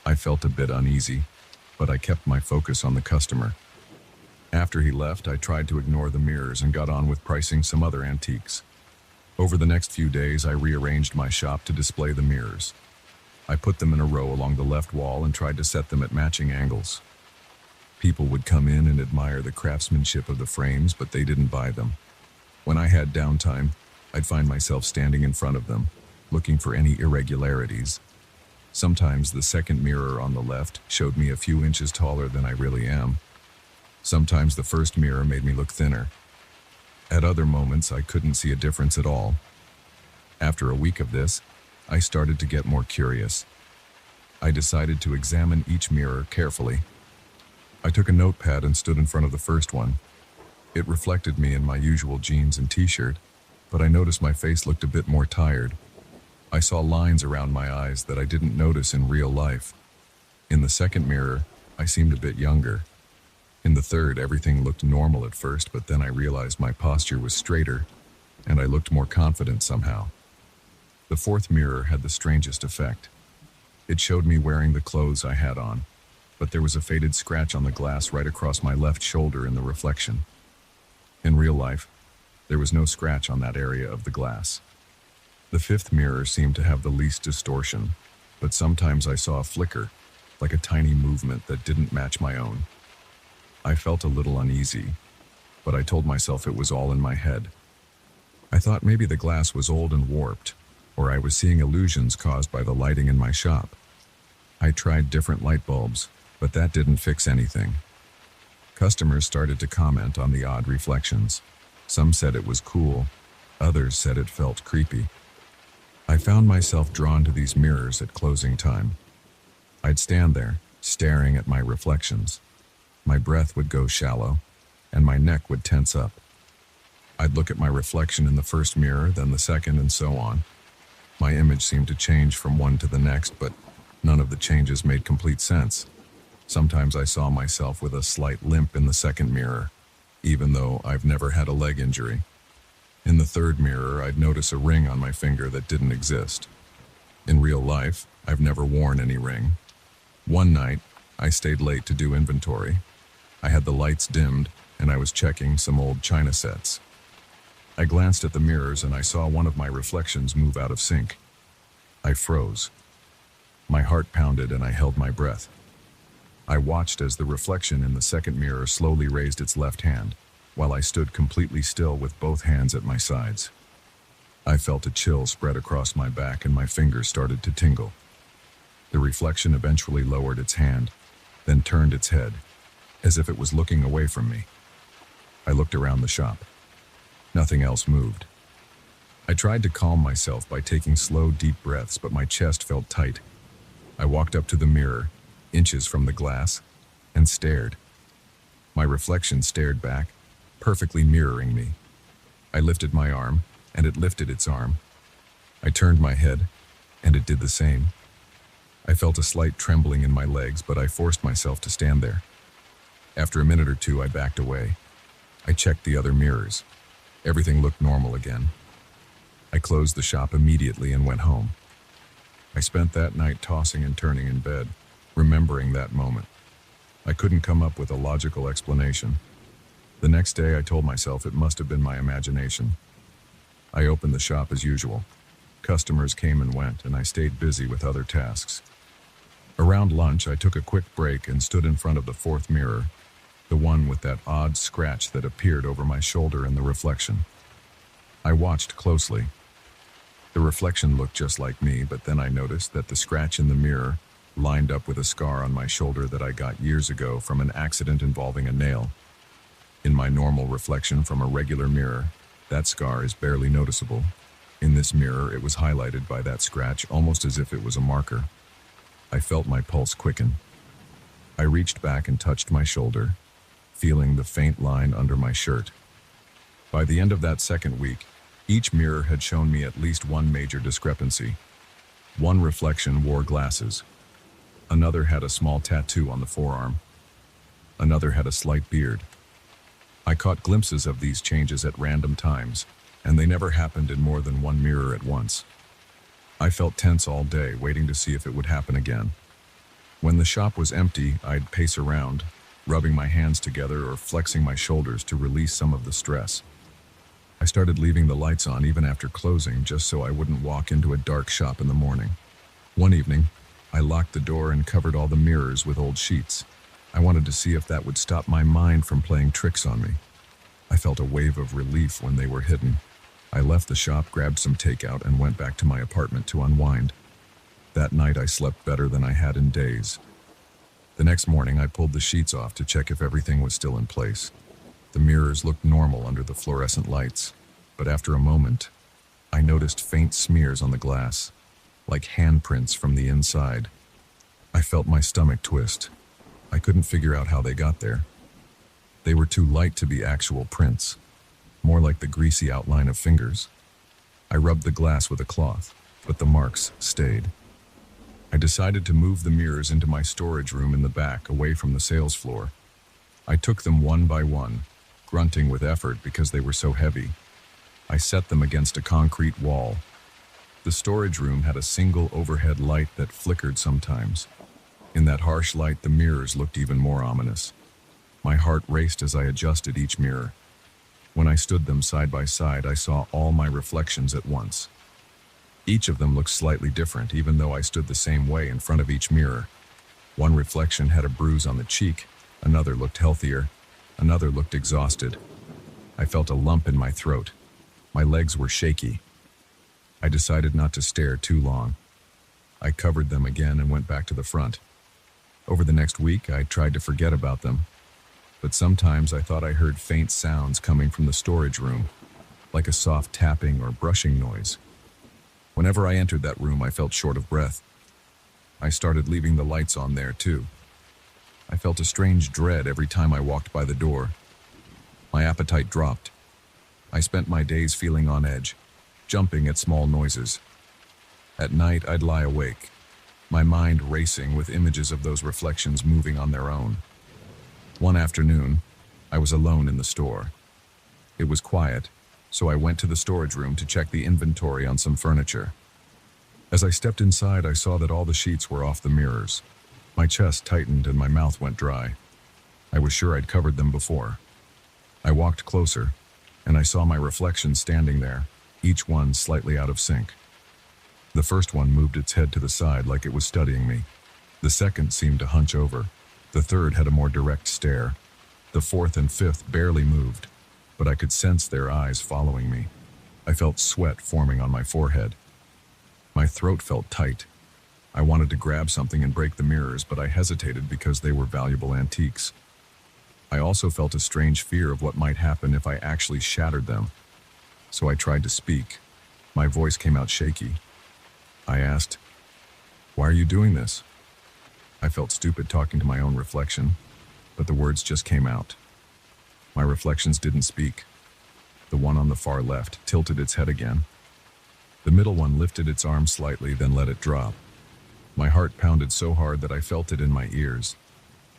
I felt a bit uneasy, but I kept my focus on the customer. After he left, I tried to ignore the mirrors and got on with pricing some other antiques. Over the next few days, I rearranged my shop to display the mirrors. I put them in a row along the left wall and tried to set them at matching angles. People would come in and admire the craftsmanship of the frames, but they didn't buy them. When I had downtime, I'd find myself standing in front of them, looking for any irregularities. Sometimes the second mirror on the left showed me a few inches taller than I really am. Sometimes the first mirror made me look thinner. At other moments, I couldn't see a difference at all. After a week of this, I started to get more curious. I decided to examine each mirror carefully. I took a notepad and stood in front of the first one. It reflected me in my usual jeans and t-shirt, but I noticed my face looked a bit more tired. I saw lines around my eyes that I didn't notice in real life. In the second mirror, I seemed a bit younger. In the third, everything looked normal at first, but then I realized my posture was straighter, and I looked more confident somehow. The fourth mirror had the strangest effect. It showed me wearing the clothes I had on, but there was a faded scratch on the glass right across my left shoulder in the reflection. In real life, there was no scratch on that area of the glass. The fifth mirror seemed to have the least distortion, but sometimes I saw a flicker, like a tiny movement that didn't match my own. I felt a little uneasy, but I told myself it was all in my head. I thought maybe the glass was old and warped, or I was seeing illusions caused by the lighting in my shop. I tried different light bulbs, but that didn't fix anything. Customers started to comment on the odd reflections. Some said it was cool, others said it felt creepy. I found myself drawn to these mirrors at closing time. I'd stand there, staring at my reflections. My breath would go shallow, and my neck would tense up. I'd look at my reflection in the first mirror, then the second, and so on. My image seemed to change from one to the next, but none of the changes made complete sense. Sometimes I saw myself with a slight limp in the second mirror, even though I've never had a leg injury. In the third mirror, I'd notice a ring on my finger that didn't exist. In real life, I've never worn any ring. One night, I stayed late to do inventory. I had the lights dimmed, and I was checking some old china sets. I glanced at the mirrors and I saw one of my reflections move out of sync. I froze. My heart pounded and I held my breath. I watched as the reflection in the second mirror slowly raised its left hand, while I stood completely still with both hands at my sides. I felt a chill spread across my back and my fingers started to tingle. The reflection eventually lowered its hand, then turned its head, as if it was looking away from me. I looked around the shop. Nothing else moved. I tried to calm myself by taking slow, deep breaths, but my chest felt tight. I walked up to the mirror, inches from the glass, and stared. My reflection stared back, perfectly mirroring me. I lifted my arm, and it lifted its arm. I turned my head, and it did the same. I felt a slight trembling in my legs, but I forced myself to stand there. After a minute or two, I backed away. I checked the other mirrors. Everything looked normal again. I closed the shop immediately and went home. I spent that night tossing and turning in bed, remembering that moment. I couldn't come up with a logical explanation. The next day, I told myself it must have been my imagination. I opened the shop as usual. Customers came and went, and I stayed busy with other tasks. Around lunch, I took a quick break and stood in front of the fourth mirror, the one with that odd scratch that appeared over my shoulder in the reflection. I watched closely. The reflection looked just like me, but then I noticed that the scratch in the mirror lined up with a scar on my shoulder that I got years ago from an accident involving a nail. In my normal reflection from a regular mirror, that scar is barely noticeable. In this mirror, it was highlighted by that scratch almost as if it was a marker. I felt my pulse quicken. I reached back and touched my shoulder, feeling the faint line under my shirt. By the end of that second week, each mirror had shown me at least one major discrepancy. One reflection wore glasses. Another had a small tattoo on the forearm. Another had a slight beard. I caught glimpses of these changes at random times, and they never happened in more than one mirror at once. I felt tense all day, waiting to see if it would happen again. When the shop was empty, I'd pace around, rubbing my hands together or flexing my shoulders to release some of the stress. I started leaving the lights on even after closing, just so I wouldn't walk into a dark shop in the morning. One evening, I locked the door and covered all the mirrors with old sheets. I wanted to see if that would stop my mind from playing tricks on me. I felt a wave of relief when they were hidden. I left the shop, grabbed some takeout, and went back to my apartment to unwind. That night I slept better than I had in days. The next morning I pulled the sheets off to check if everything was still in place. The mirrors looked normal under the fluorescent lights, but after a moment, I noticed faint smears on the glass, like handprints from the inside. I felt my stomach twist. I couldn't figure out how they got there. They were too light to be actual prints, more like the greasy outline of fingers. I rubbed the glass with a cloth, but the marks stayed. I decided to move the mirrors into my storage room in the back, away from the sales floor. I took them one by one, grunting with effort because they were so heavy. I set them against a concrete wall. The storage room had a single overhead light that flickered sometimes. In that harsh light, the mirrors looked even more ominous. My heart raced as I adjusted each mirror. When I stood them side by side, I saw all my reflections at once. Each of them looked slightly different, even though I stood the same way in front of each mirror. One reflection had a bruise on the cheek, another looked healthier, another looked exhausted. I felt a lump in my throat. My legs were shaky. I decided not to stare too long. I covered them again and went back to the front. Over the next week, I tried to forget about them, but sometimes I thought I heard faint sounds coming from the storage room, like a soft tapping or brushing noise. Whenever I entered that room, I felt short of breath. I started leaving the lights on there, too. I felt a strange dread every time I walked by the door. My appetite dropped. I spent my days feeling on edge, jumping at small noises. At night, I'd lie awake, my mind racing with images of those reflections moving on their own. One afternoon, I was alone in the store. It was quiet, so I went to the storage room to check the inventory on some furniture. As I stepped inside, I saw that all the sheets were off the mirrors. My chest tightened and my mouth went dry. I was sure I'd covered them before. I walked closer, and I saw my reflection standing there, each one slightly out of sync. The first one moved its head to the side like it was studying me. The second seemed to hunch over. The third had a more direct stare. The fourth and fifth barely moved, but I could sense their eyes following me. I felt sweat forming on my forehead. My throat felt tight. I wanted to grab something and break the mirrors, but I hesitated because they were valuable antiques. I also felt a strange fear of what might happen if I actually shattered them. So I tried to speak. My voice came out shaky. I asked, "Why are you doing this?" I felt stupid talking to my own reflection, but the words just came out. My reflections didn't speak. The one on the far left tilted its head again. The middle one lifted its arm slightly, then let it drop. My heart pounded so hard that I felt it in my ears.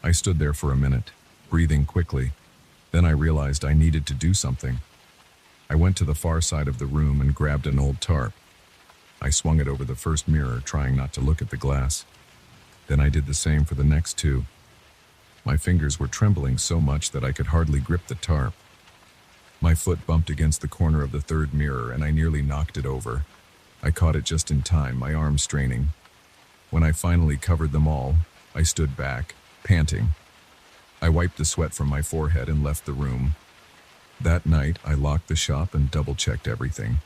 I stood there for a minute, breathing quickly. Then I realized I needed to do something. I went to the far side of the room and grabbed an old tarp. I swung it over the first mirror, trying not to look at the glass. Then I did the same for the next two. My fingers were trembling so much that I could hardly grip the tarp. My foot bumped against the corner of the third mirror and I nearly knocked it over. I caught it just in time, my arm straining. When I finally covered them all, I stood back, panting. I wiped the sweat from my forehead and left the room. That night, I locked the shop and double-checked everything.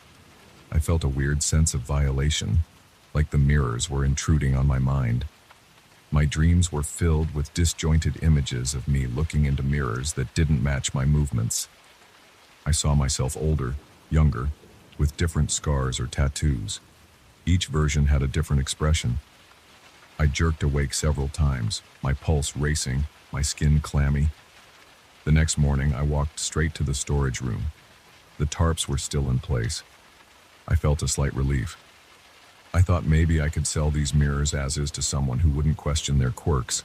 I felt a weird sense of violation, like the mirrors were intruding on my mind. My dreams were filled with disjointed images of me looking into mirrors that didn't match my movements. I saw myself older, younger, with different scars or tattoos. Each version had a different expression. I jerked awake several times, my pulse racing, my skin clammy. The next morning, I walked straight to the storage room. The tarps were still in place. I felt a slight relief. I thought maybe I could sell these mirrors as is to someone who wouldn't question their quirks.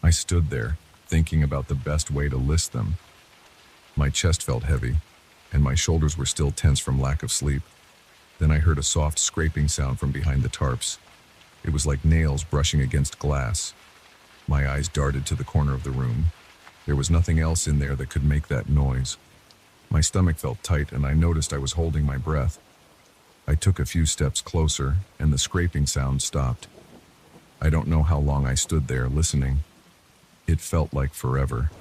I stood there, thinking about the best way to list them. My chest felt heavy, and my shoulders were still tense from lack of sleep. Then I heard a soft scraping sound from behind the tarps. It was like nails brushing against glass. My eyes darted to the corner of the room. There was nothing else in there that could make that noise. My stomach felt tight, and I noticed I was holding my breath. I took a few steps closer, and the scraping sound stopped. I don't know how long I stood there listening. It felt like forever.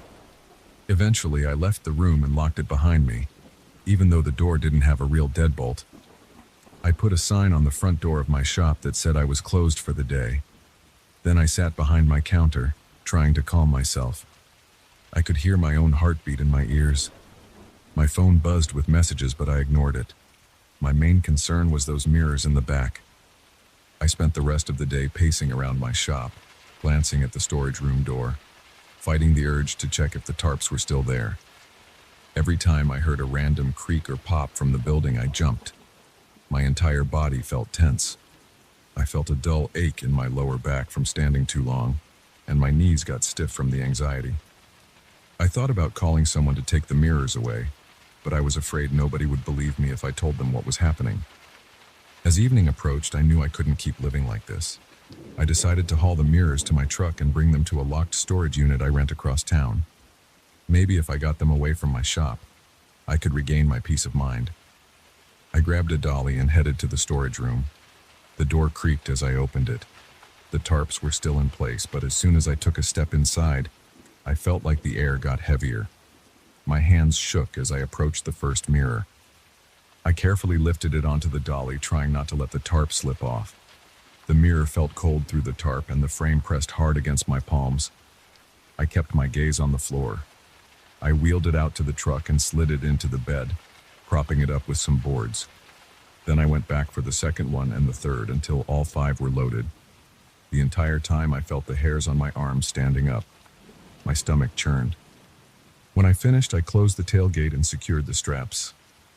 Eventually, I left the room and locked it behind me, even though the door didn't have a real deadbolt. I put a sign on the front door of my shop that said I was closed for the day. Then I sat behind my counter, trying to calm myself. I could hear my own heartbeat in my ears. My phone buzzed with messages, but I ignored it. My main concern was those mirrors in the back. I spent the rest of the day pacing around my shop, glancing at the storage room door, fighting the urge to check if the tarps were still there. Every time I heard a random creak or pop from the building, I jumped. My entire body felt tense. I felt a dull ache in my lower back from standing too long, and my knees got stiff from the anxiety. I thought about calling someone to take the mirrors away, but I was afraid nobody would believe me if I told them what was happening. As evening approached, I knew I couldn't keep living like this. I decided to haul the mirrors to my truck and bring them to a locked storage unit I rent across town. Maybe if I got them away from my shop, I could regain my peace of mind. I grabbed a dolly and headed to the storage room. The door creaked as I opened it. The tarps were still in place, but as soon as I took a step inside, I felt like the air got heavier. My hands shook as I approached the first mirror. I carefully lifted it onto the dolly, trying not to let the tarp slip off. The mirror felt cold through the tarp, and the frame pressed hard against my palms. I kept my gaze on the floor. I wheeled it out to the truck and slid it into the bed, propping it up with some boards. Then I went back for the second one and the third until all 5 were loaded. The entire time I felt the hairs on my arms standing up. My stomach churned. When I finished, I closed the tailgate and secured the straps.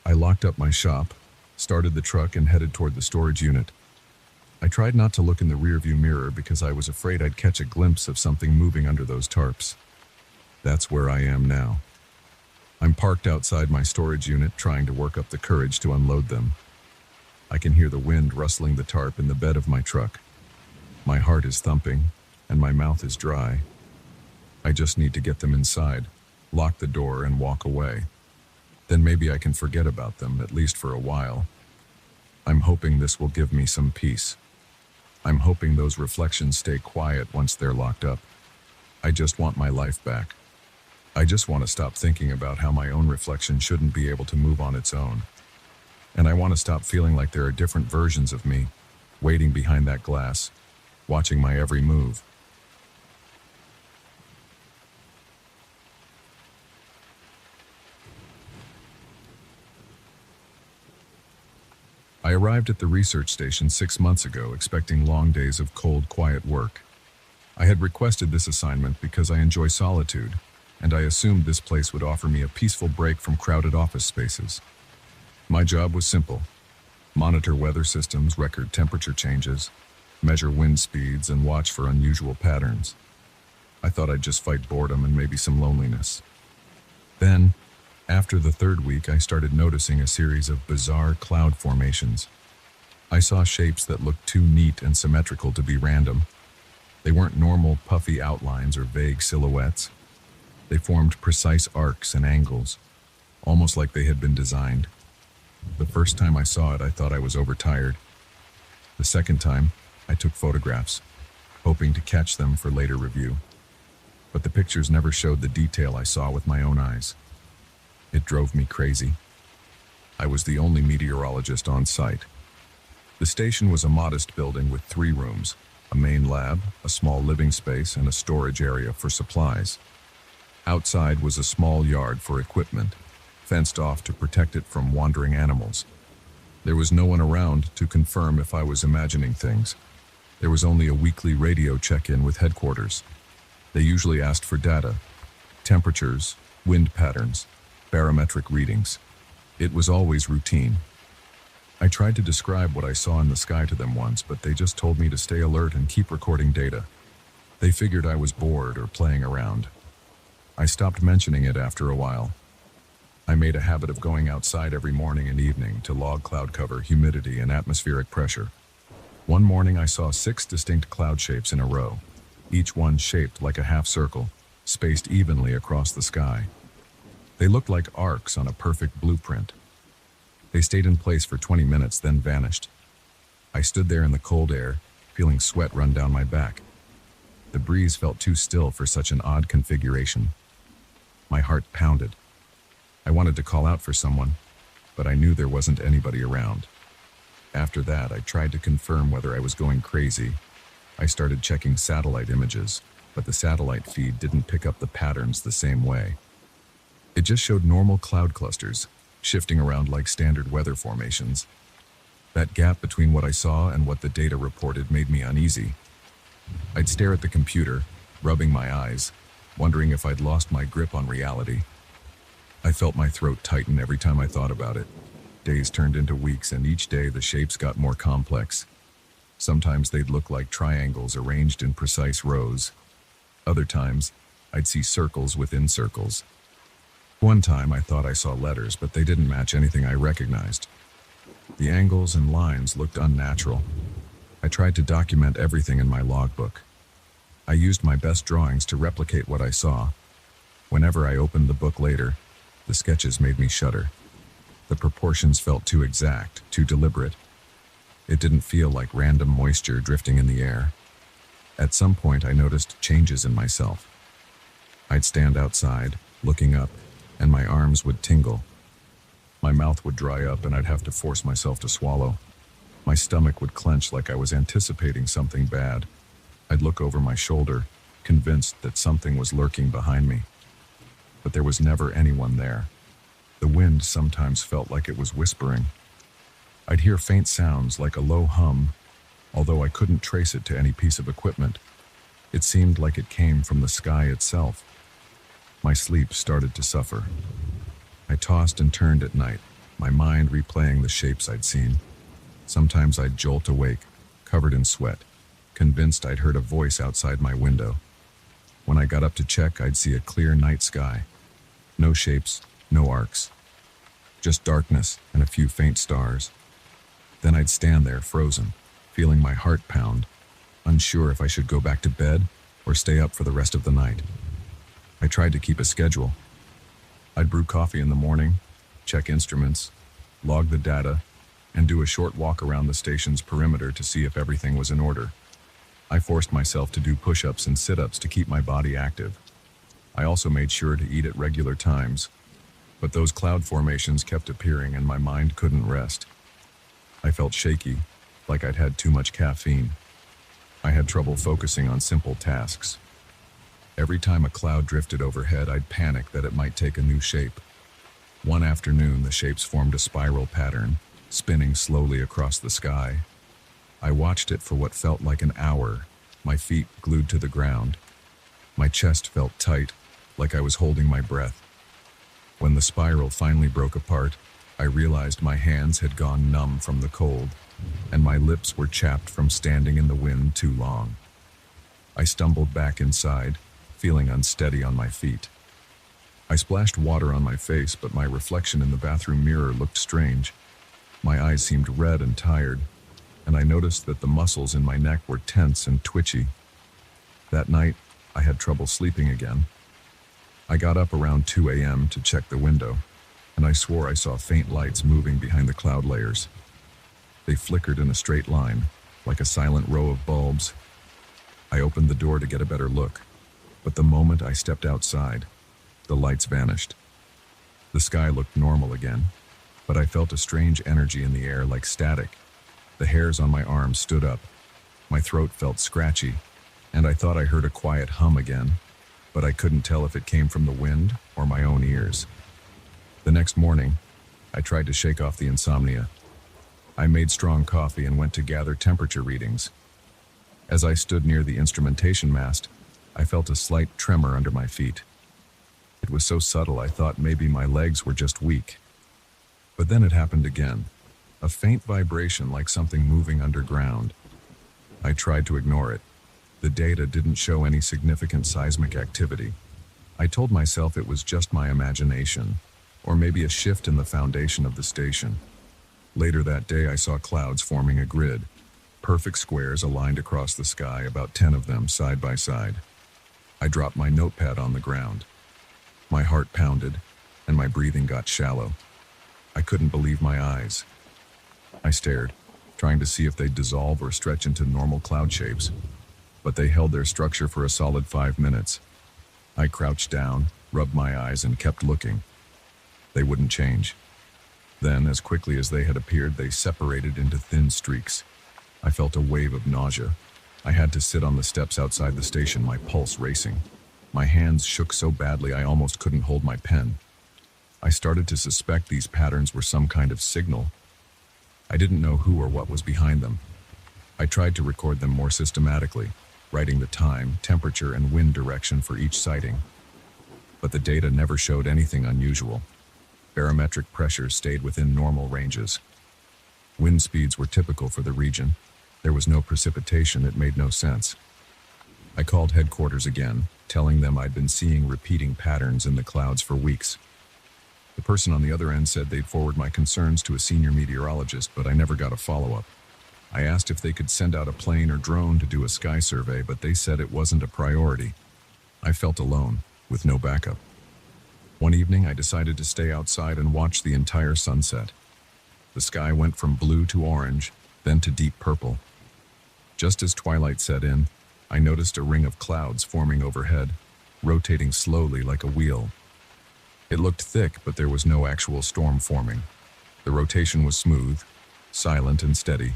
I locked up my shop, started the truck, and headed toward the storage unit. I tried not to look in the rearview mirror because I was afraid I'd catch a glimpse of something moving under those tarps. That's where I am now. I'm parked outside my storage unit, trying to work up the courage to unload them. I can hear the wind rustling the tarp in the bed of my truck. My heart is thumping, and my mouth is dry. I just need to get them inside, lock the door, and walk away. Then maybe I can forget about them, at least for a while. I'm hoping this will give me some peace. I'm hoping those reflections stay quiet once they're locked up. I just want my life back. I just want to stop thinking about how my own reflection shouldn't be able to move on its own. And I want to stop feeling like there are different versions of me, waiting behind that glass, watching my every move. I arrived at the research station 6 months ago, expecting long days of cold, quiet work. I had requested this assignment because I enjoy solitude, and I assumed this place would offer me a peaceful break from crowded office spaces. My job was simple: monitor weather systems, record temperature changes, measure wind speeds, and watch for unusual patterns. I thought I'd just fight boredom and maybe some loneliness. Then, after the 3rd week, I started noticing a series of bizarre cloud formations. I saw shapes that looked too neat and symmetrical to be random. They weren't normal puffy outlines or vague silhouettes. They formed precise arcs and angles, almost like they had been designed. The first time I saw it, I thought I was overtired. The second time, I took photographs, hoping to catch them for later review. But the pictures never showed the detail I saw with my own eyes. It drove me crazy. I was the only meteorologist on site. The station was a modest building with 3 rooms, a main lab, a small living space, and a storage area for supplies. Outside was a small yard for equipment, fenced off to protect it from wandering animals. There was no one around to confirm if I was imagining things. There was only a weekly radio check-in with headquarters. They usually asked for data, temperatures, wind patterns, barometric readings. It was always routine. I tried to describe what I saw in the sky to them once, but they just told me to stay alert and keep recording data. They figured I was bored or playing around. I stopped mentioning it after a while. I made a habit of going outside every morning and evening to log cloud cover, humidity, and atmospheric pressure. One morning I saw 6 distinct cloud shapes in a row, each one shaped like a half circle, spaced evenly across the sky. They looked like arcs on a perfect blueprint. They stayed in place for 20 minutes, then vanished. I stood there in the cold air, feeling sweat run down my back. The breeze felt too still for such an odd configuration. My heart pounded. I wanted to call out for someone, but I knew there wasn't anybody around. After that, I tried to confirm whether I was going crazy. I started checking satellite images, but the satellite feed didn't pick up the patterns the same way. It just showed normal cloud clusters, shifting around like standard weather formations. That gap between what I saw and what the data reported made me uneasy. I'd stare at the computer, rubbing my eyes, wondering if I'd lost my grip on reality. I felt my throat tighten every time I thought about it. Days turned into weeks, and each day the shapes got more complex. Sometimes they'd look like triangles arranged in precise rows. Other times, I'd see circles within circles. One time I thought I saw letters, but they didn't match anything I recognized. The angles and lines looked unnatural. I tried to document everything in my logbook. I used my best drawings to replicate what I saw. Whenever I opened the book later, the sketches made me shudder. The proportions felt too exact, too deliberate. It didn't feel like random moisture drifting in the air. At some point, I noticed changes in myself. I'd stand outside, looking up, and my arms would tingle. My mouth would dry up and I'd have to force myself to swallow. My stomach would clench like I was anticipating something bad. I'd look over my shoulder, convinced that something was lurking behind me. But there was never anyone there. The wind sometimes felt like it was whispering. I'd hear faint sounds like a low hum, although I couldn't trace it to any piece of equipment. It seemed like it came from the sky itself. My sleep started to suffer. I tossed and turned at night, my mind replaying the shapes I'd seen. Sometimes I'd jolt awake, covered in sweat, convinced I'd heard a voice outside my window. When I got up to check, I'd see a clear night sky. No shapes, no arcs. Just darkness and a few faint stars. Then I'd stand there frozen, feeling my heart pound, unsure if I should go back to bed or stay up for the rest of the night. I tried to keep a schedule. I'd brew coffee in the morning, check instruments, log the data, and do a short walk around the station's perimeter to see if everything was in order. I forced myself to do push-ups and sit-ups to keep my body active. I also made sure to eat at regular times, but those cloud formations kept appearing and my mind couldn't rest. I felt shaky, like I'd had too much caffeine. I had trouble focusing on simple tasks. Every time a cloud drifted overhead, I'd panic that it might take a new shape. One afternoon, the shapes formed a spiral pattern, spinning slowly across the sky. I watched it for what felt like an hour, my feet glued to the ground. My chest felt tight, like I was holding my breath. When the spiral finally broke apart, I realized my hands had gone numb from the cold, and my lips were chapped from standing in the wind too long. I stumbled back inside, feeling unsteady on my feet. I splashed water on my face, but my reflection in the bathroom mirror looked strange. My eyes seemed red and tired, and I noticed that the muscles in my neck were tense and twitchy. That night, I had trouble sleeping again. I got up around 2 a.m. to check the window, and I swore I saw faint lights moving behind the cloud layers. They flickered in a straight line, like a silent row of bulbs. I opened the door to get a better look, but the moment I stepped outside, the lights vanished. The sky looked normal again, but I felt a strange energy in the air like static. The hairs on my arms stood up. My throat felt scratchy, and I thought I heard a quiet hum again, but I couldn't tell if it came from the wind or my own ears. The next morning, I tried to shake off the insomnia. I made strong coffee and went to gather temperature readings. As I stood near the instrumentation mast, I felt a slight tremor under my feet. It was so subtle I thought maybe my legs were just weak. But then it happened again, a faint vibration like something moving underground. I tried to ignore it. The data didn't show any significant seismic activity. I told myself it was just my imagination, or maybe a shift in the foundation of the station. Later that day, I saw clouds forming a grid, perfect squares aligned across the sky, about 10 of them side by side. I dropped my notepad on the ground. My heart pounded, and my breathing got shallow. I couldn't believe my eyes. I stared, trying to see if they'd dissolve or stretch into normal cloud shapes, but they held their structure for a solid 5 minutes. I crouched down, rubbed my eyes, and kept looking. They wouldn't change. Then, as quickly as they had appeared, they separated into thin streaks. I felt a wave of nausea. I had to sit on the steps outside the station, my pulse racing. My hands shook so badly I almost couldn't hold my pen. I started to suspect these patterns were some kind of signal. I didn't know who or what was behind them. I tried to record them more systematically, writing the time, temperature, and wind direction for each sighting. But the data never showed anything unusual. Barometric pressure stayed within normal ranges. Wind speeds were typical for the region. There was no precipitation. It made no sense. I called headquarters again, telling them I'd been seeing repeating patterns in the clouds for weeks. The person on the other end said they'd forward my concerns to a senior meteorologist, but I never got a follow-up. I asked if they could send out a plane or drone to do a sky survey, but they said it wasn't a priority. I felt alone, with no backup. One evening, I decided to stay outside and watch the entire sunset. The sky went from blue to orange, then to deep purple. Just as twilight set in, I noticed a ring of clouds forming overhead, rotating slowly like a wheel. It looked thick, but there was no actual storm forming. The rotation was smooth, silent and steady.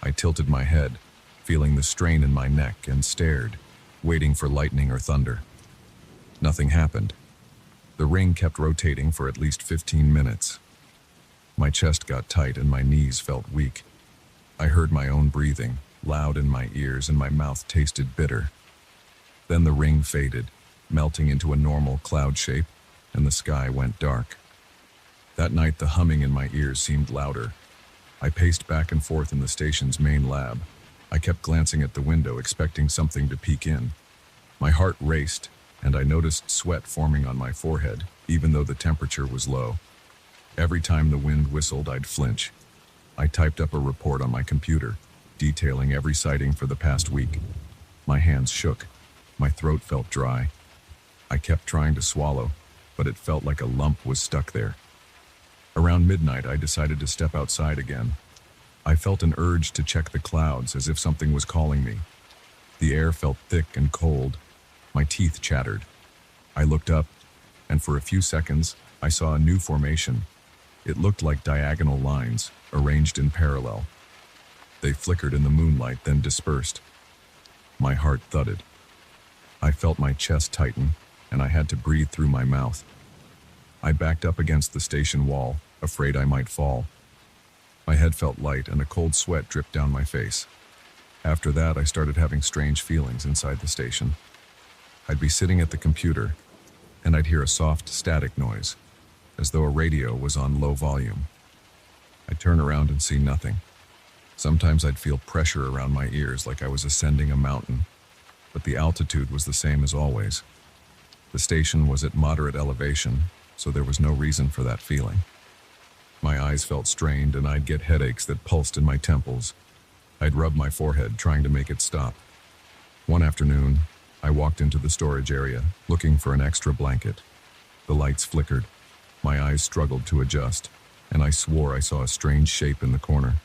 I tilted my head, feeling the strain in my neck, and stared, waiting for lightning or thunder. Nothing happened. The ring kept rotating for at least 15 minutes. My chest got tight and my knees felt weak. I heard my own breathing, loud in my ears, and my mouth tasted bitter. Then the ring faded, melting into a normal cloud shape, and the sky went dark. That night, the humming in my ears seemed louder. I paced back and forth in the station's main lab. I kept glancing at the window, expecting something to peek in. My heart raced, and I noticed sweat forming on my forehead, even though the temperature was low. Every time the wind whistled, I'd flinch. I typed up a report on my computer, detailing every sighting for the past week. My hands shook. My throat felt dry. I kept trying to swallow, but it felt like a lump was stuck there. Around midnight, I decided to step outside again. I felt an urge to check the clouds, as if something was calling me. The air felt thick and cold. My teeth chattered. I looked up, and for a few seconds, I saw a new formation. It looked like diagonal lines, arranged in parallel. They flickered in the moonlight, then dispersed. My heart thudded. I felt my chest tighten, and I had to breathe through my mouth. I backed up against the station wall, afraid I might fall. My head felt light, and a cold sweat dripped down my face. After that, I started having strange feelings inside the station. I'd be sitting at the computer, and I'd hear a soft static noise, as though a radio was on low volume. I'd turn around and see nothing. Sometimes I'd feel pressure around my ears like I was ascending a mountain, but the altitude was the same as always. The station was at moderate elevation, so there was no reason for that feeling. My eyes felt strained, and I'd get headaches that pulsed in my temples. I'd rub my forehead, trying to make it stop. One afternoon, I walked into the storage area, looking for an extra blanket. The lights flickered. My eyes struggled to adjust, and I swore I saw a strange shape in the corner.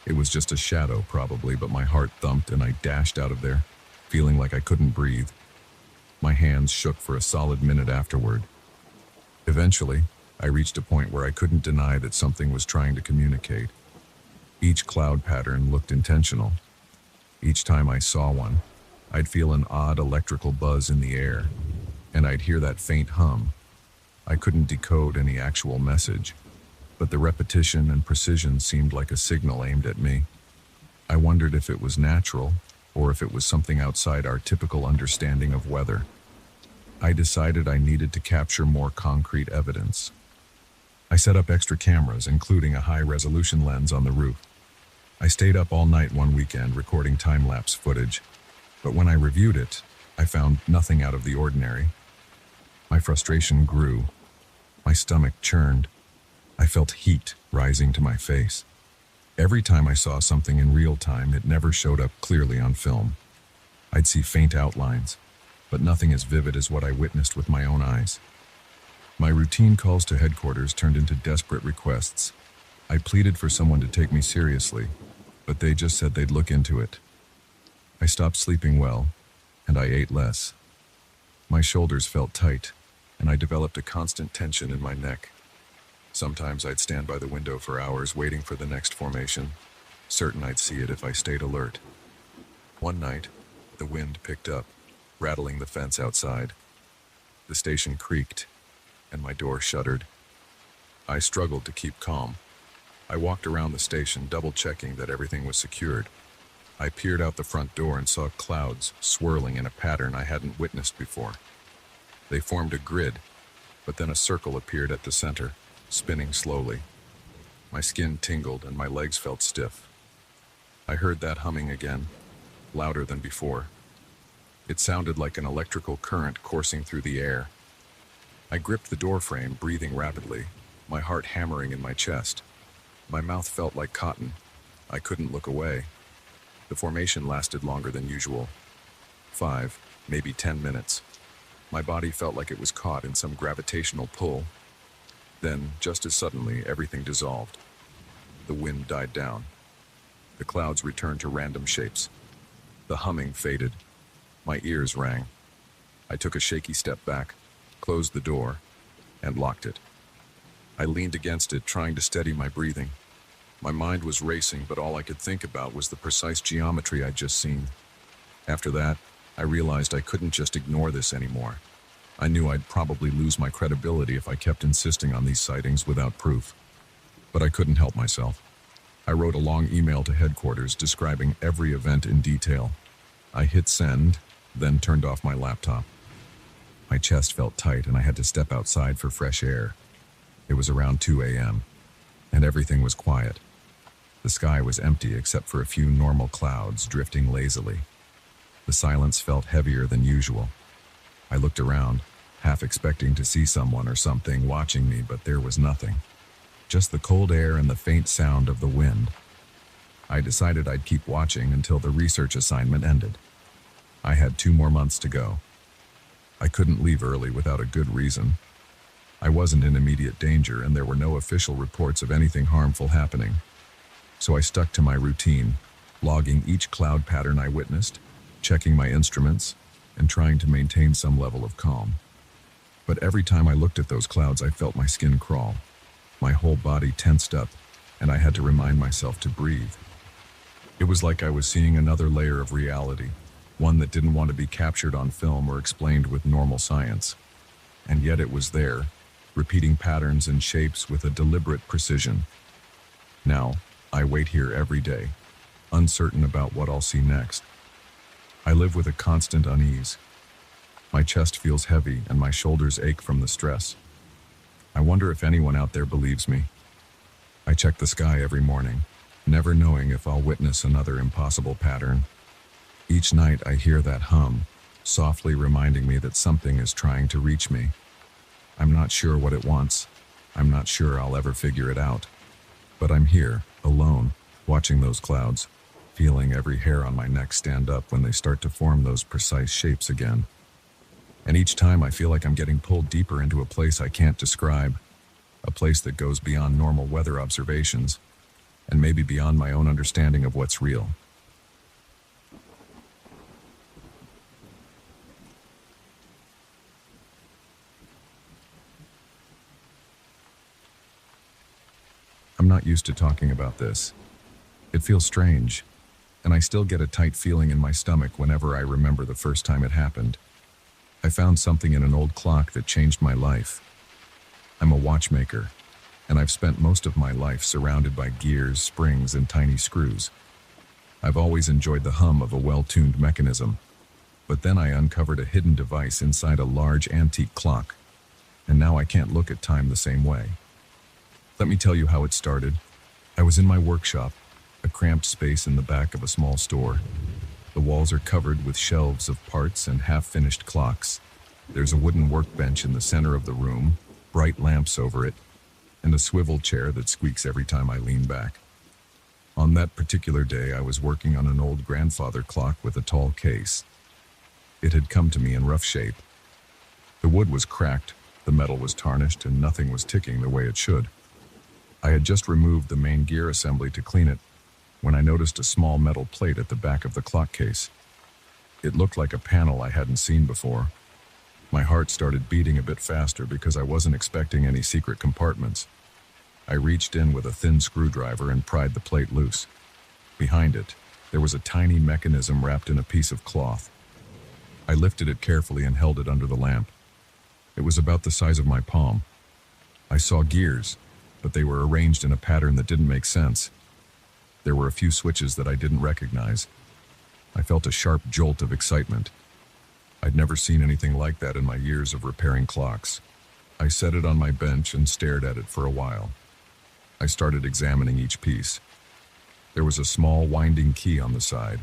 It was just a shadow, probably, but my heart thumped, and I dashed out of there, feeling like I couldn't breathe. My hands shook for a solid minute afterward. Eventually, I reached a point where I couldn't deny that something was trying to communicate. Each cloud pattern looked intentional. Each time I saw one, I'd feel an odd electrical buzz in the air, and I'd hear that faint hum. I couldn't decode any actual message, but the repetition and precision seemed like a signal aimed at me. I wondered if it was natural, or if it was something outside our typical understanding of weather. I decided I needed to capture more concrete evidence. I set up extra cameras, including a high-resolution lens on the roof. I stayed up all night one weekend recording time-lapse footage, but when I reviewed it, I found nothing out of the ordinary. My frustration grew. My stomach churned. I felt heat rising to my face. Every time I saw something in real time, it never showed up clearly on film. I'd see faint outlines, but nothing as vivid as what I witnessed with my own eyes. My routine calls to headquarters turned into desperate requests. I pleaded for someone to take me seriously, but they just said they'd look into it. I stopped sleeping well, and I ate less. My shoulders felt tight, and I developed a constant tension in my neck. Sometimes I'd stand by the window for hours waiting for the next formation, certain I'd see it if I stayed alert. One night, the wind picked up, rattling the fence outside. The station creaked, and my door shuddered. I struggled to keep calm. I walked around the station, double-checking that everything was secured. I peered out the front door and saw clouds swirling in a pattern I hadn't witnessed before. They formed a grid, but then a circle appeared at the center, spinning slowly. My skin tingled and my legs felt stiff. I heard that humming again, louder than before. It sounded like an electrical current coursing through the air. I gripped the doorframe, breathing rapidly, my heart hammering in my chest. My mouth felt like cotton. I couldn't look away. The formation lasted longer than usual. 5, maybe 10 minutes. My body felt like it was caught in some gravitational pull. Then, just as suddenly, everything dissolved. The wind died down. The clouds returned to random shapes. The humming faded. My ears rang. I took a shaky step back, closed the door, and locked it. I leaned against it, trying to steady my breathing. My mind was racing, but all I could think about was the precise geometry I'd just seen. After that, I realized I couldn't just ignore this anymore. I knew I'd probably lose my credibility if I kept insisting on these sightings without proof. But I couldn't help myself. I wrote a long email to headquarters describing every event in detail. I hit send, then turned off my laptop. My chest felt tight and I had to step outside for fresh air. It was around 2 a.m., and everything was quiet. The sky was empty except for a few normal clouds drifting lazily. The silence felt heavier than usual. I looked around, half expecting to see someone or something watching me, but there was nothing. Just the cold air and the faint sound of the wind. I decided I'd keep watching until the research assignment ended. I had 2 more months to go. I couldn't leave early without a good reason. I wasn't in immediate danger and there were no official reports of anything harmful happening. So I stuck to my routine, logging each cloud pattern I witnessed, checking my instruments, and trying to maintain some level of calm. But every time I looked at those clouds, I felt my skin crawl. My whole body tensed up, and I had to remind myself to breathe. It was like I was seeing another layer of reality, one that didn't want to be captured on film or explained with normal science. And yet it was there, repeating patterns and shapes with a deliberate precision. Now, I wait here every day, uncertain about what I'll see next. I live with a constant unease. My chest feels heavy and my shoulders ache from the stress. I wonder if anyone out there believes me. I check the sky every morning, never knowing if I'll witness another impossible pattern. Each night I hear that hum, softly reminding me that something is trying to reach me. I'm not sure what it wants. I'm not sure I'll ever figure it out. But I'm here, alone, watching those clouds, feeling every hair on my neck stand up when they start to form those precise shapes again. And each time I feel like I'm getting pulled deeper into a place I can't describe, a place that goes beyond normal weather observations, and maybe beyond my own understanding of what's real. I'm not used to talking about this. It feels strange, and I still get a tight feeling in my stomach whenever I remember the first time it happened. I found something in an old clock that changed my life. I'm a watchmaker, and I've spent most of my life surrounded by gears, springs, and tiny screws. I've always enjoyed the hum of a well-tuned mechanism, but then I uncovered a hidden device inside a large antique clock, and now I can't look at time the same way. Let me tell you how it started. I was in my workshop, a cramped space in the back of a small store. The walls are covered with shelves of parts and half-finished clocks. There's a wooden workbench in the center of the room, bright lamps over it, and a swivel chair that squeaks every time I lean back. On that particular day, I was working on an old grandfather clock with a tall case. It had come to me in rough shape. The wood was cracked, the metal was tarnished, and nothing was ticking the way it should. I had just removed the main gear assembly to clean it when I noticed a small metal plate at the back of the clock case. It looked like a panel I hadn't seen before. My heart started beating a bit faster because I wasn't expecting any secret compartments. I reached in with a thin screwdriver and pried the plate loose. Behind it, there was a tiny mechanism wrapped in a piece of cloth. I lifted it carefully and held it under the lamp. It was about the size of my palm. I saw gears, but they were arranged in a pattern that didn't make sense. There were a few switches that I didn't recognize. I felt a sharp jolt of excitement. I'd never seen anything like that in my years of repairing clocks. I set it on my bench and stared at it for a while. I started examining each piece. There was a small winding key on the side.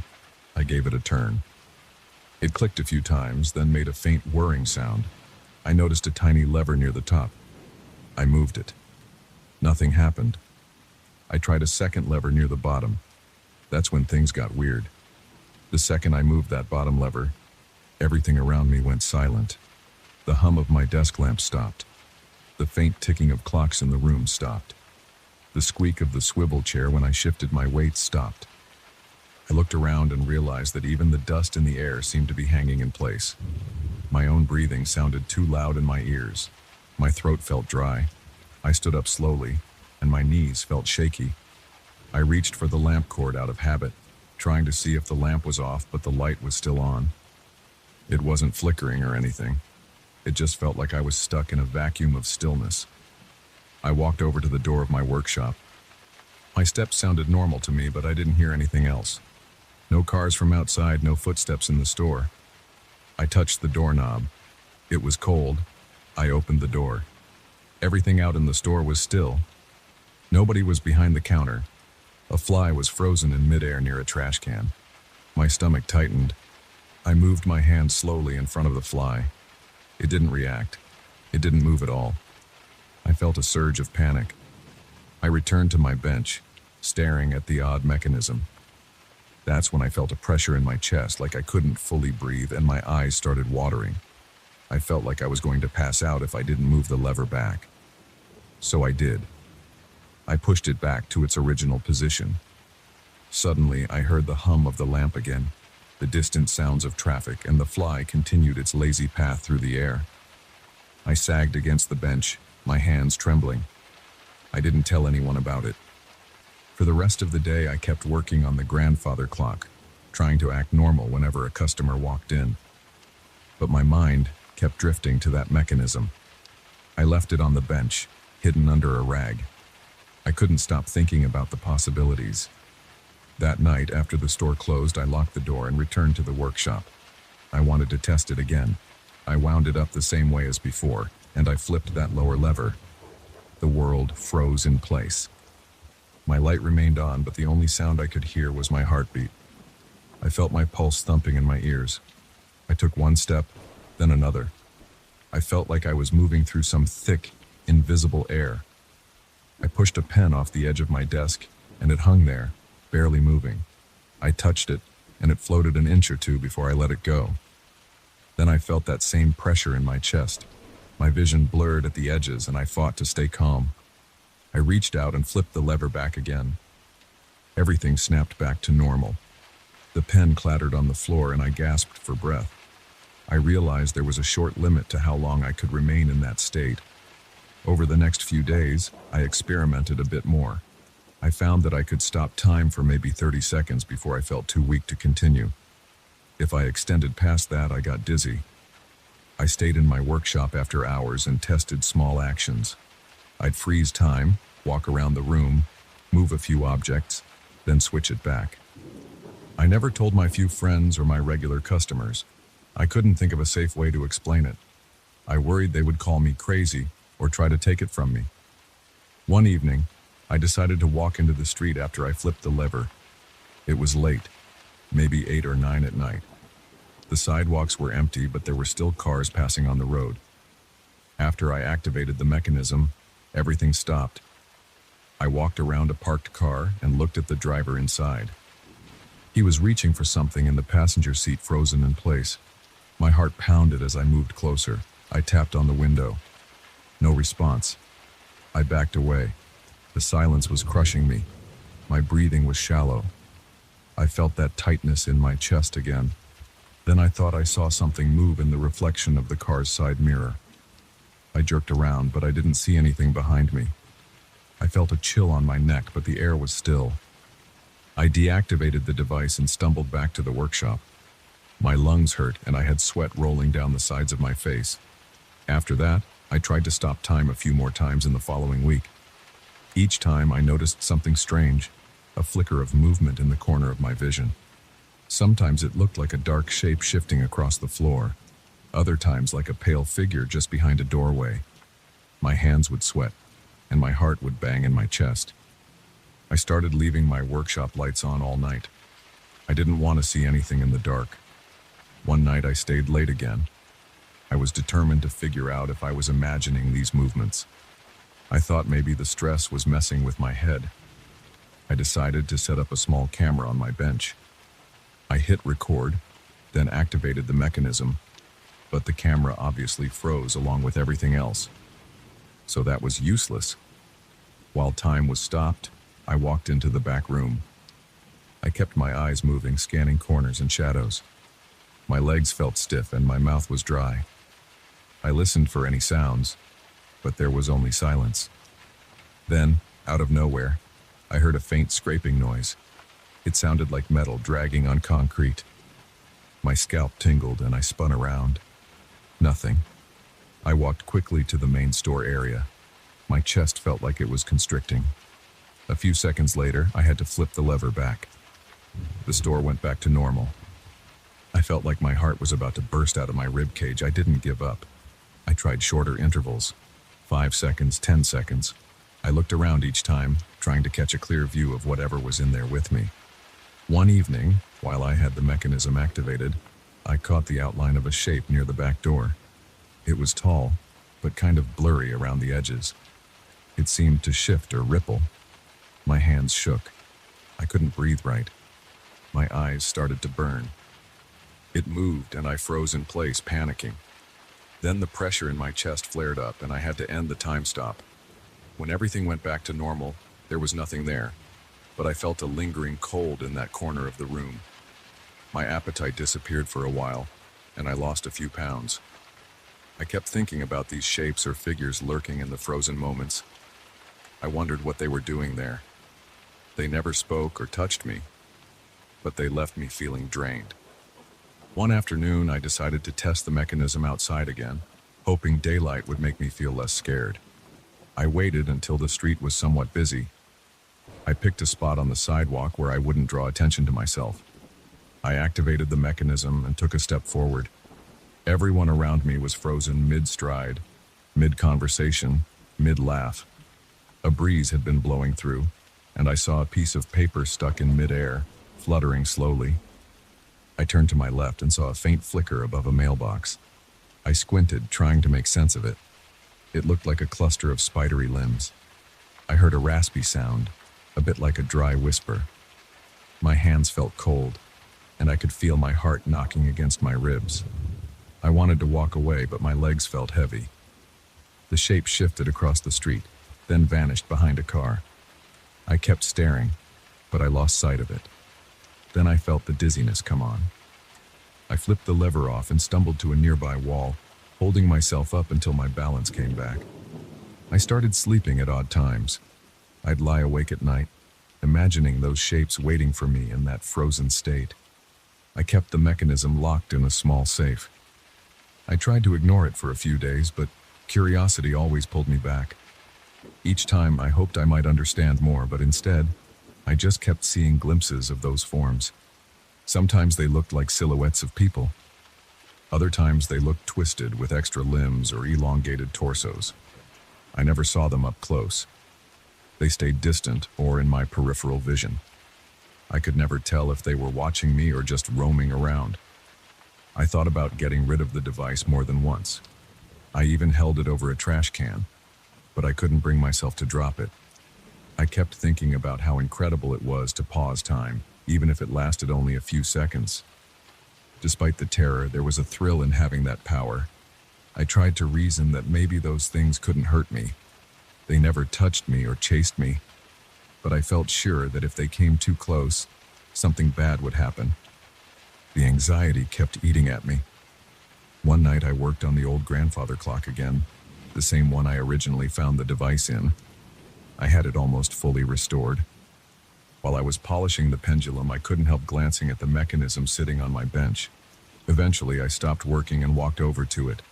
I gave it a turn. It clicked a few times, then made a faint whirring sound. I noticed a tiny lever near the top. I moved it. Nothing happened. I tried a second lever near the bottom. That's when things got weird. The second I moved that bottom lever, everything around me went silent. The hum of my desk lamp stopped. The faint ticking of clocks in the room stopped. The squeak of the swivel chair when I shifted my weight stopped. I looked around and realized that even the dust in the air seemed to be hanging in place. My own breathing sounded too loud in my ears. My throat felt dry. I stood up slowly, and my knees felt shaky. I reached for the lamp cord out of habit, trying to see if the lamp was off, but the light was still on. It wasn't flickering or anything. It just felt like I was stuck in a vacuum of stillness. I walked over to the door of my workshop. My steps sounded normal to me, but I didn't hear anything else. No cars from outside, no footsteps in the store. I touched the doorknob. It was cold. I opened the door. Everything out in the store was still. Nobody was behind the counter. A fly was frozen in midair near a trash can. My stomach tightened. I moved my hand slowly in front of the fly. It didn't react. It didn't move at all. I felt a surge of panic. I returned to my bench, staring at the odd mechanism. That's when I felt a pressure in my chest, like I couldn't fully breathe, and my eyes started watering. I felt like I was going to pass out if I didn't move the lever back. So I did. I pushed it back to its original position. Suddenly, I heard the hum of the lamp again, the distant sounds of traffic, and the fly continued its lazy path through the air. I sagged against the bench, my hands trembling. I didn't tell anyone about it. For the rest of the day, I kept working on the grandfather clock, trying to act normal whenever a customer walked in. But my mind kept drifting to that mechanism. I left it on the bench, hidden under a rag. I couldn't stop thinking about the possibilities. That night, after the store closed, I locked the door and returned to the workshop. I wanted to test it again. I wound it up the same way as before, and I flipped that lower lever. The world froze in place. My light remained on, but the only sound I could hear was my heartbeat. I felt my pulse thumping in my ears. I took one step, then another. I felt like I was moving through some thick, invisible air. I pushed a pen off the edge of my desk, and it hung there, barely moving. I touched it, and it floated an inch or two before I let it go. Then I felt that same pressure in my chest. My vision blurred at the edges, and I fought to stay calm. I reached out and flipped the lever back again. Everything snapped back to normal. The pen clattered on the floor, and I gasped for breath. I realized there was a short limit to how long I could remain in that state. Over the next few days, I experimented a bit more. I found that I could stop time for maybe 30 seconds before I felt too weak to continue. If I extended past that, I got dizzy. I stayed in my workshop after hours and tested small actions. I'd freeze time, walk around the room, move a few objects, then switch it back. I never told my few friends or my regular customers. I couldn't think of a safe way to explain it. I worried they would call me crazy or try to take it from me. One evening, I decided to walk into the street after I flipped the lever. It was late, maybe 8 or 9 at night. The sidewalks were empty, but there were still cars passing on the road. After I activated the mechanism, everything stopped. I walked around a parked car and looked at the driver inside. He was reaching for something in the passenger seat, frozen in place. My heart pounded as I moved closer. I tapped on the window. No response. I backed away. The silence was crushing me. My breathing was shallow. I felt that tightness in my chest again. Then I thought I saw something move in the reflection of the car's side mirror. I jerked around, but I didn't see anything behind me. I felt a chill on my neck, but the air was still. I deactivated the device and stumbled back to the workshop. My lungs hurt, and I had sweat rolling down the sides of my face. After that, I tried to stop time a few more times in the following week. Each time I noticed something strange, a flicker of movement in the corner of my vision. Sometimes it looked like a dark shape shifting across the floor, other times like a pale figure just behind a doorway. My hands would sweat, and my heart would bang in my chest. I started leaving my workshop lights on all night. I didn't want to see anything in the dark. One night I stayed late again. I was determined to figure out if I was imagining these movements. I thought maybe the stress was messing with my head. I decided to set up a small camera on my bench. I hit record, then activated the mechanism, but the camera obviously froze along with everything else. So that was useless. While time was stopped, I walked into the back room. I kept my eyes moving, scanning corners and shadows. My legs felt stiff and my mouth was dry. I listened for any sounds. but there was only silence. Then, out of nowhere, I heard a faint scraping noise. It sounded like metal dragging on concrete. My scalp tingled and I spun around. Nothing. I walked quickly to the main store area. My chest felt like it was constricting. A few seconds later, I had to flip the lever back. The store went back to normal. I felt like my heart was about to burst out of my rib cage. I didn't give up. I tried shorter intervals. 5 seconds, 10 seconds. I looked around each time, trying to catch a clear view of whatever was in there with me. One evening, while I had the mechanism activated, I caught the outline of a shape near the back door. It was tall, but kind of blurry around the edges. It seemed to shift or ripple. My hands shook. I couldn't breathe right. My eyes started to burn. It moved and I froze in place, panicking. Then the pressure in my chest flared up and I had to end the time stop. When everything went back to normal, there was nothing there, but I felt a lingering cold in that corner of the room. My appetite disappeared for a while, and I lost a few pounds. I kept thinking about these shapes or figures lurking in the frozen moments. I wondered what they were doing there. They never spoke or touched me, but they left me feeling drained. One afternoon, I decided to test the mechanism outside again, hoping daylight would make me feel less scared. I waited until the street was somewhat busy. I picked a spot on the sidewalk where I wouldn't draw attention to myself. I activated the mechanism and took a step forward. Everyone around me was frozen mid-stride, mid-conversation, mid-laugh. A breeze had been blowing through, and I saw a piece of paper stuck in mid-air, fluttering slowly. I turned to my left and saw a faint flicker above a mailbox. I squinted, trying to make sense of it. It looked like a cluster of spidery limbs. I heard a raspy sound, a bit like a dry whisper. My hands felt cold, and I could feel my heart knocking against my ribs. I wanted to walk away, but my legs felt heavy. The shape shifted across the street, then vanished behind a car. I kept staring, but I lost sight of it. Then I felt the dizziness come on. I flipped the lever off and stumbled to a nearby wall, holding myself up until my balance came back. I started sleeping at odd times. I'd lie awake at night, imagining those shapes waiting for me in that frozen state. I kept the mechanism locked in a small safe. I tried to ignore it for a few days, but curiosity always pulled me back. Each time I hoped I might understand more, but instead, I just kept seeing glimpses of those forms. Sometimes they looked like silhouettes of people. Other times they looked twisted with extra limbs or elongated torsos. I never saw them up close. They stayed distant or in my peripheral vision. I could never tell if they were watching me or just roaming around. I thought about getting rid of the device more than once. I even held it over a trash can, but I couldn't bring myself to drop it. I kept thinking about how incredible it was to pause time, even if it lasted only a few seconds. Despite the terror, there was a thrill in having that power. I tried to reason that maybe those things couldn't hurt me. They never touched me or chased me, but I felt sure that if they came too close, something bad would happen. The anxiety kept eating at me. One night I worked on the old grandfather clock again, the same one I originally found the device in. I had it almost fully restored. While I was polishing the pendulum, I couldn't help glancing at the mechanism sitting on my bench. Eventually, I stopped working and walked over to it.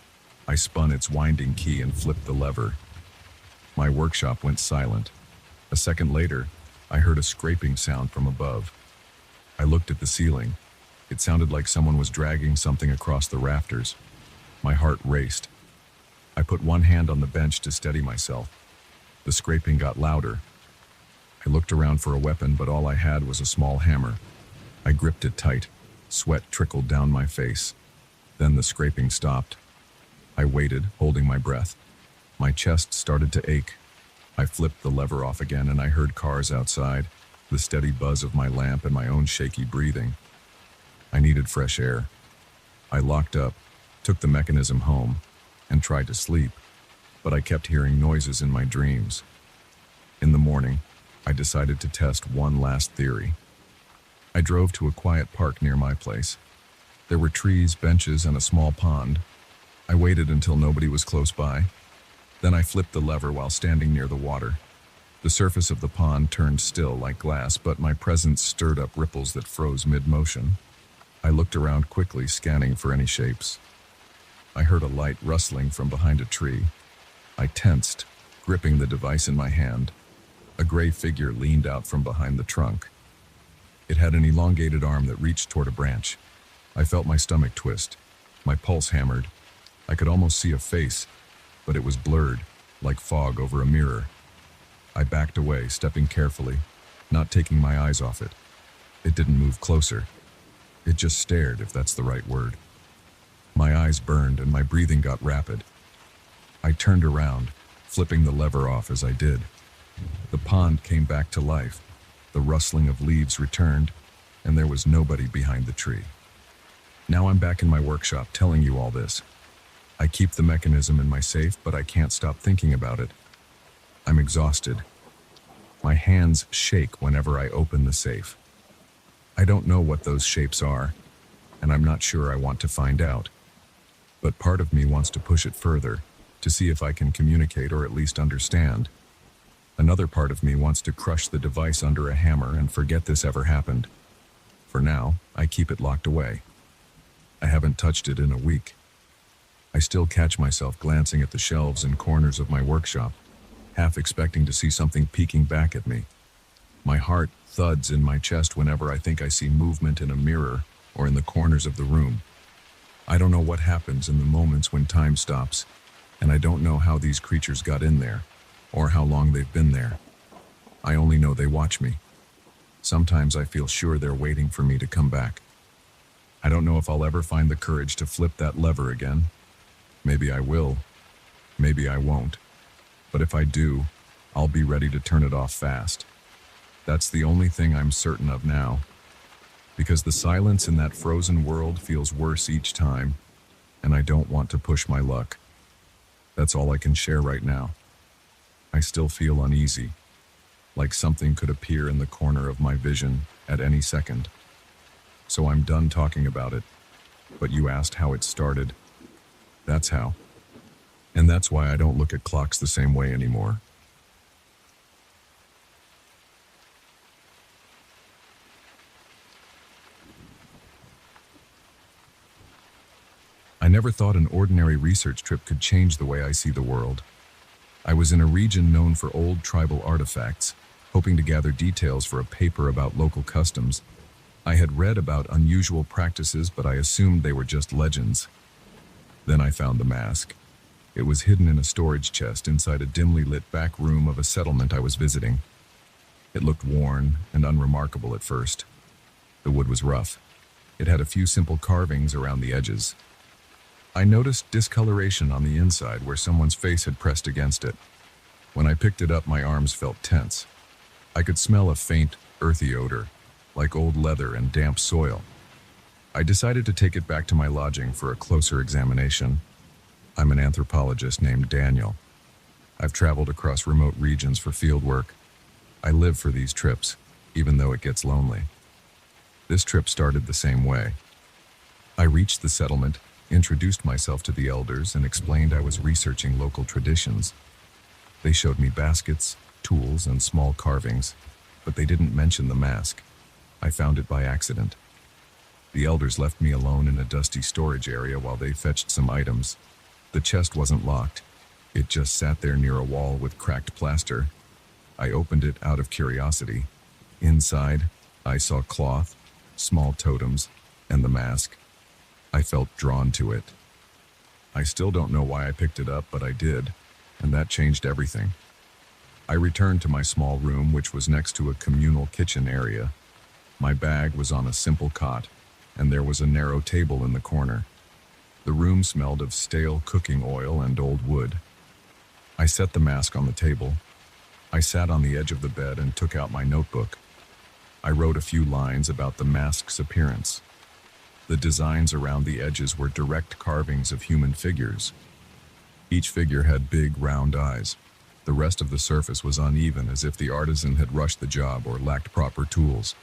I spun its winding key and flipped the lever. My workshop went silent. A second later, I heard a scraping sound from above. I looked at the ceiling. It sounded like someone was dragging something across the rafters. My heart raced. I put one hand on the bench to steady myself. The scraping got louder. I looked around for a weapon, but all I had was a small hammer. I gripped it tight. Sweat trickled down my face. Then the scraping stopped. I waited, holding my breath. My chest started to ache. I flipped the lever off again and I heard cars outside, the steady buzz of my lamp and my own shaky breathing. I needed fresh air. I locked up, took the mechanism home, and tried to sleep, but I kept hearing noises in my dreams. In the morning, I decided to test one last theory. I drove to a quiet park near my place. There were trees, benches, and a small pond. I waited until nobody was close by. Then I flipped the lever while standing near the water. The surface of the pond turned still like glass, but my presence stirred up ripples that froze mid-motion. I looked around quickly, scanning for any shapes. I heard a light rustling from behind a tree. I tensed, gripping the device in my hand. A gray figure leaned out from behind the trunk. It had an elongated arm that reached toward a branch. I felt my stomach twist. My pulse hammered. I could almost see a face, but it was blurred, like fog over a mirror. I backed away, stepping carefully, not taking my eyes off it. It didn't move closer. It just stared, if that's the right word. My eyes burned and my breathing got rapid. I turned around, flipping the lever off as I did. The pond came back to life. The rustling of leaves returned, and there was nobody behind the tree. Now I'm back in my workshop telling you all this. I keep the mechanism in my safe, but I can't stop thinking about it. I'm exhausted. My hands shake whenever I open the safe. I don't know what those shapes are, and I'm not sure I want to find out. But part of me wants to push it further, to see if I can communicate or at least understand. Another part of me wants to crush the device under a hammer and forget this ever happened. For now, I keep it locked away. I haven't touched it in a week. I still catch myself glancing at the shelves and corners of my workshop, half expecting to see something peeking back at me. My heart thuds in my chest whenever I think I see movement in a mirror or in the corners of the room. I don't know what happens in the moments when time stops, and I don't know how these creatures got in there, or how long they've been there. I only know they watch me. Sometimes I feel sure they're waiting for me to come back. I don't know if I'll ever find the courage to flip that lever again. Maybe I will. Maybe I won't. But if I do, I'll be ready to turn it off fast. That's the only thing I'm certain of now. Because the silence in that frozen world feels worse each time, and I don't want to push my luck. That's all I can share right now. I still feel uneasy, like something could appear in the corner of my vision at any second. So I'm done talking about it, but you asked how it started. That's how. And that's why I don't look at clocks the same way anymore. I never thought an ordinary research trip could change the way I see the world. I was in a region known for old tribal artifacts, hoping to gather details for a paper about local customs. I had read about unusual practices, but I assumed they were just legends. Then I found the mask. It was hidden in a storage chest inside a dimly lit back room of a settlement I was visiting. It looked worn and unremarkable at first. The wood was rough. It had a few simple carvings around the edges. I noticed discoloration on the inside where someone's face had pressed against it. When I picked it up, my arms felt tense. I could smell a faint, earthy odor, like old leather and damp soil. I decided to take it back to my lodging for a closer examination. I'm an anthropologist named Daniel. I've traveled across remote regions for field work. I live for these trips, even though it gets lonely. This trip started the same way. I reached the settlement, introduced myself to the elders, and explained I was researching local traditions. They showed me baskets, tools, and small carvings, but they didn't mention the mask. I found it by accident. The elders left me alone in a dusty storage area while they fetched some items. The chest wasn't locked. It just sat there near a wall with cracked plaster. I opened it out of curiosity. Inside, I saw cloth, small totems, and the mask. I felt drawn to it. I still don't know why I picked it up, but I did, and that changed everything. I returned to my small room, which was next to a communal kitchen area. My bag was on a simple cot, and there was a narrow table in the corner. The room smelled of stale cooking oil and old wood. I set the mask on the table. I sat on the edge of the bed and took out my notebook. I wrote a few lines about the mask's appearance. The designs around the edges were direct carvings of human figures. Each figure had big, round eyes. The rest of the surface was uneven, as if the artisan had rushed the job or lacked proper tools.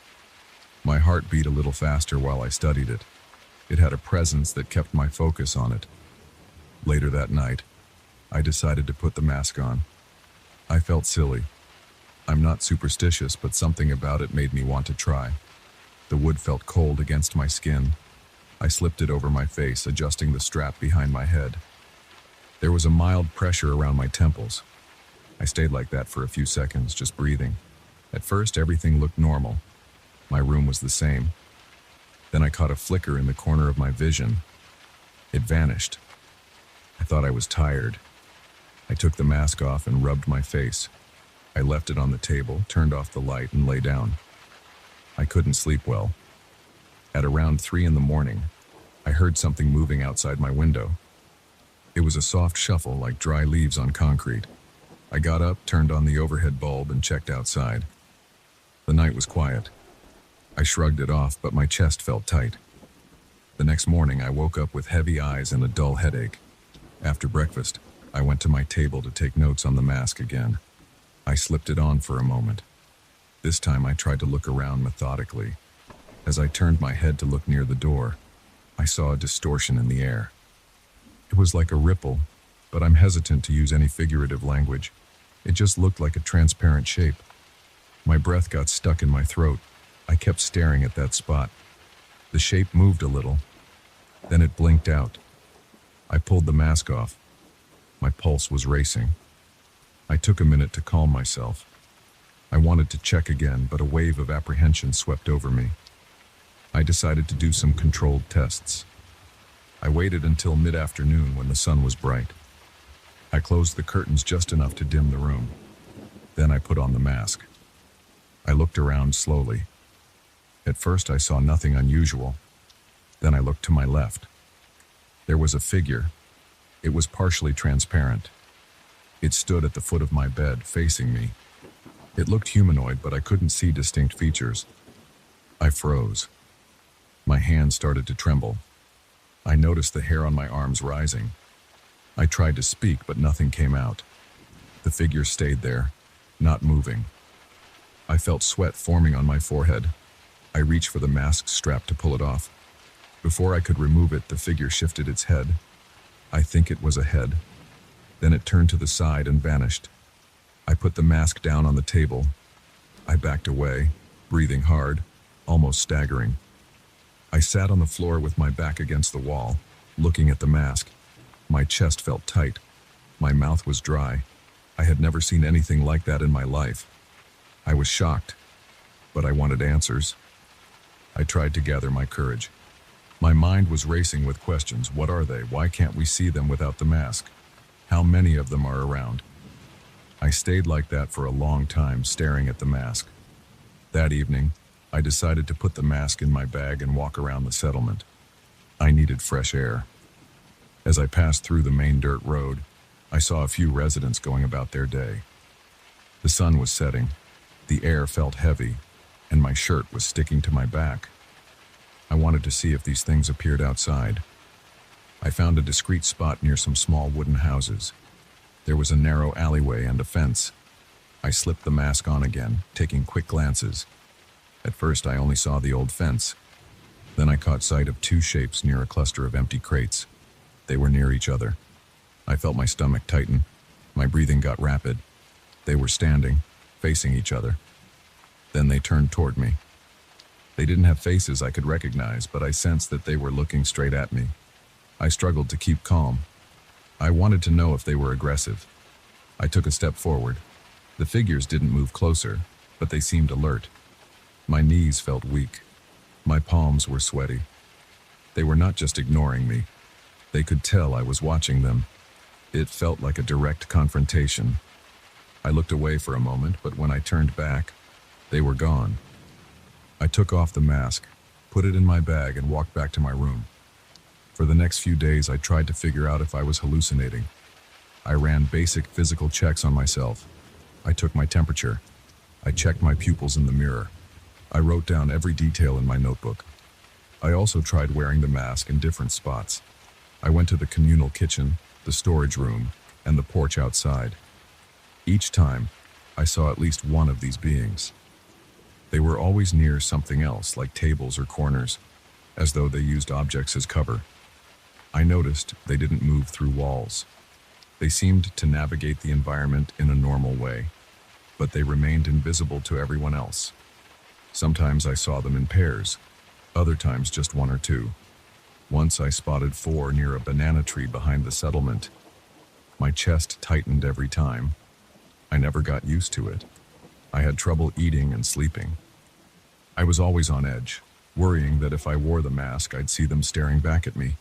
My heart beat a little faster while I studied it. It had a presence that kept my focus on it. Later that night, I decided to put the mask on. I felt silly. I'm not superstitious, but something about it made me want to try. The wood felt cold against my skin. I slipped it over my face, adjusting the strap behind my head. There was a mild pressure around my temples. I stayed like that for a few seconds, just breathing. At first, everything looked normal. My room was the same. Then I caught a flicker in the corner of my vision. It vanished. I thought I was tired. I took the mask off and rubbed my face. I left it on the table, turned off the light, and lay down. I couldn't sleep well. At around 3 in the morning, I heard something moving outside my window. It was a soft shuffle like dry leaves on concrete. I got up, turned on the overhead bulb, and checked outside. The night was quiet. I shrugged it off, but my chest felt tight. The next morning, I woke up with heavy eyes and a dull headache. After breakfast, I went to my table to take notes on the mask again. I slipped it on for a moment. This time, I tried to look around methodically. As I turned my head to look near the door, I saw a distortion in the air. It was like a ripple, but I'm hesitant to use any figurative language. It just looked like a transparent shape. My breath got stuck in my throat. I kept staring at that spot. The shape moved a little. Then it blinked out. I pulled the mask off. My pulse was racing. I took a minute to calm myself. I wanted to check again, but a wave of apprehension swept over me. I decided to do some controlled tests. I waited until mid-afternoon when the sun was bright. I closed the curtains just enough to dim the room. Then I put on the mask. I looked around slowly. At first I saw nothing unusual. Then I looked to my left. There was a figure. It was partially transparent. It stood at the foot of my bed, facing me. It looked humanoid, but I couldn't see distinct features. I froze. My hands started to tremble. I noticed the hair on my arms rising. I tried to speak, but nothing came out. The figure stayed there, not moving. I felt sweat forming on my forehead. I reached for the mask strap to pull it off. Before I could remove it, the figure shifted its head. I think it was a head. Then it turned to the side and vanished. I put the mask down on the table. I backed away, breathing hard, almost staggering. I sat on the floor with my back against the wall, looking at the mask. My chest felt tight. My mouth was dry. I had never seen anything like that in my life. I was shocked, but I wanted answers. I tried to gather my courage. My mind was racing with questions. What are they? Why can't we see them without the mask? How many of them are around? I stayed like that for a long time, staring at the mask. That evening, I decided to put the mask in my bag and walk around the settlement. I needed fresh air. As I passed through the main dirt road, I saw a few residents going about their day. The sun was setting, the air felt heavy, and my shirt was sticking to my back. I wanted to see if these things appeared outside. I found a discreet spot near some small wooden houses. There was a narrow alleyway and a fence. I slipped the mask on again, taking quick glances. At first, I only saw the old fence. Then I caught sight of two shapes near a cluster of empty crates. They were near each other. I felt my stomach tighten. My breathing got rapid. They were standing, facing each other. Then they turned toward me. They didn't have faces I could recognize, but I sensed that they were looking straight at me. I struggled to keep calm. I wanted to know if they were aggressive. I took a step forward. The figures didn't move closer, but they seemed alert. My knees felt weak. My palms were sweaty. They were not just ignoring me. They could tell I was watching them. It felt like a direct confrontation. I looked away for a moment, but when I turned back, they were gone. I took off the mask, put it in my bag, and walked back to my room. For the next few days, I tried to figure out if I was hallucinating. I ran basic physical checks on myself. I took my temperature. I checked my pupils in the mirror. I wrote down every detail in my notebook. I also tried wearing the mask in different spots. I went to the communal kitchen, the storage room, and the porch outside. Each time, I saw at least one of these beings. They were always near something else, like tables or corners, as though they used objects as cover. I noticed they didn't move through walls. They seemed to navigate the environment in a normal way, but they remained invisible to everyone else. Sometimes I saw them in pairs, other times just one or two. Once I spotted four near a banana tree behind the settlement. My chest tightened every time. I never got used to it. I had trouble eating and sleeping. I was always on edge, worrying that if I wore the mask, I'd see them staring back at me.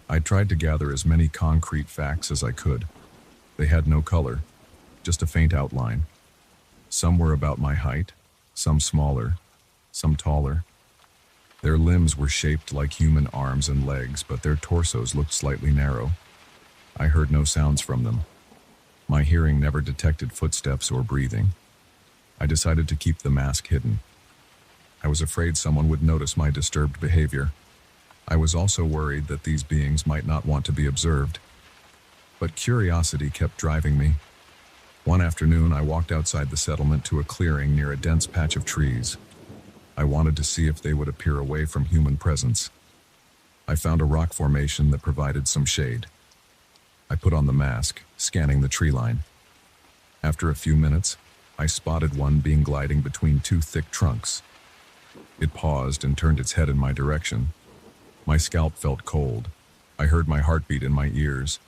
I tried to gather as many concrete facts as I could. They had no color, just a faint outline. Some were about my height, some smaller, some taller. Their limbs were shaped like human arms and legs, but their torsos looked slightly narrow. I heard no sounds from them. My hearing never detected footsteps or breathing. I decided to keep the mask hidden. I was afraid someone would notice my disturbed behavior. I was also worried that these beings might not want to be observed. But curiosity kept driving me. One afternoon, I walked outside the settlement to a clearing near a dense patch of trees. I wanted to see if they would appear away from human presence. I found a rock formation that provided some shade. I put on the mask, scanning the tree line. After a few minutes, I spotted one being gliding between two thick trunks. It paused and turned its head in my direction. My scalp felt cold. I heard my heartbeat in my ears.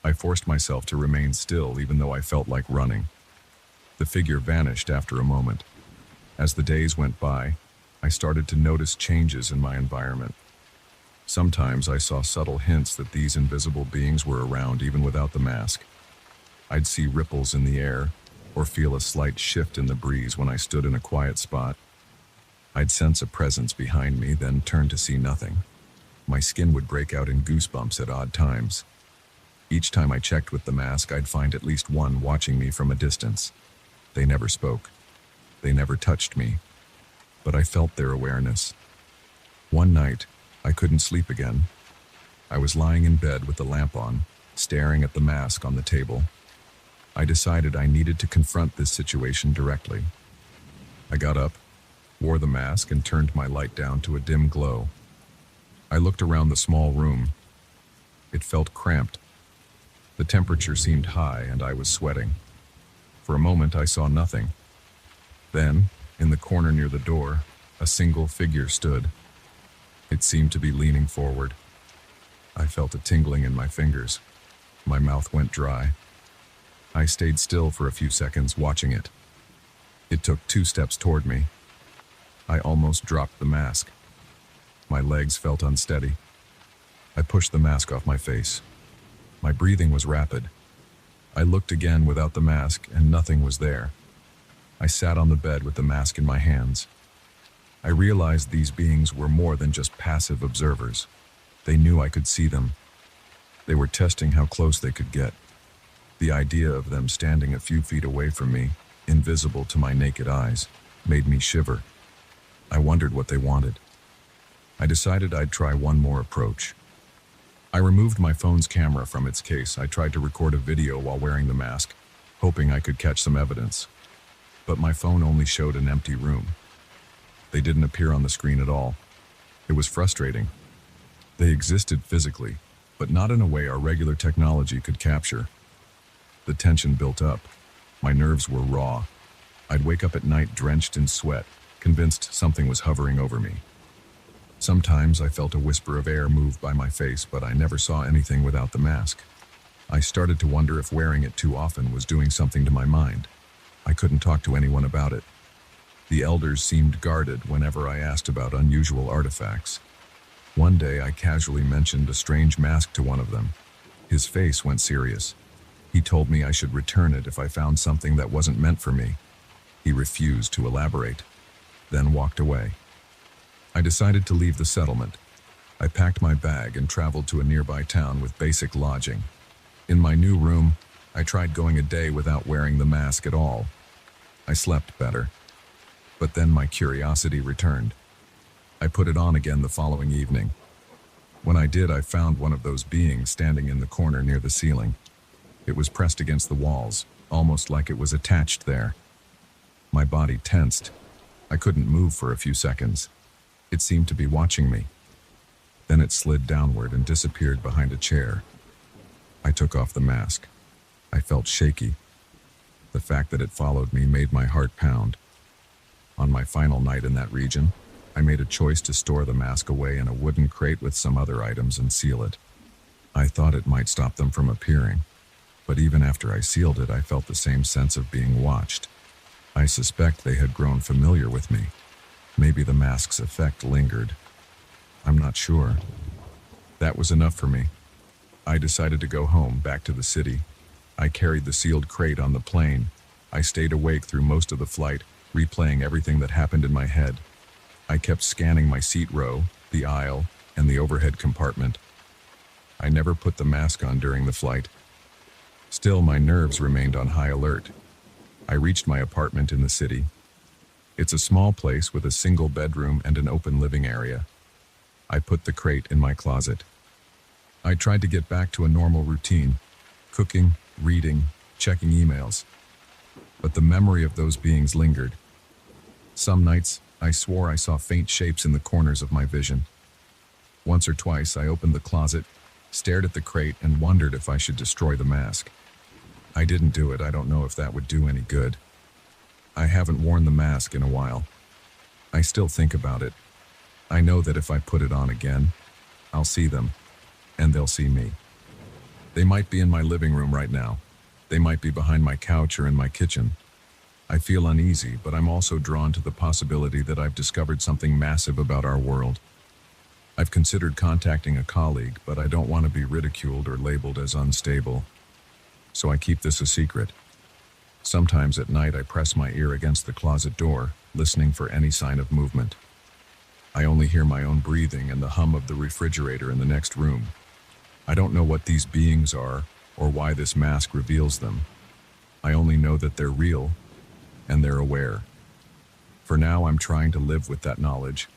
I forced myself to remain still, even though I felt like running. The figure vanished after a moment. As the days went by, I started to notice changes in my environment. Sometimes I saw subtle hints that these invisible beings were around even without the mask. I'd see ripples in the air, or feel a slight shift in the breeze when I stood in a quiet spot. I'd sense a presence behind me, then turn to see nothing. My skin would break out in goosebumps at odd times. Each time I checked with the mask, I'd find at least one watching me from a distance. They never spoke. They never touched me. But I felt their awareness. One night, I couldn't sleep again. I was lying in bed with the lamp on, staring at the mask on the table. I decided I needed to confront this situation directly. I got up, wore the mask, and turned my light down to a dim glow. I looked around the small room. It felt cramped. The temperature seemed high, and I was sweating. For a moment, I saw nothing. Then, in the corner near the door, a single figure stood. It seemed to be leaning forward. I felt a tingling in my fingers. My mouth went dry. I stayed still for a few seconds, watching it. It took 2 steps toward me. I almost dropped the mask. My legs felt unsteady. I pushed the mask off my face. My breathing was rapid. I looked again without the mask, and nothing was there. I sat on the bed with the mask in my hands. I realized these beings were more than just passive observers. They knew I could see them. They were testing how close they could get. The idea of them standing a few feet away from me, invisible to my naked eyes, made me shiver. I wondered what they wanted. I decided I'd try one more approach. I removed my phone's camera from its case. I tried to record a video while wearing the mask, hoping I could catch some evidence. But my phone only showed an empty room. They didn't appear on the screen at all. It was frustrating. They existed physically, but not in a way our regular technology could capture. The tension built up. My nerves were raw. I'd wake up at night drenched in sweat, convinced something was hovering over me. Sometimes I felt a whisper of air move by my face, but I never saw anything without the mask. I started to wonder if wearing it too often was doing something to my mind. I couldn't talk to anyone about it. The elders seemed guarded whenever I asked about unusual artifacts. One day I casually mentioned a strange mask to one of them. His face went serious. He told me I should return it if I found something that wasn't meant for me. He refused to elaborate, then walked away. I decided to leave the settlement. I packed my bag and traveled to a nearby town with basic lodging. In my new room, I tried going a day without wearing the mask at all. I slept better. But then my curiosity returned. I put it on again the following evening. When I did, I found one of those beings standing in the corner near the ceiling. It was pressed against the walls, almost like it was attached there. My body tensed. I couldn't move for a few seconds. It seemed to be watching me. Then it slid downward and disappeared behind a chair. I took off the mask. I felt shaky. The fact that it followed me made my heart pound. On my final night in that region, I made a choice to store the mask away in a wooden crate with some other items and seal it. I thought it might stop them from appearing, but even after I sealed it, I felt the same sense of being watched. I suspect they had grown familiar with me. Maybe the mask's effect lingered. I'm not sure. That was enough for me. I decided to go home, back to the city. I carried the sealed crate on the plane. I stayed awake through most of the flight, replaying everything that happened in my head. I kept scanning my seat row, the aisle, and the overhead compartment. I never put the mask on during the flight. Still, my nerves remained on high alert. I reached my apartment in the city. It's a small place with a single bedroom and an open living area. I put the crate in my closet. I tried to get back to a normal routine, cooking, reading, checking emails. But the memory of those beings lingered. Some nights, I swore I saw faint shapes in the corners of my vision. Once or twice, I opened the closet, stared at the crate, and wondered if I should destroy the mask. I didn't do it. I don't know if that would do any good. I haven't worn the mask in a while. I still think about it. I know that if I put it on again, I'll see them, and they'll see me. They might be in my living room right now. They might be behind my couch or in my kitchen. I feel uneasy, but I'm also drawn to the possibility that I've discovered something massive about our world. I've considered contacting a colleague, but I don't want to be ridiculed or labeled as unstable. So I keep this a secret. Sometimes at night I press my ear against the closet door, listening for any sign of movement. I only hear my own breathing and the hum of the refrigerator in the next room. I don't know what these beings are or why this mask reveals them. I only know that they're real and they're aware. For now, I'm trying to live with that knowledge.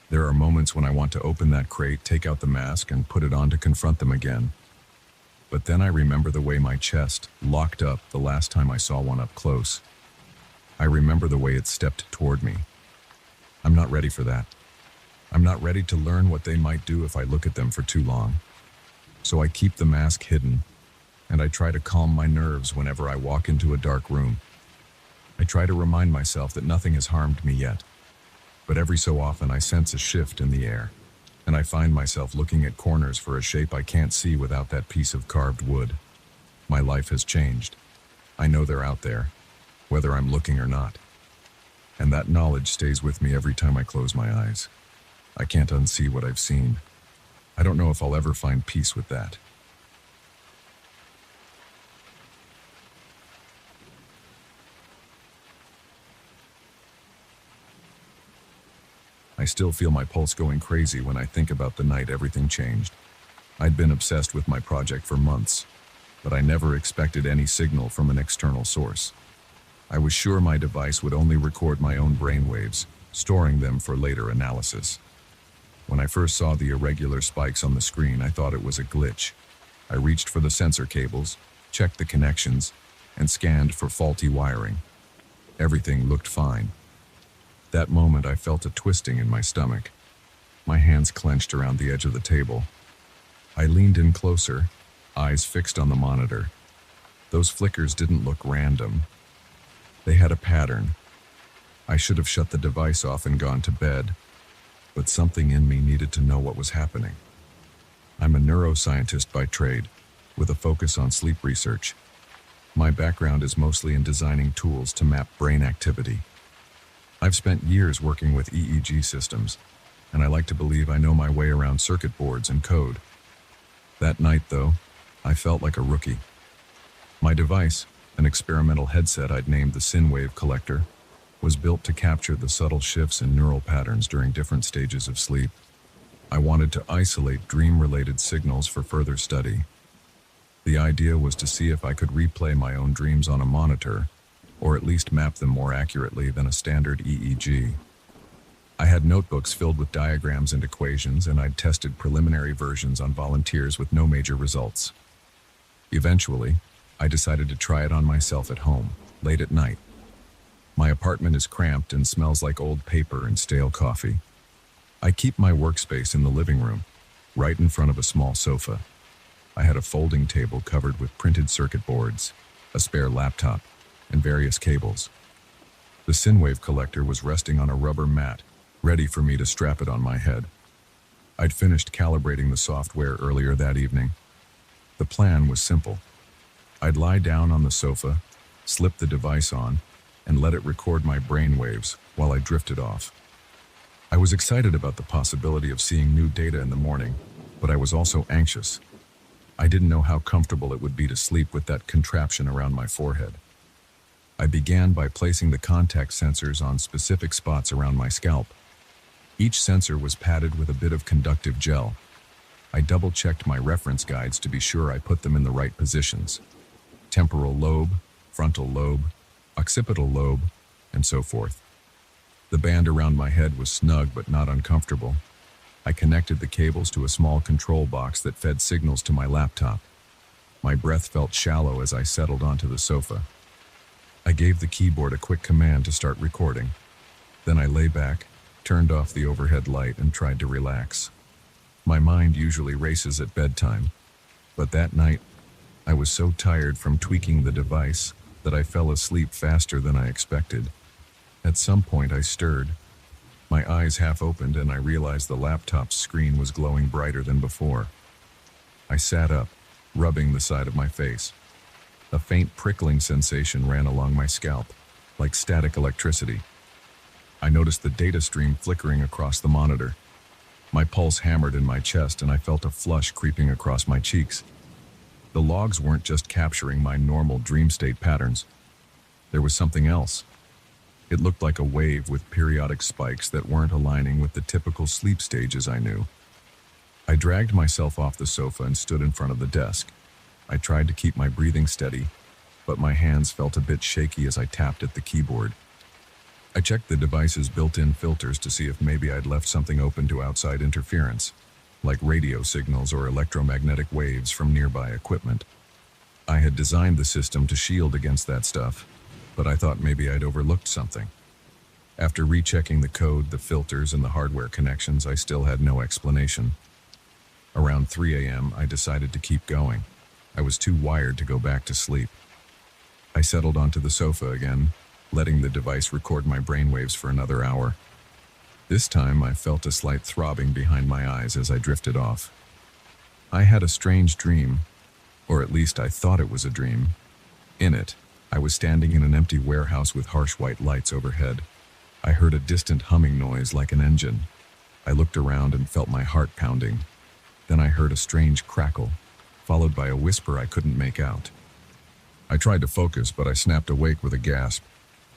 There are moments when I want to open that crate, take out the mask, and put it on to confront them again. But then I remember the way my chest locked up the last time I saw one up close. I remember the way it stepped toward me. I'm not ready for that. I'm not ready to learn what they might do if I look at them for too long. So I keep the mask hidden, and I try to calm my nerves whenever I walk into a dark room. I try to remind myself that nothing has harmed me yet. But every so often I sense a shift in the air, and I find myself looking at corners for a shape I can't see without that piece of carved wood. My life has changed. I know they're out there, whether I'm looking or not. And that knowledge stays with me every time I close my eyes. I can't unsee what I've seen. I don't know if I'll ever find peace with that. I still feel my pulse going crazy when I think about the night everything changed. I'd been obsessed with my project for months, but I never expected any signal from an external source. I was sure my device would only record my own brainwaves, storing them for later analysis. When I first saw the irregular spikes on the screen, I thought it was a glitch. I reached for the sensor cables, checked the connections, and scanned for faulty wiring. Everything looked fine. That moment, I felt a twisting in my stomach. My hands clenched around the edge of the table. I leaned in closer, eyes fixed on the monitor. Those flickers didn't look random. They had a pattern. I should have shut the device off and gone to bed, but something in me needed to know what was happening. I'm a neuroscientist by trade, with a focus on sleep research. My background is mostly in designing tools to map brain activity. I've spent years working with EEG systems, and I like to believe I know my way around circuit boards and code. That night, though, I felt like a rookie. My device, an experimental headset I'd named the Synwave Collector, was built to capture the subtle shifts in neural patterns during different stages of sleep. I wanted to isolate dream-related signals for further study. The idea was to see if I could replay my own dreams on a monitor, or at least map them more accurately than a standard EEG. I had notebooks filled with diagrams and equations, and I'd tested preliminary versions on volunteers with no major results. Eventually, I decided to try it on myself at home, late at night. My apartment is cramped and smells like old paper and stale coffee. I keep my workspace in the living room, right in front of a small sofa. I had a folding table covered with printed circuit boards, a spare laptop, and various cables. The synwave collector was resting on a rubber mat, ready for me to strap it on my head. I'd finished calibrating the software earlier that evening. The plan was simple. I'd lie down on the sofa, slip the device on, and let it record my brainwaves while I drifted off. I was excited about the possibility of seeing new data in the morning, but I was also anxious. I didn't know how comfortable it would be to sleep with that contraption around my forehead. I began by placing the contact sensors on specific spots around my scalp. Each sensor was padded with a bit of conductive gel. I double-checked my reference guides to be sure I put them in the right positions. Temporal lobe, frontal lobe, occipital lobe, and so forth. The band around my head was snug but not uncomfortable. I connected the cables to a small control box that fed signals to my laptop. My breath felt shallow as I settled onto the sofa. I gave the keyboard a quick command to start recording. Then I lay back, turned off the overhead light, and tried to relax. My mind usually races at bedtime, but that night, I was so tired from tweaking the device that I fell asleep faster than I expected. At some point, I stirred. My eyes half opened and I realized the laptop's screen was glowing brighter than before. I sat up, rubbing the side of my face. A faint prickling sensation ran along my scalp, like static electricity. I noticed the data stream flickering across the monitor. My pulse hammered in my chest and I felt a flush creeping across my cheeks. The logs weren't just capturing my normal dream state patterns. There was something else. It looked like a wave with periodic spikes that weren't aligning with the typical sleep stages I knew. I dragged myself off the sofa and stood in front of the desk. I tried to keep my breathing steady, but my hands felt a bit shaky as I tapped at the keyboard. I checked the device's built-in filters to see if maybe I'd left something open to outside interference, like radio signals or electromagnetic waves from nearby equipment. I had designed the system to shield against that stuff, but I thought maybe I'd overlooked something. After rechecking the code, the filters, and the hardware connections, I still had no explanation. Around 3 a.m., I decided to keep going. I was too wired to go back to sleep. I settled onto the sofa again, letting the device record my brainwaves for another hour. This time, I felt a slight throbbing behind my eyes as I drifted off. I had a strange dream, or at least I thought it was a dream. In it, I was standing in an empty warehouse with harsh white lights overhead. I heard a distant humming noise like an engine. I looked around and felt my heart pounding. Then I heard a strange crackle, followed by a whisper I couldn't make out. I tried to focus, but I snapped awake with a gasp.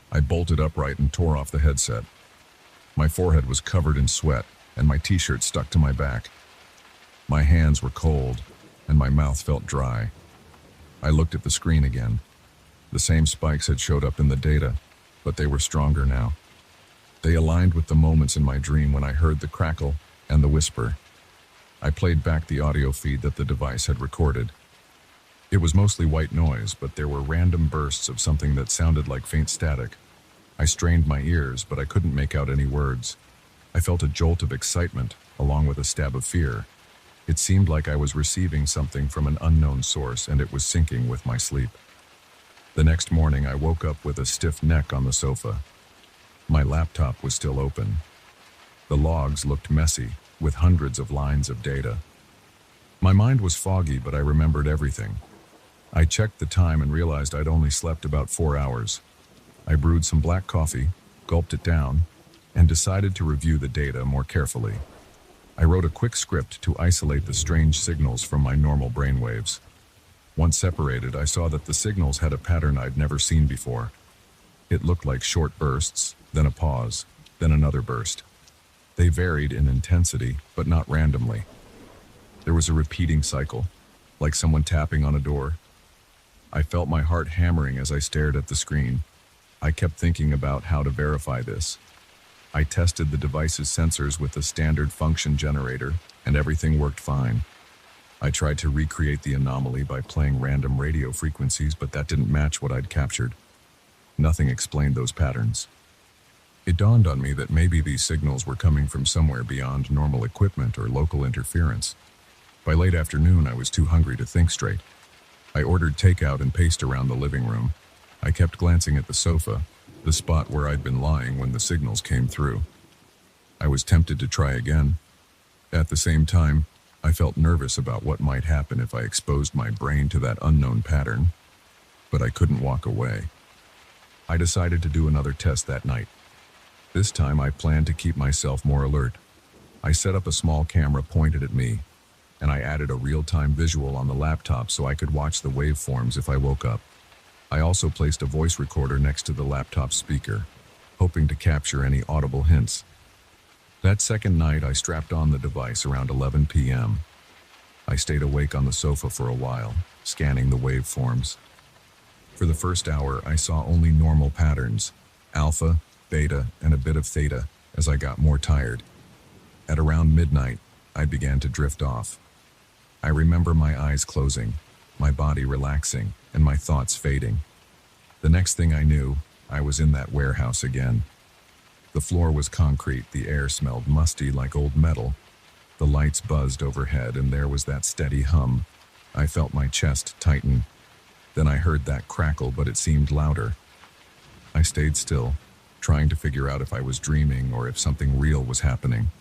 I bolted upright and tore off the headset. My forehead was covered in sweat, and my t-shirt stuck to my back. My hands were cold, and my mouth felt dry. I looked at the screen again. The same spikes had showed up in the data, but they were stronger now. They aligned with the moments in my dream when I heard the crackle and the whisper. I played back the audio feed that the device had recorded. It was mostly white noise, but there were random bursts of something that sounded like faint static. I strained my ears, but I couldn't make out any words. I felt a jolt of excitement, along with a stab of fear. It seemed like I was receiving something from an unknown source, and it was syncing with my sleep. The next morning, I woke up with a stiff neck on the sofa. My laptop was still open. The logs looked messy, with hundreds of lines of data. My mind was foggy, but I remembered everything. I checked the time and realized I'd only slept about 4 hours. I brewed some black coffee, gulped it down, and decided to review the data more carefully. I wrote a quick script to isolate the strange signals from my normal brainwaves. Once separated, I saw that the signals had a pattern I'd never seen before. It looked like short bursts, then a pause, then another burst. They varied in intensity, but not randomly. There was a repeating cycle, like someone tapping on a door. I felt my heart hammering as I stared at the screen. I kept thinking about how to verify this. I tested the device's sensors with the standard function generator, and everything worked fine. I tried to recreate the anomaly by playing random radio frequencies, but that didn't match what I'd captured. Nothing explained those patterns. It dawned on me that maybe these signals were coming from somewhere beyond normal equipment or local interference. By late afternoon, I was too hungry to think straight. I ordered takeout and paced around the living room. I kept glancing at the sofa, the spot where I'd been lying when the signals came through. I was tempted to try again. At the same time, I felt nervous about what might happen if I exposed my brain to that unknown pattern, but I couldn't walk away. I decided to do another test that night. This time I planned to keep myself more alert. I set up a small camera pointed at me, and I added a real-time visual on the laptop so I could watch the waveforms if I woke up. I also placed a voice recorder next to the laptop speaker, hoping to capture any audible hints. That second night, I strapped on the device around 11 p.m. I stayed awake on the sofa for a while, scanning the waveforms. For the first hour, I saw only normal patterns, alpha, beta, and a bit of theta, as I got more tired. At around midnight, I began to drift off. I remember my eyes closing, my body relaxing, and my thoughts fading. The next thing I knew, I was in that warehouse again. The floor was concrete, the air smelled musty like old metal. The lights buzzed overhead, and there was that steady hum. I felt my chest tighten. Then I heard that crackle, but it seemed louder. I stayed still, trying to figure out if I was dreaming or if something real was happening.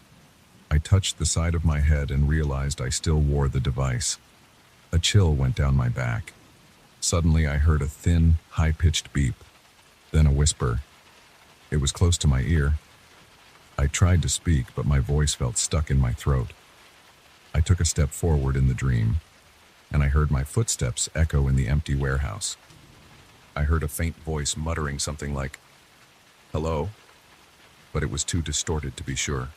I touched the side of my head and realized I still wore the device. A chill went down my back. Suddenly I heard a thin, high-pitched beep, then a whisper. It was close to my ear. I tried to speak, but my voice felt stuck in my throat. I took a step forward in the dream, and I heard my footsteps echo in the empty warehouse. I heard a faint voice muttering something like, "Hello?" But it was too distorted to be sure.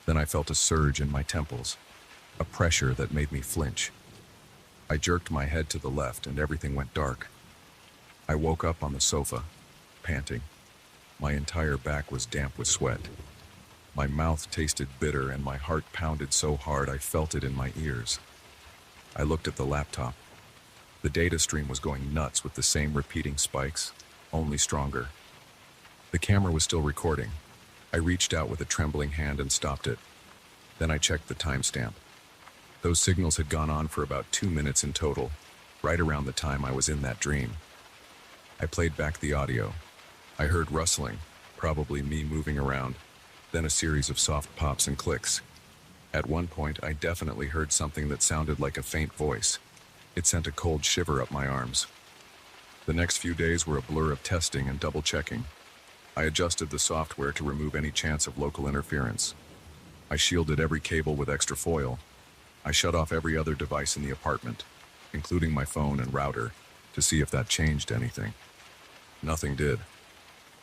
Then I felt a surge in my temples, a pressure that made me flinch. I jerked my head to the left and everything went dark. I woke up on the sofa, panting. My entire back was damp with sweat. My mouth tasted bitter and my heart pounded so hard I felt it in my ears. I looked at the laptop. The data stream was going nuts with the same repeating spikes, only stronger. The camera was still recording. I reached out with a trembling hand and stopped it. Then I checked the timestamp. Those signals had gone on for about 2 minutes in total, right around the time I was in that dream. I played back the audio. I heard rustling, probably me moving around, then a series of soft pops and clicks. At one point, I definitely heard something that sounded like a faint voice. It sent a cold shiver up my arms. The next few days were a blur of testing and double-checking. I adjusted the software to remove any chance of local interference. I shielded every cable with extra foil. I shut off every other device in the apartment, including my phone and router, to see if that changed anything. Nothing did.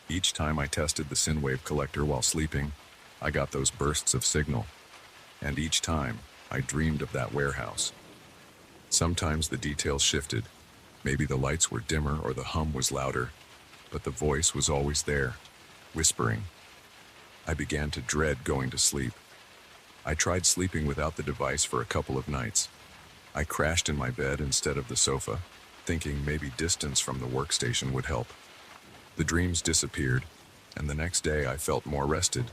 Each time I tested the SynWave collector while sleeping, I got those bursts of signal. And each time, I dreamed of that warehouse. Sometimes the details shifted. Maybe the lights were dimmer or the hum was louder, but the voice was always there, whispering. I began to dread going to sleep. I tried sleeping without the device for a couple of nights. I crashed in my bed instead of the sofa, thinking maybe distance from the workstation would help. The dreams disappeared, and the next day I felt more rested,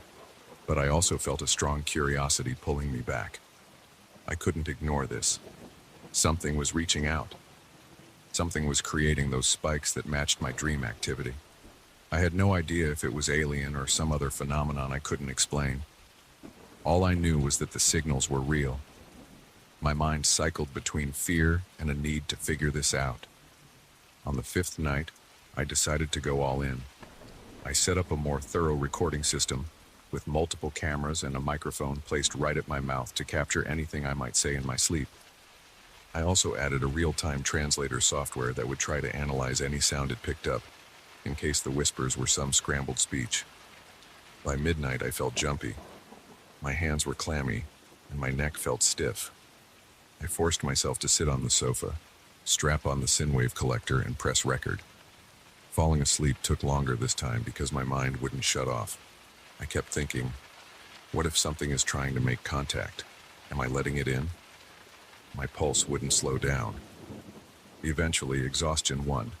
but I also felt a strong curiosity pulling me back. I couldn't ignore this. Something was reaching out. Something was creating those spikes that matched my dream activity. I had no idea if it was alien or some other phenomenon I couldn't explain. All I knew was that the signals were real. My mind cycled between fear and a need to figure this out. On the 5th night, I decided to go all in. I set up a more thorough recording system with multiple cameras and a microphone placed right at my mouth to capture anything I might say in my sleep. I also added a real-time translator software that would try to analyze any sound it picked up, in case the whispers were some scrambled speech. By midnight, I felt jumpy. My hands were clammy, and my neck felt stiff. I forced myself to sit on the sofa, strap on the SynWave collector, and press record. Falling asleep took longer this time because my mind wouldn't shut off. I kept thinking, what if something is trying to make contact? Am I letting it in? My pulse wouldn't slow down. Eventually, exhaustion won.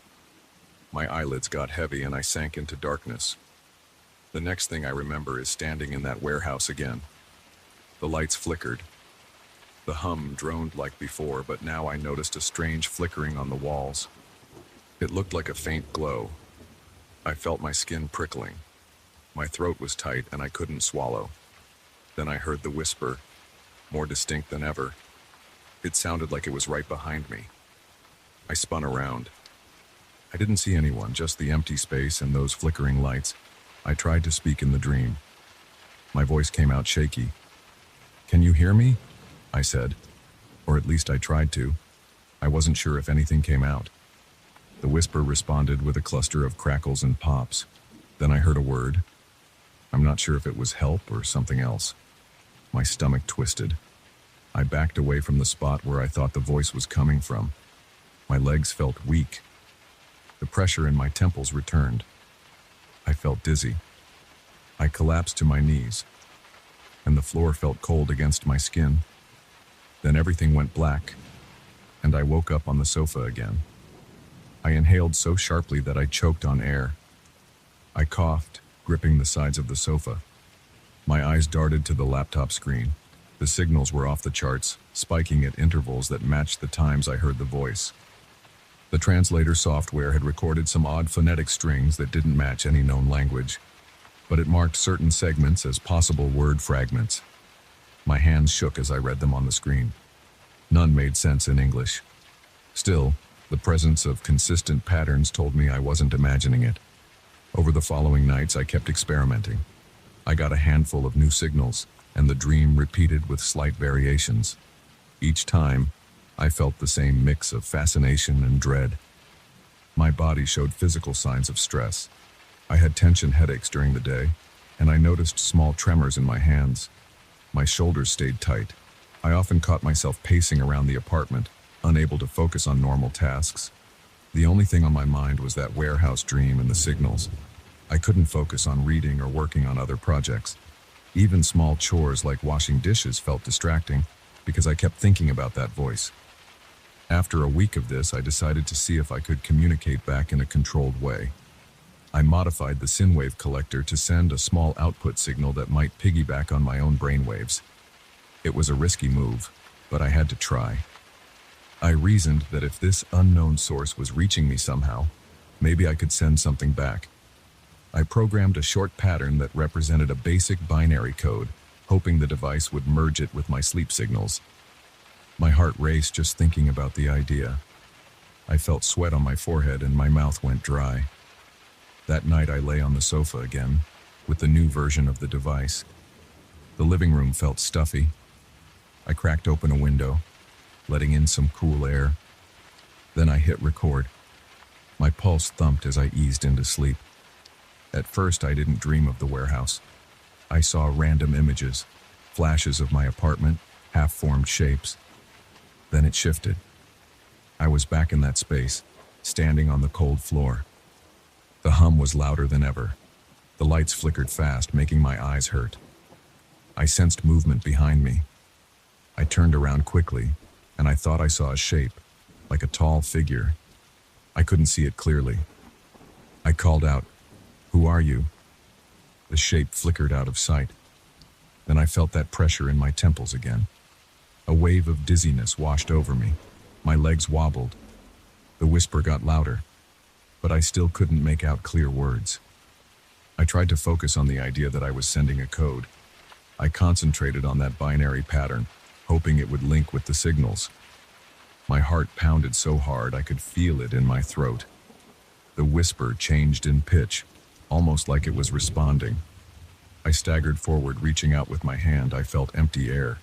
My eyelids got heavy and I sank into darkness. The next thing I remember is standing in that warehouse again. The lights flickered. The hum droned like before, but now I noticed a strange flickering on the walls. It looked like a faint glow. I felt my skin prickling. My throat was tight and I couldn't swallow. Then I heard the whisper, more distinct than ever. It sounded like it was right behind me. I spun around. I didn't see anyone, just the empty space and those flickering lights. I tried to speak in the dream. My voice came out shaky. "Can you hear me?" I said. Or at least I tried to. I wasn't sure if anything came out. The whisper responded with a cluster of crackles and pops. Then I heard a word. I'm not sure if it was help or something else. My stomach twisted. I backed away from the spot where I thought the voice was coming from. My legs felt weak. The pressure in my temples returned. I felt dizzy. I collapsed to my knees, and the floor felt cold against my skin. Then everything went black, and I woke up on the sofa again. I inhaled so sharply that I choked on air. I coughed, gripping the sides of the sofa. My eyes darted to the laptop screen. The signals were off the charts, spiking at intervals that matched the times I heard the voice. The translator software had recorded some odd phonetic strings that didn't match any known language, but it marked certain segments as possible word fragments. My hands shook as I read them on the screen. None made sense in English. Still, the presence of consistent patterns told me I wasn't imagining it. Over the following nights, I kept experimenting. I got a handful of new signals, and the dream repeated with slight variations. Each time, I felt the same mix of fascination and dread. My body showed physical signs of stress. I had tension headaches during the day, and I noticed small tremors in my hands. My shoulders stayed tight. I often caught myself pacing around the apartment, unable to focus on normal tasks. The only thing on my mind was that warehouse dream and the signals. I couldn't focus on reading or working on other projects. Even small chores like washing dishes felt distracting because I kept thinking about that voice. After a week of this, I decided to see if I could communicate back in a controlled way. I modified the synwave collector to send a small output signal that might piggyback on my own brainwaves. It was a risky move, but I had to try. I reasoned that if this unknown source was reaching me somehow, maybe I could send something back. I programmed a short pattern that represented a basic binary code, hoping the device would merge it with my sleep signals. My heart raced just thinking about the idea. I felt sweat on my forehead and my mouth went dry. That night I lay on the sofa again, with the new version of the device. The living room felt stuffy. I cracked open a window, letting in some cool air. Then I hit record. My pulse thumped as I eased into sleep. At first I didn't dream of the warehouse. I saw random images, flashes of my apartment, half-formed shapes. Then it shifted. I was back in that space, standing on the cold floor. The hum was louder than ever. The lights flickered fast, making my eyes hurt. I sensed movement behind me. I turned around quickly, and I thought I saw a shape, like a tall figure. I couldn't see it clearly. I called out, "Who are you?" The shape flickered out of sight. Then I felt that pressure in my temples again. A wave of dizziness washed over me. My legs wobbled. The whisper got louder, but I still couldn't make out clear words. I tried to focus on the idea that I was sending a code. I concentrated on that binary pattern, hoping it would link with the signals. My heart pounded so hard I could feel it in my throat. The whisper changed in pitch, almost like it was responding. I staggered forward, reaching out with my hand. I felt empty air.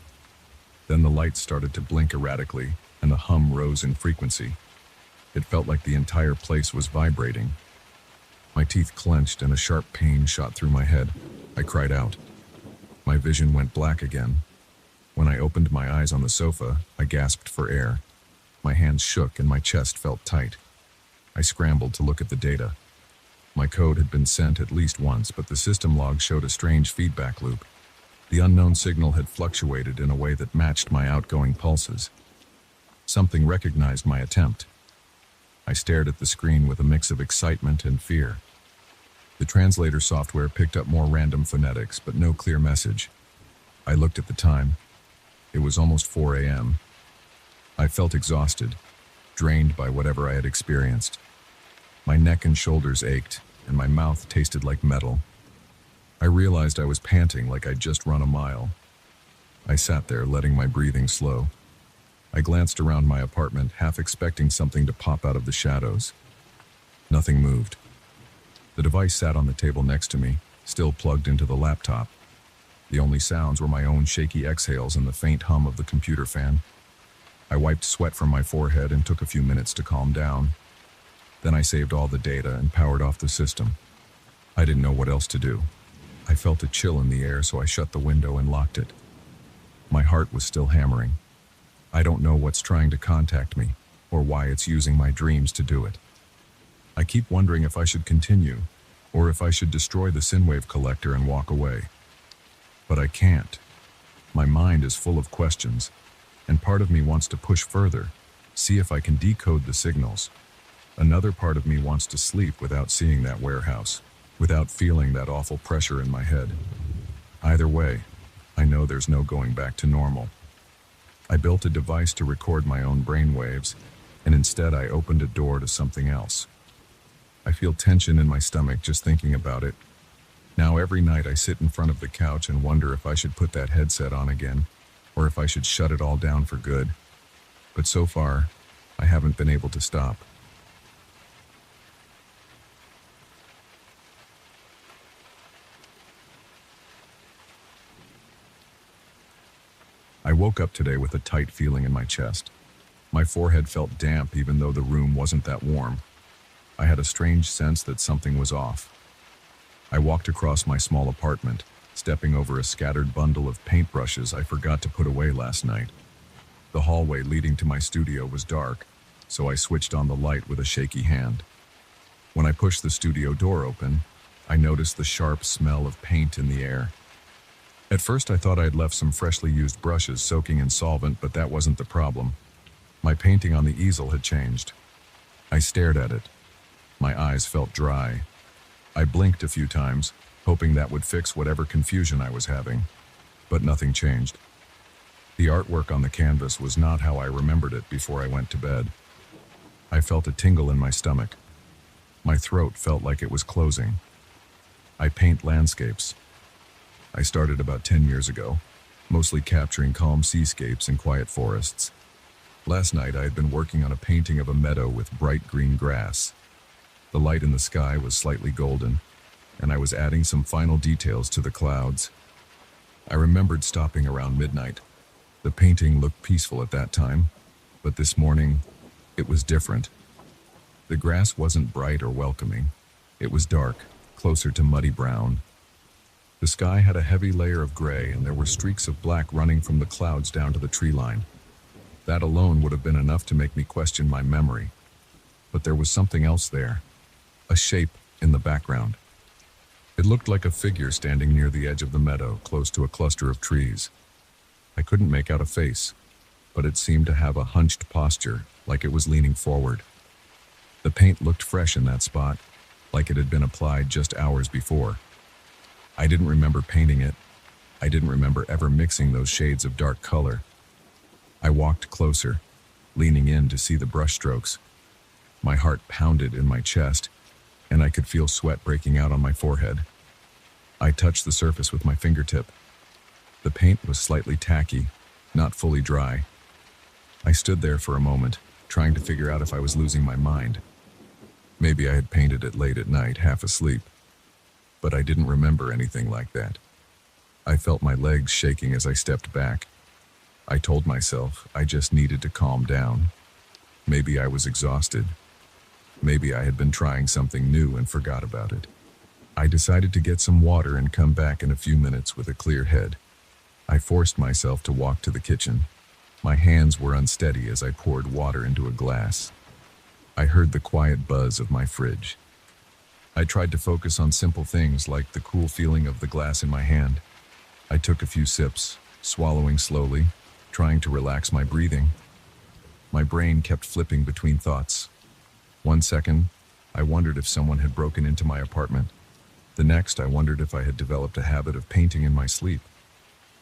Then the lights started to blink erratically, and the hum rose in frequency. It felt like the entire place was vibrating. My teeth clenched and a sharp pain shot through my head. I cried out. My vision went black again. When I opened my eyes on the sofa, I gasped for air. My hands shook and my chest felt tight. I scrambled to look at the data. My code had been sent at least once, but the system log showed a strange feedback loop. The unknown signal had fluctuated in a way that matched my outgoing pulses. Something recognized my attempt. I stared at the screen with a mix of excitement and fear. The translator software picked up more random phonetics, but no clear message. I looked at the time. It was almost 4 a.m. I felt exhausted, drained by whatever I had experienced. My neck and shoulders ached, and my mouth tasted like metal. I realized I was panting like I'd just run a mile. I sat there, letting my breathing slow. I glanced around my apartment, half expecting something to pop out of the shadows. Nothing moved. The device sat on the table next to me, still plugged into the laptop. The only sounds were my own shaky exhales and the faint hum of the computer fan. I wiped sweat from my forehead and took a few minutes to calm down. Then I saved all the data and powered off the system. I didn't know what else to do. I felt a chill in the air, so I shut the window and locked it. My heart was still hammering. I don't know what's trying to contact me, or why it's using my dreams to do it. I keep wondering if I should continue, or if I should destroy the Synwave collector and walk away. But I can't. My mind is full of questions, and part of me wants to push further, see if I can decode the signals. Another part of me wants to sleep without seeing that warehouse, without feeling that awful pressure in my head. Either way, I know there's no going back to normal. I built a device to record my own brainwaves, and instead I opened a door to something else. I feel tension in my stomach just thinking about it. Now every night I sit in front of the couch and wonder if I should put that headset on again, or if I should shut it all down for good. But so far, I haven't been able to stop. I woke up today with a tight feeling in my chest. My forehead felt damp even though the room wasn't that warm. I had a strange sense that something was off. I walked across my small apartment, stepping over a scattered bundle of paintbrushes I forgot to put away last night. The hallway leading to my studio was dark, so I switched on the light with a shaky hand. When I pushed the studio door open, I noticed the sharp smell of paint in the air. At first I thought I had left some freshly used brushes soaking in solvent, but that wasn't the problem. My painting on the easel had changed. I stared at it. My eyes felt dry. I blinked a few times, hoping that would fix whatever confusion I was having, but nothing changed. The artwork on the canvas was not how I remembered it before I went to bed. I felt a tingle in my stomach. My throat felt like it was closing. I paint landscapes. I started about 10 years ago, mostly capturing calm seascapes and quiet forests. Last night I had been working on a painting of a meadow with bright green grass. The light in the sky was slightly golden, and I was adding some final details to the clouds. I remembered stopping around midnight. The painting looked peaceful at that time, but this morning, it was different. The grass wasn't bright or welcoming. It was dark, closer to muddy brown. The sky had a heavy layer of gray, and there were streaks of black running from the clouds down to the tree line. That alone would have been enough to make me question my memory. But there was something else there, a shape in the background. It looked like a figure standing near the edge of the meadow, close to a cluster of trees. I couldn't make out a face, but it seemed to have a hunched posture, like it was leaning forward. The paint looked fresh in that spot, like it had been applied just hours before. I didn't remember painting it. I didn't remember ever mixing those shades of dark color. I walked closer, leaning in to see the brushstrokes. My heart pounded in my chest, and I could feel sweat breaking out on my forehead. I touched the surface with my fingertip. The paint was slightly tacky, not fully dry. I stood there for a moment, trying to figure out if I was losing my mind. Maybe I had painted it late at night, half asleep. But I didn't remember anything like that. I felt my legs shaking as I stepped back. I told myself I just needed to calm down. Maybe I was exhausted. Maybe I had been trying something new and forgot about it. I decided to get some water and come back in a few minutes with a clear head. I forced myself to walk to the kitchen. My hands were unsteady as I poured water into a glass. I heard the quiet buzz of my fridge. I tried to focus on simple things like the cool feeling of the glass in my hand. I took a few sips, swallowing slowly, trying to relax my breathing. My brain kept flipping between thoughts. One second, I wondered if someone had broken into my apartment. The next, I wondered if I had developed a habit of painting in my sleep.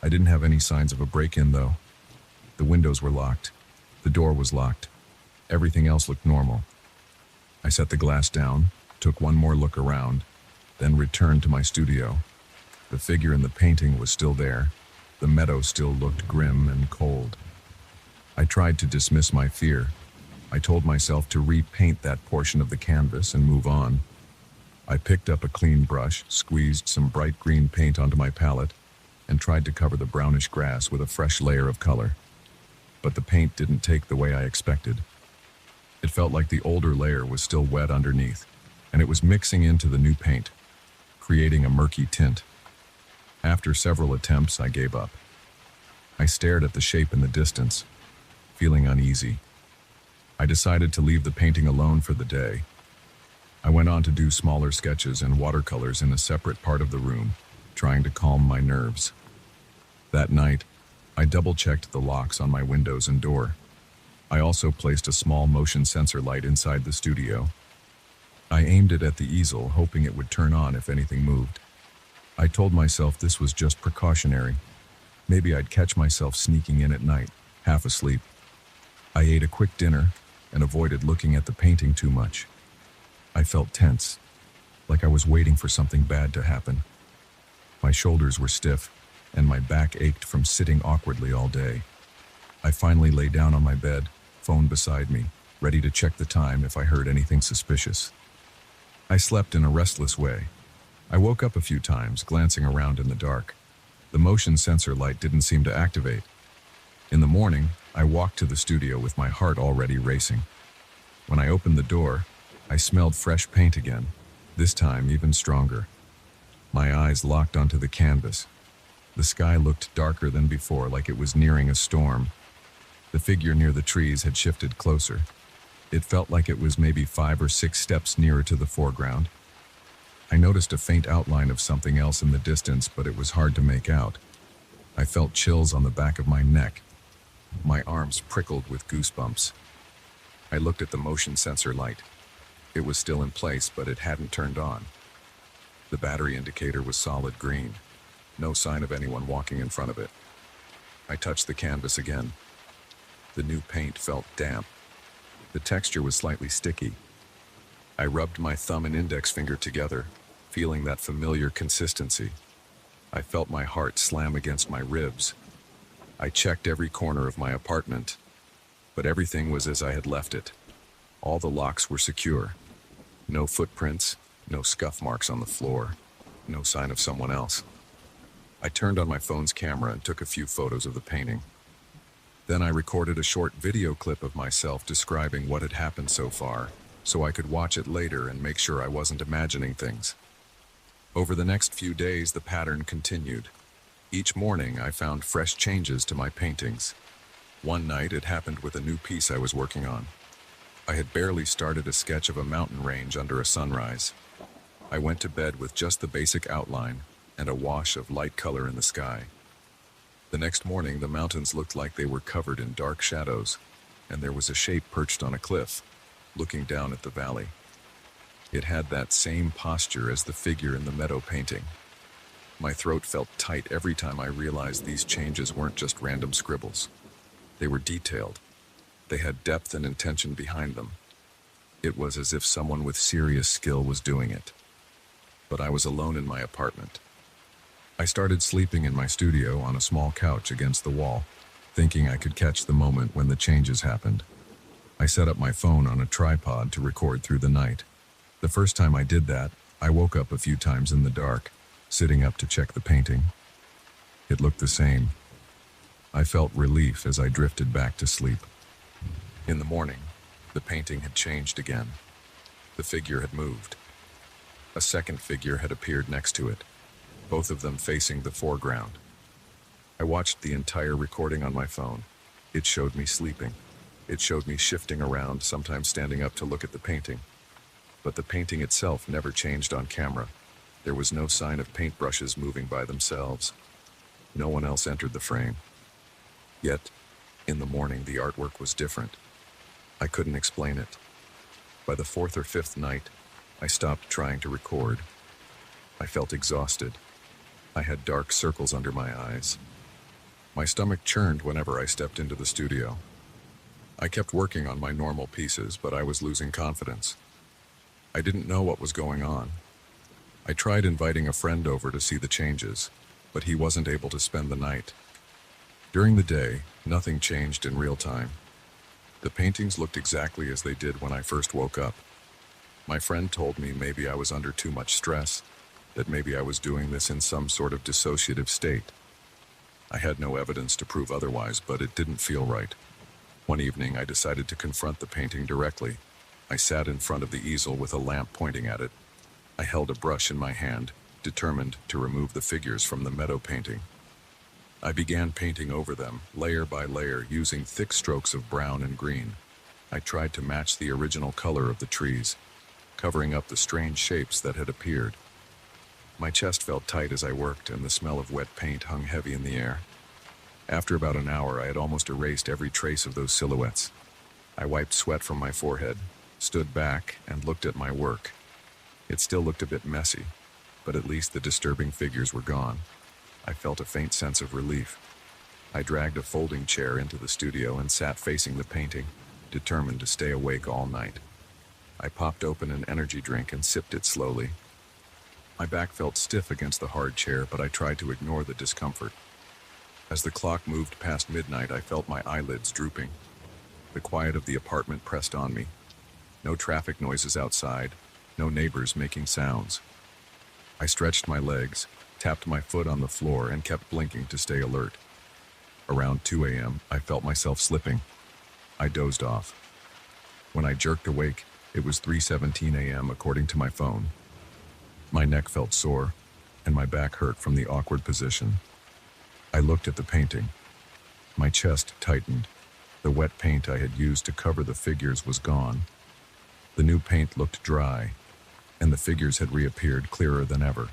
I didn't have any signs of a break-in, though. The windows were locked. The door was locked. Everything else looked normal. I set the glass down, took one more look around, then returned to my studio. The figure in the painting was still there. The meadow still looked grim and cold. I tried to dismiss my fear. I told myself to repaint that portion of the canvas and move on. I picked up a clean brush, squeezed some bright green paint onto my palette, and tried to cover the brownish grass with a fresh layer of color. But the paint didn't take the way I expected. It felt like the older layer was still wet underneath, and it was mixing into the new paint, creating a murky tint. After several attempts, I gave up. I stared at the shape in the distance, feeling uneasy. I decided to leave the painting alone for the day. I went on to do smaller sketches and watercolors in a separate part of the room, trying to calm my nerves. That night, I double-checked the locks on my windows and door. I also placed a small motion sensor light inside the studio. I aimed it at the easel, hoping it would turn on if anything moved. I told myself this was just precautionary. Maybe I'd catch myself sneaking in at night, half asleep. I ate a quick dinner and avoided looking at the painting too much. I felt tense, like I was waiting for something bad to happen. My shoulders were stiff, and my back ached from sitting awkwardly all day. I finally lay down on my bed, phone beside me, ready to check the time if I heard anything suspicious. I slept in a restless way. I woke up a few times, glancing around in the dark. The motion sensor light didn't seem to activate. In the morning, I walked to the studio with my heart already racing. When I opened the door, I smelled fresh paint again, this time even stronger. My eyes locked onto the canvas. The sky looked darker than before, like it was nearing a storm. The figure near the trees had shifted closer. It felt like it was maybe 5 or 6 steps nearer to the foreground. I noticed a faint outline of something else in the distance, but it was hard to make out. I felt chills on the back of my neck. My arms prickled with goosebumps. I looked at the motion sensor light. It was still in place, but it hadn't turned on. The battery indicator was solid green. No sign of anyone walking in front of it. I touched the canvas again. The new paint felt damp. The texture was slightly sticky. I rubbed my thumb and index finger together, feeling that familiar consistency. I felt my heart slam against my ribs. I checked every corner of my apartment, but everything was as I had left it. All the locks were secure. No footprints, no scuff marks on the floor, no sign of someone else. I turned on my phone's camera and took a few photos of the painting. Then I recorded a short video clip of myself describing what had happened so far, so I could watch it later and make sure I wasn't imagining things. Over the next few days, the pattern continued. Each morning, I found fresh changes to my paintings. One night, it happened with a new piece I was working on. I had barely started a sketch of a mountain range under a sunrise. I went to bed with just the basic outline and a wash of light color in the sky. The next morning, the mountains looked like they were covered in dark shadows, and there was a shape perched on a cliff, looking down at the valley. It had that same posture as the figure in the meadow painting. My throat felt tight every time I realized these changes weren't just random scribbles. They were detailed. They had depth and intention behind them. It was as if someone with serious skill was doing it. But I was alone in my apartment. I started sleeping in my studio on a small couch against the wall, thinking I could catch the moment when the changes happened. I set up my phone on a tripod to record through the night. The first time I did that, I woke up a few times in the dark, sitting up to check the painting. It looked the same. I felt relief as I drifted back to sleep. In the morning, the painting had changed again. The figure had moved. A second figure had appeared next to it, both of them facing the foreground. I watched the entire recording on my phone. It showed me sleeping. It showed me shifting around, sometimes standing up to look at the painting. But the painting itself never changed on camera. There was no sign of paintbrushes moving by themselves. No one else entered the frame. Yet, in the morning, the artwork was different. I couldn't explain it. By the 4th or 5th night, I stopped trying to record. I felt exhausted. I had dark circles under my eyes. My stomach churned whenever I stepped into the studio. I kept working on my normal pieces, but I was losing confidence. I didn't know what was going on. I tried inviting a friend over to see the changes, but he wasn't able to spend the night. During the day, nothing changed in real time. The paintings looked exactly as they did when I first woke up. My friend told me maybe I was under too much stress, that maybe I was doing this in some sort of dissociative state. I had no evidence to prove otherwise, but it didn't feel right. One evening, I decided to confront the painting directly. I sat in front of the easel with a lamp pointing at it. I held a brush in my hand, determined to remove the figures from the meadow painting. I began painting over them, layer by layer, using thick strokes of brown and green. I tried to match the original color of the trees, covering up the strange shapes that had appeared. My chest felt tight as I worked, and the smell of wet paint hung heavy in the air. After about an hour, I had almost erased every trace of those silhouettes. I wiped sweat from my forehead, stood back, and looked at my work. It still looked a bit messy, but at least the disturbing figures were gone. I felt a faint sense of relief. I dragged a folding chair into the studio and sat facing the painting, determined to stay awake all night. I popped open an energy drink and sipped it slowly. My back felt stiff against the hard chair, but I tried to ignore the discomfort. As the clock moved past midnight, I felt my eyelids drooping. The quiet of the apartment pressed on me. No traffic noises outside, no neighbors making sounds. I stretched my legs, tapped my foot on the floor, and kept blinking to stay alert. Around 2 a.m., I felt myself slipping. I dozed off. When I jerked awake, it was 3:17 a.m. according to my phone. My neck felt sore, and my back hurt from the awkward position. I looked at the painting. My chest tightened. The wet paint I had used to cover the figures was gone. The new paint looked dry, and the figures had reappeared clearer than ever.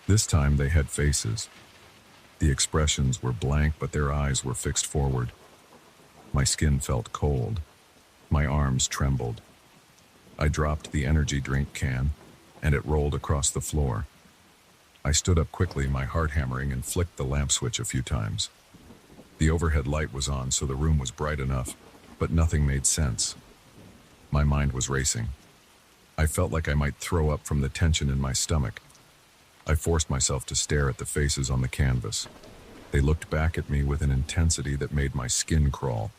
This time they had faces. The expressions were blank, but their eyes were fixed forward. My skin felt cold. My arms trembled. I dropped the energy drink can, and it rolled across the floor. I stood up quickly, my heart hammering, and flicked the lamp switch a few times. The overhead light was on, so the room was bright enough, but nothing made sense. My mind was racing. I felt like I might throw up from the tension in my stomach. I forced myself to stare at the faces on the canvas. They looked back at me with an intensity that made my skin crawl.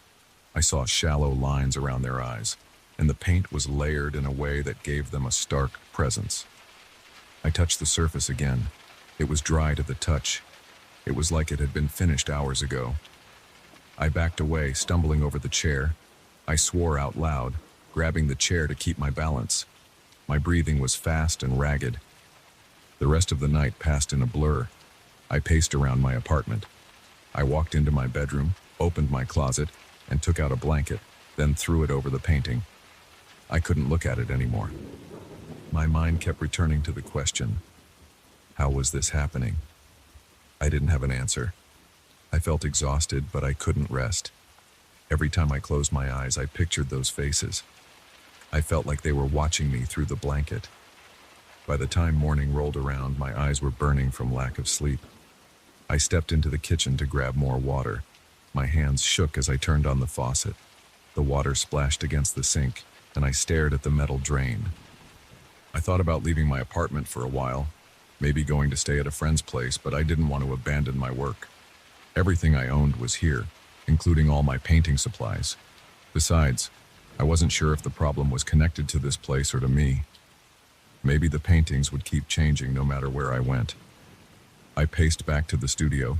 I saw shallow lines around their eyes, and the paint was layered in a way that gave them a stark presence. I touched the surface again. It was dry to the touch. It was like it had been finished hours ago. I backed away, stumbling over the chair. I swore out loud, grabbing the chair to keep my balance. My breathing was fast and ragged. The rest of the night passed in a blur. I paced around my apartment. I walked into my bedroom, opened my closet, and took out a blanket, then threw it over the painting. I couldn't look at it anymore. My mind kept returning to the question, how was this happening? I didn't have an answer. I felt exhausted, but I couldn't rest. Every time I closed my eyes, I pictured those faces. I felt like they were watching me through the blanket. By the time morning rolled around, my eyes were burning from lack of sleep. I stepped into the kitchen to grab more water. My hands shook as I turned on the faucet. The water splashed against the sink, and I stared at the metal drain. I thought about leaving my apartment for a while, maybe going to stay at a friend's place, but I didn't want to abandon my work. Everything I owned was here, including all my painting supplies. Besides, I wasn't sure if the problem was connected to this place or to me. Maybe the paintings would keep changing no matter where I went. I paced back to the studio,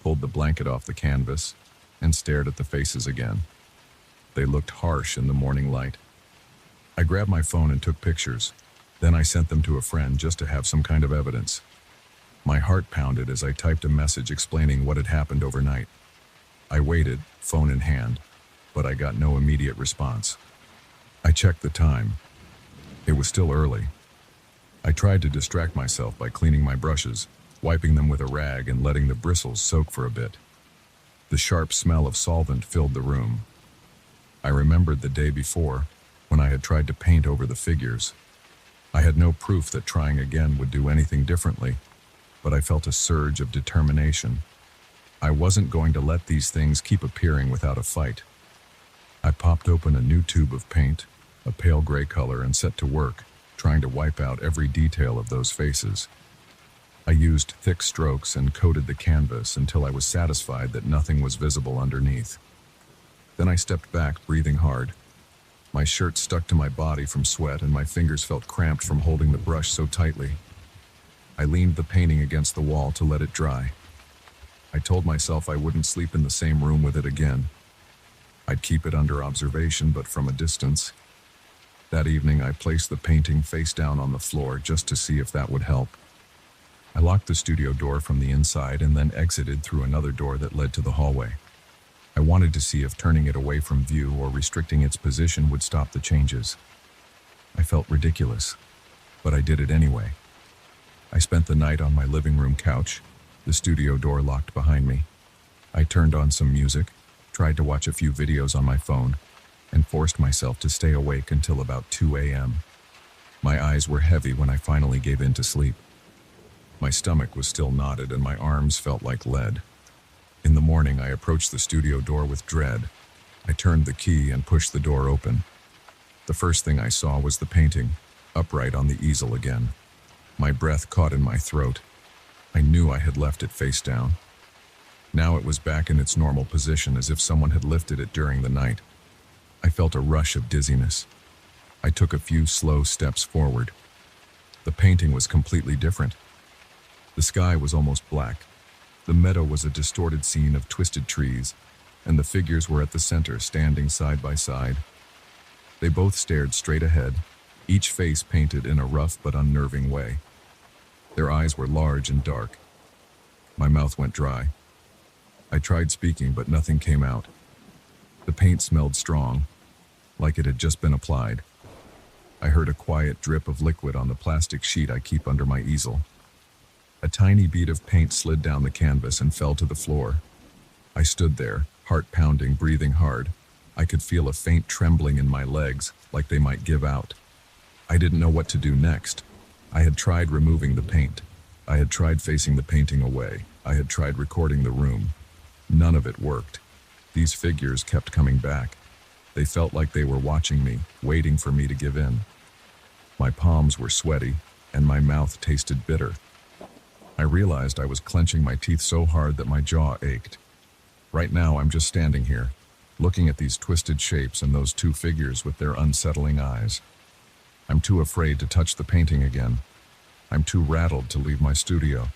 pulled the blanket off the canvas, and stared at the faces again. They looked harsh in the morning light. I grabbed my phone and took pictures. Then I sent them to a friend just to have some kind of evidence. My heart pounded as I typed a message explaining what had happened overnight. I waited, phone in hand, but I got no immediate response. I checked the time. It was still early. I tried to distract myself by cleaning my brushes, wiping them with a rag and letting the bristles soak for a bit. The sharp smell of solvent filled the room. I remembered the day before, when I had tried to paint over the figures. I had no proof that trying again would do anything differently, but I felt a surge of determination. I wasn't going to let these things keep appearing without a fight. I popped open a new tube of paint, a pale gray color, and set to work, trying to wipe out every detail of those faces. I used thick strokes and coated the canvas until I was satisfied that nothing was visible underneath. Then I stepped back, breathing hard. My shirt stuck to my body from sweat, and my fingers felt cramped from holding the brush so tightly. I leaned the painting against the wall to let it dry. I told myself I wouldn't sleep in the same room with it again. I'd keep it under observation, but from a distance. That evening, I placed the painting face down on the floor just to see if that would help. I locked the studio door from the inside and then exited through another door that led to the hallway. I wanted to see if turning it away from view or restricting its position would stop the changes. I felt ridiculous, but I did it anyway. I spent the night on my living room couch, the studio door locked behind me. I turned on some music, tried to watch a few videos on my phone, and forced myself to stay awake until about 2 a.m. My eyes were heavy when I finally gave in to sleep. My stomach was still knotted and my arms felt like lead. In the morning, I approached the studio door with dread. I turned the key and pushed the door open. The first thing I saw was the painting, upright on the easel again. My breath caught in my throat. I knew I had left it face down. Now it was back in its normal position, as if someone had lifted it during the night. I felt a rush of dizziness. I took a few slow steps forward. The painting was completely different. The sky was almost black. The meadow was a distorted scene of twisted trees, and the figures were at the center, standing side by side. They both stared straight ahead, each face painted in a rough but unnerving way. Their eyes were large and dark. My mouth went dry. I tried speaking, but nothing came out. The paint smelled strong, like it had just been applied. I heard a quiet drip of liquid on the plastic sheet I keep under my easel. A tiny bead of paint slid down the canvas and fell to the floor. I stood there, heart pounding, breathing hard. I could feel a faint trembling in my legs, like they might give out. I didn't know what to do next. I had tried removing the paint. I had tried facing the painting away. I had tried recording the room. None of it worked. These figures kept coming back. They felt like they were watching me, waiting for me to give in. My palms were sweaty, and my mouth tasted bitter. I realized I was clenching my teeth so hard that my jaw ached. Right now, I'm just standing here, looking at these twisted shapes and those two figures with their unsettling eyes. I'm too afraid to touch the painting again. I'm too rattled to leave my studio.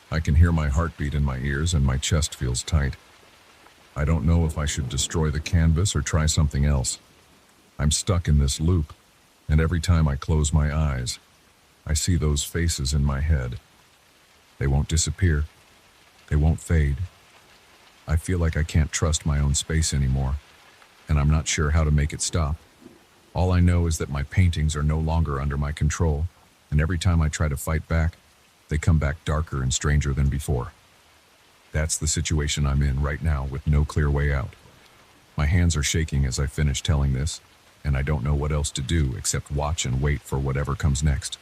I can hear my heartbeat in my ears and my chest feels tight. I don't know if I should destroy the canvas or try something else. I'm stuck in this loop, and every time I close my eyes, I see those faces in my head. They won't disappear. They won't fade. I feel like I can't trust my own space anymore, and I'm not sure how to make it stop. All I know is that my paintings are no longer under my control, and every time I try to fight back, they come back darker and stranger than before. That's the situation I'm in right now, with no clear way out. My hands are shaking as I finish telling this, and I don't know what else to do except watch and wait for whatever comes next.